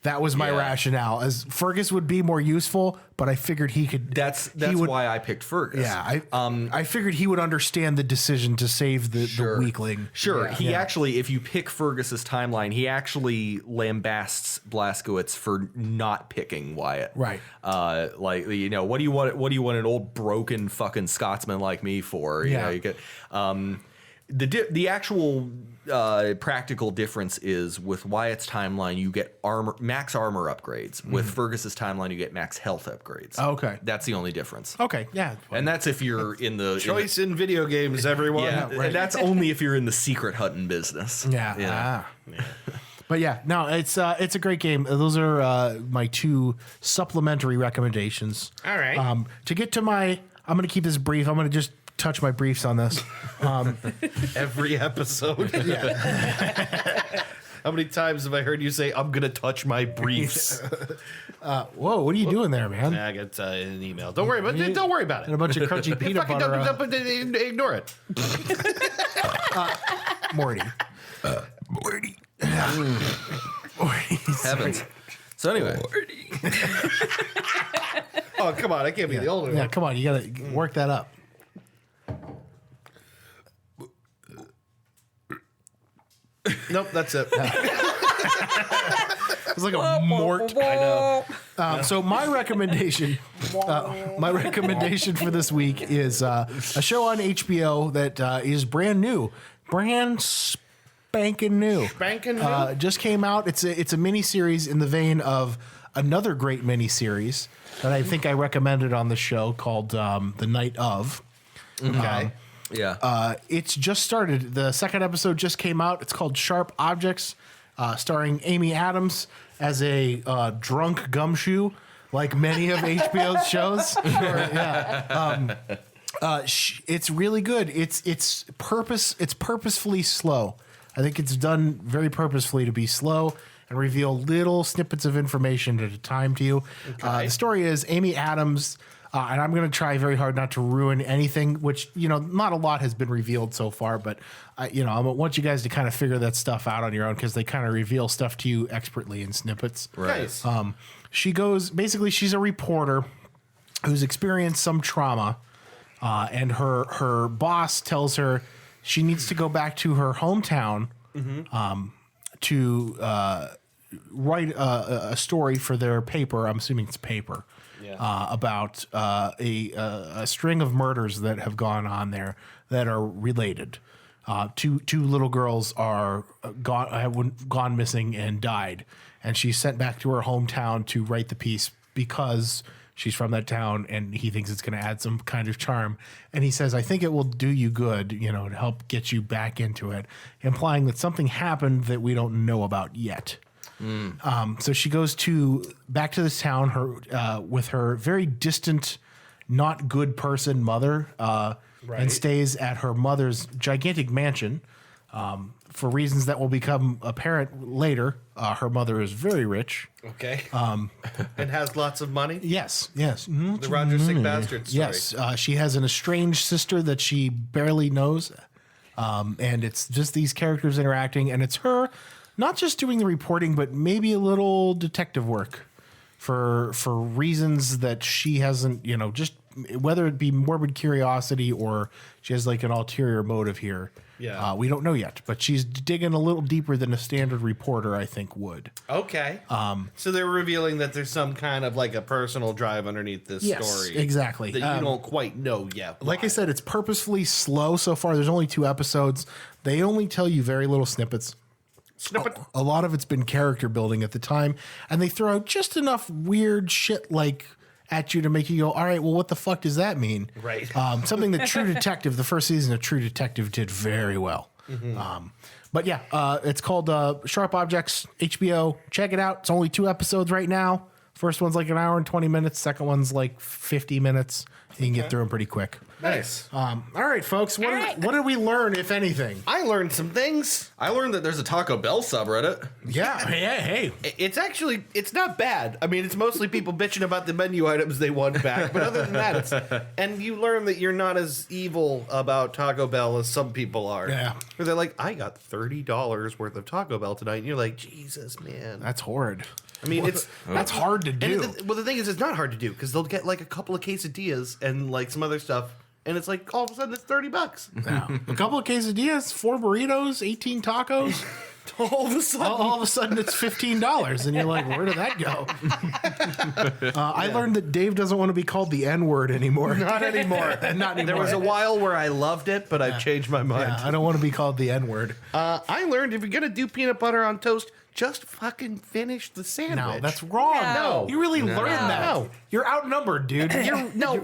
That was my Yeah. rationale. As Fergus would be more useful, but I figured he could. That's he would, why I picked Fergus. Yeah, I figured he would understand the decision to save the weakling. Sure. Yeah. He actually, if you pick Fergus's timeline, he actually lambasts Blazkowicz for not picking Wyatt. Right. Like, you know, what do you want an old broken fucking Scotsman like me for? You Yeah. know, you get the actual practical difference is with Wyatt's timeline you get max armor upgrades. With Fergus's timeline you get max health upgrades. Okay. That's the only difference. Okay, yeah. And that's if you're in the Choice in video games, everyone. yeah, and that's only if you're in the secret hunting business. Yeah. Yeah. But yeah, no, it's a great game. Those are my two supplementary recommendations. All right. To get to I'm going to keep this brief. I'm going to just touch my briefs on this. Every episode. How many times have I heard you say, I'm going to touch my briefs? Whoa, what are you doing there, man? I got an email. Don't worry about it. Don't worry about And a it. bunch of crunchy peanut Fucking butter. ignore it. Morty. Heavens. So anyway, Oh, come on. I can't be the older Yeah, one. come on, you got to work that up. Nope, that's it. It's like a mort. I know. So my recommendation for this week is a show on HBO that is brand new, brand spanking new. Spanking new? Just came out. It's a mini series in the vein of another great mini series that I think I recommended on the show called The Night of. Okay. yeah. It's just started. The second episode just came out. It's called Sharp Objects, starring Amy Adams as a drunk gumshoe, like many of HBO's shows. It's really good. It's purposefully slow. I think it's done very purposefully to be slow and reveal little snippets of information at a time to you. The story is Amy Adams. And I'm going to try very hard not to ruin anything, which, not a lot has been revealed so far, but, I want you guys to kind of figure that stuff out on your own because they kind of reveal stuff to you expertly in snippets. Right. Nice. She's a reporter who's experienced some trauma, and her boss tells her she needs to go back to her hometown to write a story for their paper. I'm assuming it's paper. About a string of murders that have gone on there that are related. Two little girls are gone missing and died, and she's sent back to her hometown to write the piece because she's from that town, and he thinks it's going to add some kind of charm. And he says, "I think it will do you good, to help get you back into it," implying that something happened that we don't know about yet. So she goes back to this town with her very distant, not good person mother, and stays at her mother's gigantic mansion. For reasons that will become apparent later, her mother is very rich. Okay. And has lots of money. Yes. Mhm. The Roger Sick Bastard story. Yes, she has an estranged sister that she barely knows, and it's just these characters interacting, and it's her not just doing the reporting, but maybe a little detective work for reasons that she hasn't, just whether it be morbid curiosity or she has like an ulterior motive here. Yeah. We don't know yet, but she's digging a little deeper than a standard reporter, I think, would. Okay. So they're revealing that there's some kind of like a personal drive underneath this story. Exactly. That you don't quite know yet. Like I said, it's purposefully slow so far. There's only 2 episodes. They only tell you very little snippets. A lot of it's been character building at the time, and they throw out just enough weird shit like at you to make you go, all right, well, what the fuck does that mean? Right. Something that True Detective, the first season of True Detective, did very well. But yeah, it's called Sharp Objects, HBO. Check it out. It's only 2 episodes right now. First one's like an hour and 20 minutes. Second one's like 50 minutes. You can get through them pretty quick. Nice. All right, folks. What did we learn, if anything? I learned some things. I learned that there's a Taco Bell subreddit. Yeah. Hey. It's not bad. I mean, it's mostly people bitching about the menu items they want back. But other than that, and you learn that you're not as evil about Taco Bell as some people are. Yeah. Where they're like, I got $30 worth of Taco Bell tonight. And you're like, Jesus, man. That's horrid. I mean, That's hard to do. the thing is, it's not hard to do because they'll get like a couple of quesadillas and like some other stuff. And it's like all of a sudden it's $30. Yeah. A couple of quesadillas, 4 burritos, 18 tacos. All of a sudden, All of a sudden it's $15, and you're like, where did that go? I learned that Dave doesn't want to be called the N-word anymore. not anymore. Not anymore. There was a while where I loved it, but I've changed my mind. Yeah, I don't want to be called the N-word. I learned if you're gonna do peanut butter on toast, just fucking finish the sandwich. No, that's wrong. No. You really learned that. No. You're outnumbered, dude. I don't. No,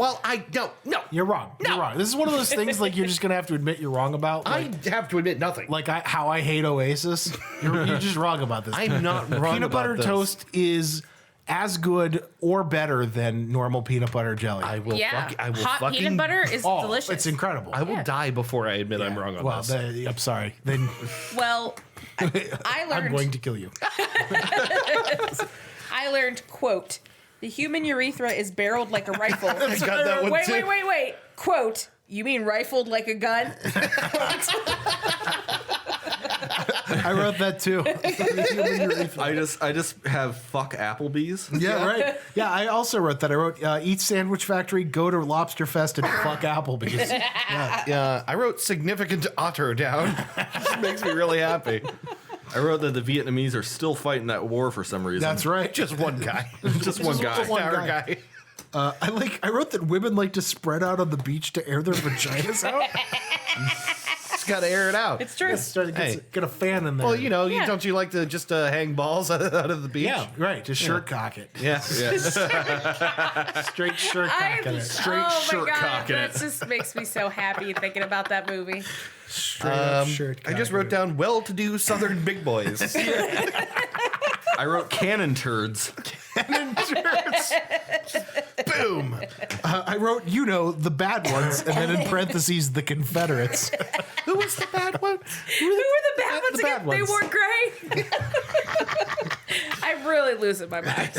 You're wrong. You're wrong. This is one of those things like you're just gonna have to admit you're wrong about. Like, I have to admit nothing. how I hate Oasis. You're just wrong about this. I'm not wrong. Peanut about butter this. toast is as good or better than normal peanut butter jelly. I will. Yeah. I will Hot fucking. peanut butter is Oh, delicious. it's incredible. I will die before I admit I'm wrong on well, this. I'm sorry. Then Well, I learned. I'm going to kill you. I learned, quote, the human urethra is barreled like a rifle. got that one wait, too. wait. Quote, you mean rifled like a gun? I wrote that too. I just have fuck Applebee's. Yeah, right. Yeah, I also wrote that. I wrote eat Sandwich Factory, go to Lobster Fest, and fuck Applebee's. Yeah, I wrote significant otter down. This makes me really happy. I wrote that the Vietnamese are still fighting that war for some reason. That's right. Just one guy. Just one guy. one Our guy. guy. I wrote that women like to spread out on the beach to air their vaginas out. Just got to air it out. It's true. Start to Hey. get a fan in there. Well, Yeah. don't you like to just hang balls out of the beach? Yeah, right. Just shirt cock it. Yeah. Straight shirt cock it. Straight oh shirt my God, cocking that it. just makes me so happy thinking about that movie. Straight up shirt I just cock wrote it. down well-to-do Southern big boys. I wrote cannon turds. Boom. I wrote, the bad ones, and then in parentheses, the Confederates. Who was the bad one? Who were the bad ones the bad again? They ones. wore gray. I'm really losing my mind.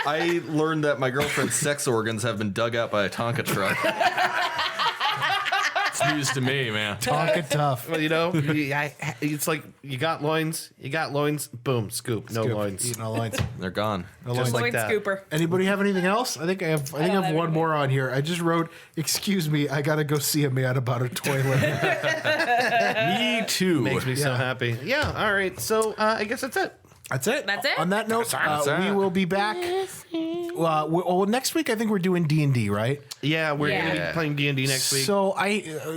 I learned that my girlfriend's sex organs have been dug out by a Tonka truck. That's news to me, man. Talking tough. Well, it's like you got loins, boom, scoop, no loins. Eat no loins. They're gone. Just like Loin that. scooper. Anybody have anything else? I think I have don't have one anything. more on here. I just wrote, "Excuse me, I gotta go see a man about a toilet." Me too. Makes me so happy. Yeah, all right. So I guess that's it. That's it. That's it? On that note, That's we it. will be back. Well, next week I think we're doing D&D, right? Yeah, we're going to Yeah. be playing D&D next week. So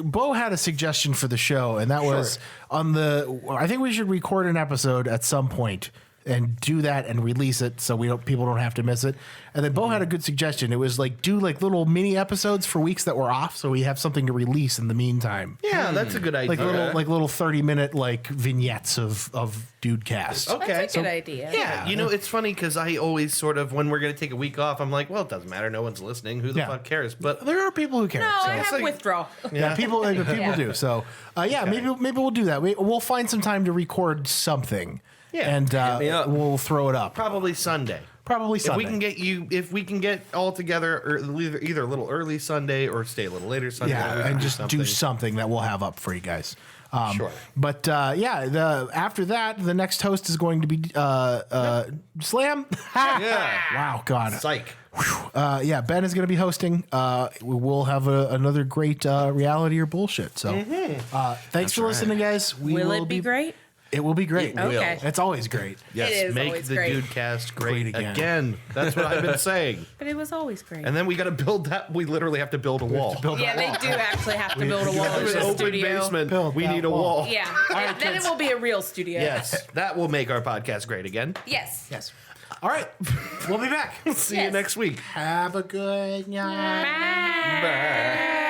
Bo had a suggestion for the show, and that was I think we should record an episode at some point and do that and release it so people don't have to miss it. And then Bo had a good suggestion. It was like do like little mini episodes for weeks that were off, so we have something to release in the meantime. yeah, that's a good idea. Like little 30-minute like vignettes of Dudecast. Okay. That's a good idea. Yeah, it's funny because I always sort of, when we're going to take a week off, I'm like, well, it doesn't matter. No one's listening. Who the Yeah. fuck cares? But There are people who care. No, so. I have like- withdrawal. Yeah, people do. So, maybe we'll do that. We'll find some time to record something. Yeah. And me up. we'll throw it up. probably Sunday. Probably Sunday. If we can get all together, or either a little early Sunday or stay a little later Sunday. we Yeah, can and just do something that we'll have up for you guys. Sure. But after that, the next host is going to be Slam. Yeah. Wow, God. Psych. Ben is going to be hosting. We'll have another great reality or bullshit. So, thanks for listening, guys. We Will it be great? It will be great. It will. Okay. It's always great. Yes, It is make always the great. Dudecast great Great again. again. That's what I've been saying. But it was always great. And then we got to build that. We literally have to build a wall. Yeah, they do actually have to build a wall in An the open studio. basement. Build We that need a wall. wall. Yeah. Then it will be a real studio. Yes, that will make our podcast great again. Yes. Yes. All right. We'll be back. See you Yes. next week. Have a good night. Bye.